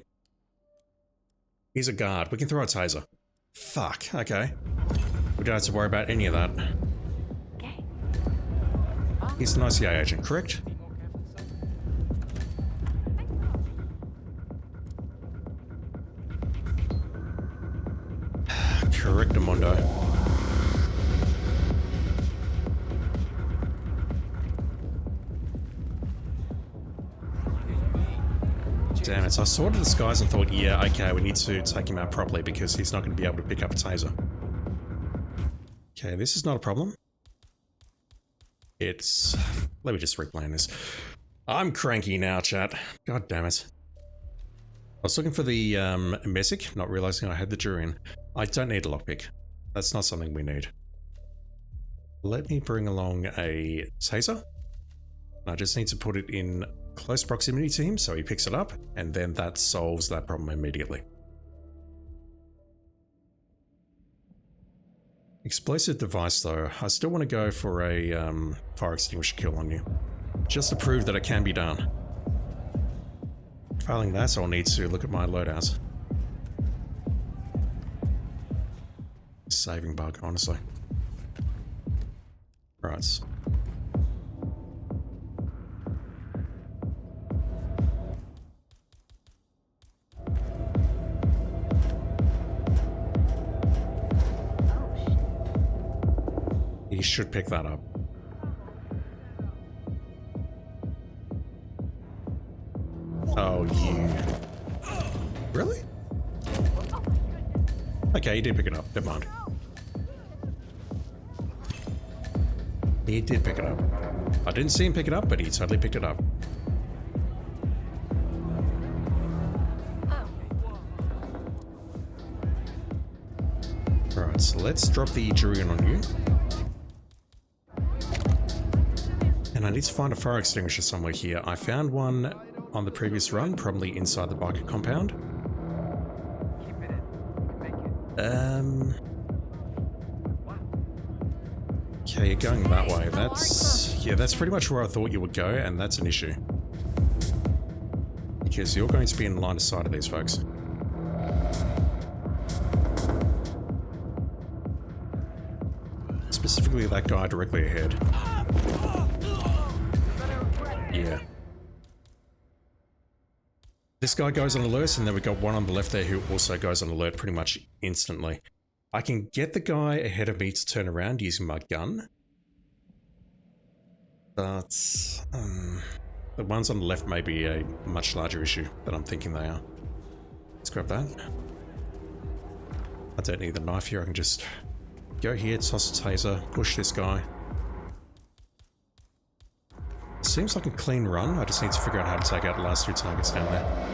He's a guard. We can throw a taser. Fuck, okay. We don't have to worry about any of that. He's an ICA agent, correct? Correctamundo. Damn it, so I saw the disguise and thought, yeah, okay, we need to take him out properly because he's not going to be able to pick up a taser. Okay, this is not a problem. It's... Let me just replan this. I'm cranky now, chat. God damn it. I was looking for the messic, not realizing I had the durian. I don't need a lockpick. That's not something we need. Let me bring along a taser. I just need to put it in close proximity to him so he picks it up, and then that solves that problem immediately. Explosive device though, I still want to go for a fire extinguisher kill on you, just to prove that it can be done. Failing that, I'll need to look at my loadout. Saving bug, honestly. Right. He should pick that up. Oh, you. Really? Okay, he did pick it up. Never mind. He did pick it up. I didn't see him pick it up, but he totally picked it up. Alright, so let's drop the Jurian on you. And I need to find a fire extinguisher somewhere here. I found one on the previous run, probably inside the biker compound. Okay, you're going that way. That's pretty much where I thought you would go, and that's an issue. Because you're going to be in line of sight of these folks. Specifically that guy directly ahead. Yeah. This guy goes on alert, and then we got one on the left there who also goes on alert pretty much instantly. I can get the guy ahead of me to turn around using my gun. But the ones on the left may be a much larger issue than I'm thinking they are. Let's grab that. I don't need the knife here, I can just go here, toss a taser, push this guy. Seems like a clean run, I just need to figure out how to take out the last 2 targets down there.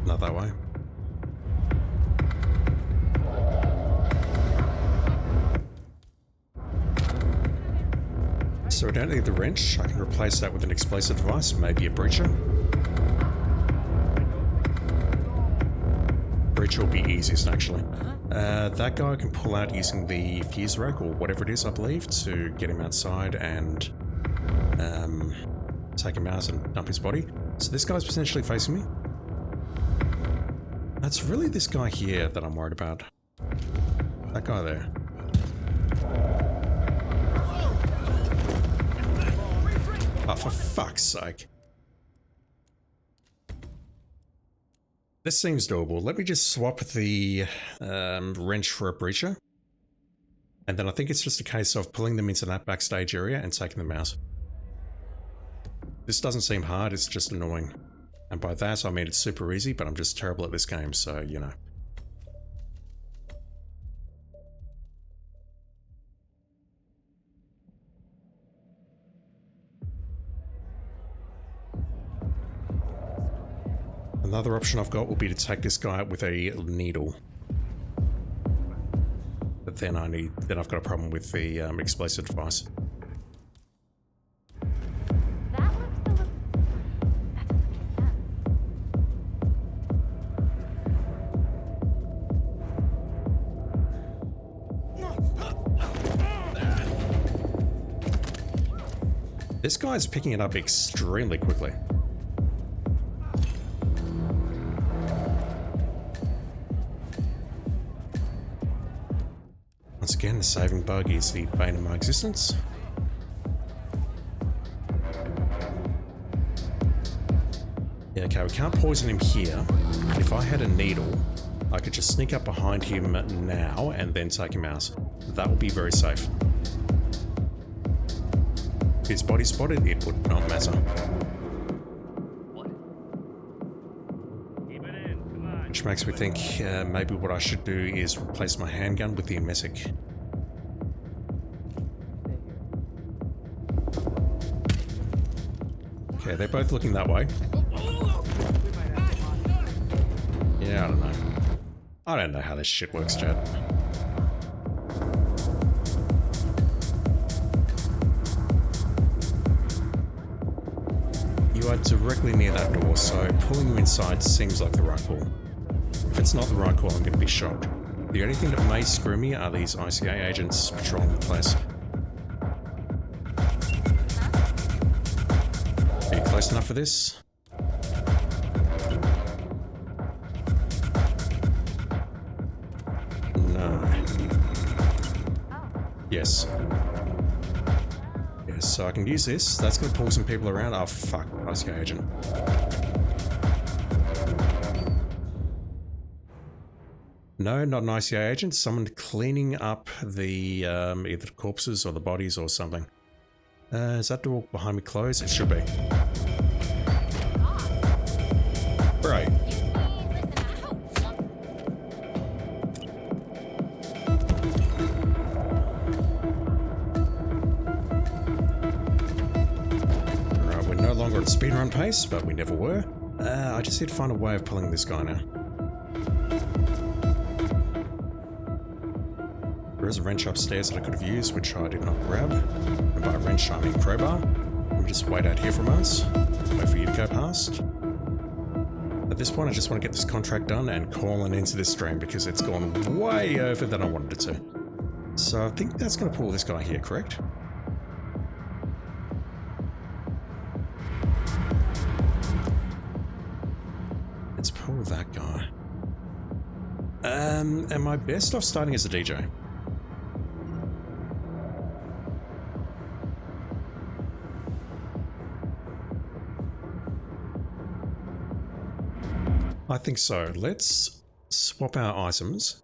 Not that way. So I don't need the wrench. I can replace that with an explosive device, maybe a breacher. Breacher will be easiest, actually. That guy I can pull out using the fuse rack, or whatever it is, I believe, to get him outside and take him out and dump his body. So this guy's potentially facing me. It's really this guy here that I'm worried about. That guy there. Oh, for fuck's sake. This seems doable. Let me just swap the wrench for a breacher. And then I think it's just a case of pulling them into that backstage area and taking them out. This doesn't seem hard, it's just annoying. And by that I mean it's super easy, but I'm just terrible at this game, so you know. Another option I've got will be to take this guy out with a needle. But then I've got a problem with the explosive device. This guy's picking it up extremely quickly. Once again, the saving bug is the bane of my existence. Yeah, okay, we can't poison him here. If I had a needle, I could just sneak up behind him now and then take him out. That would be very safe. If his body spotted, it would not matter. Which makes me think maybe what I should do is replace my handgun with the emetic. Okay, they're both looking that way. Yeah, I don't know. I don't know how this shit works, Chad. You are directly near that door, so pulling you inside seems like the right call. If it's not the right call, I'm going to be shocked. The only thing that may screw me are these ICA agents patrolling the place. Are you close enough for this? no. Yes. Yes, so I can use this. That's going to pull some people around. Oh, fuck. ICA agent. No, not an ICA agent. Someone cleaning up the either the corpses or the bodies or something. Is that door behind me closed? It should be. Right. Right, we're no longer at speedrun pace, but we never were. I just need to find a way of pulling this guy now. There is a wrench upstairs that I could have used, which I did not grab. And by wrench, I mean crowbar. Let me just wait out here for a moment. Wait for you to go past. At this point, I just want to get this contract done and call an end to this stream because it's gone way over than I wanted it to. So I think that's going to pull this guy here, correct? Let's pull that guy. Am I best off starting as a DJ? I think so. Let's swap our items.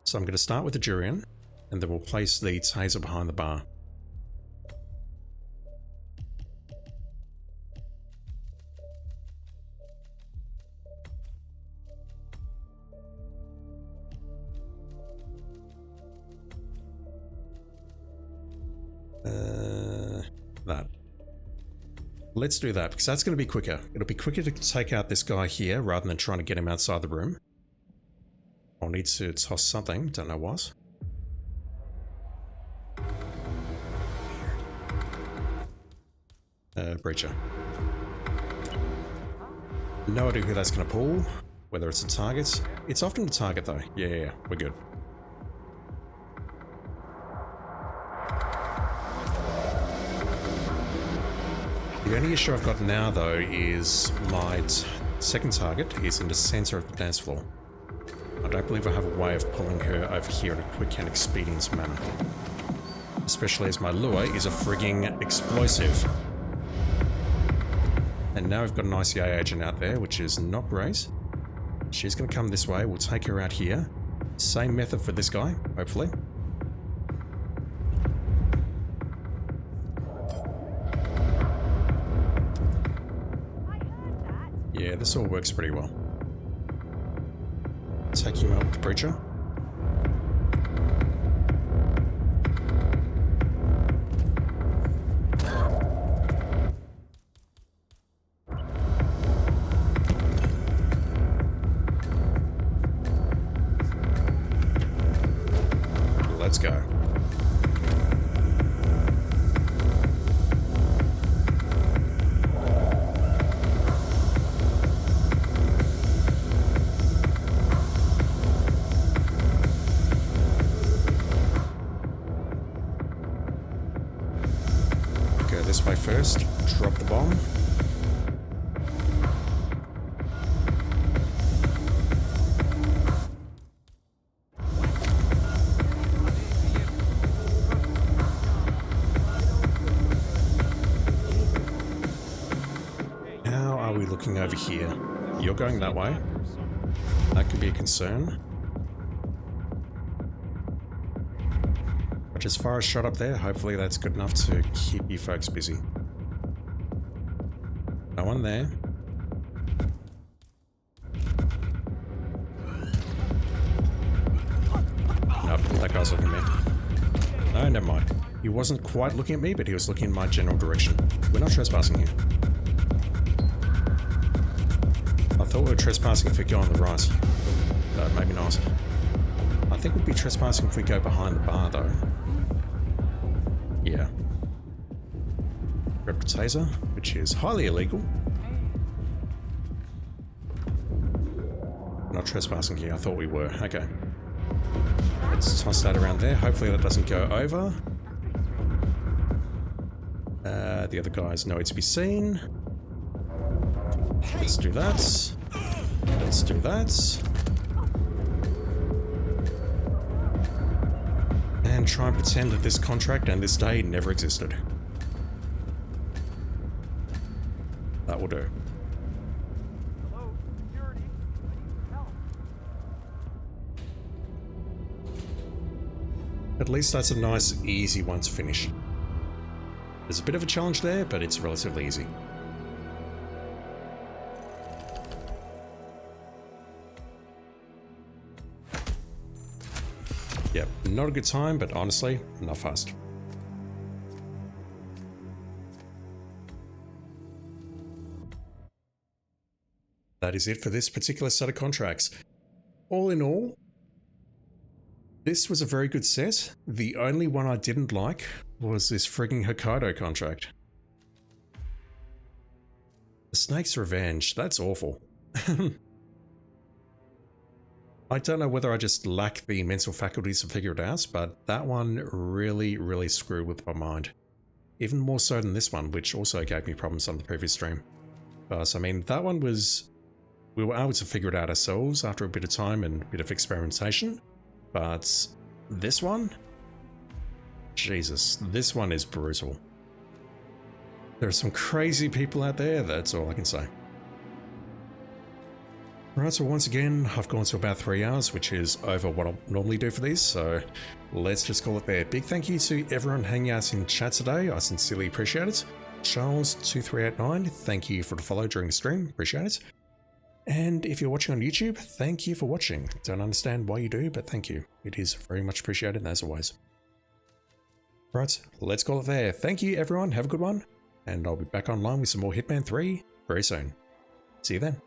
So I'm going to start with the durian, and then we'll place the taser behind the bar. That. Let's do that, because that's going to be quicker. It'll be quicker to take out this guy here, rather than trying to get him outside the room. I'll need to toss something, don't know what. Breacher. No idea who that's going to pull, whether it's a target. It's often a target though. Yeah, we're good. The only issue I've got now, though, is my second target is in the center of the dance floor. I don't believe I have a way of pulling her over here in a quick and expedient manner. Especially as my lure is a frigging explosive. And now we've got an ICA agent out there, which is not great. She's going to come this way. We'll take her out here. Same method for this guy, hopefully. Yeah, this all works pretty well. Take him out with the breacher. Let's go. This way first, drop the bomb. How are we looking over here? You're going that way. That could be a concern. But as far as shot up there, hopefully that's good enough to keep you folks busy. No one there. Nope, that guy's looking at me. No, never mind. He wasn't quite looking at me, but he was looking in my general direction. We're not trespassing here. I thought we were trespassing if we go on the right. Maybe not. I think we'd be trespassing if we go behind the bar, though. Yeah. Grab the taser, which is highly illegal. Not trespassing here, I thought we were. Okay. Let's toss that around there. Hopefully that doesn't go over. The other guy's nowhere to be seen. Let's do that. Let's do that. and try and pretend that this contract and this day never existed. That will do. Hello, security. I need help. At least that's a nice, easy one to finish. There's a bit of a challenge there, but it's relatively easy. Yep, not a good time, but honestly, not fast. That is it for this particular set of contracts. All in all, this was a very good set. The only one I didn't like was this frigging Hokkaido contract. The Snake's Revenge, that's awful. I don't know whether I just lack the mental faculties to figure it out, but that one really screwed with my mind. Even more so than this one, which also gave me problems on the previous stream. But I mean, that one was... we were able to figure it out ourselves after a bit of time and a bit of experimentation. But this one? Jesus, this one is brutal. There are some crazy people out there, that's all I can say. Right, so once again, I've gone to about 3 hours, which is over what I'll normally do for these, so let's just call it there. Big thank you to everyone hanging out in chat today, I sincerely appreciate it. Charles2389, thank you for the follow during the stream, appreciate it. And if you're watching on YouTube, thank you for watching. Don't understand why you do, but thank you. It is very much appreciated as always. Right, let's call it there. Thank you everyone, have a good one, and I'll be back online with some more Hitman 3 very soon. See you then.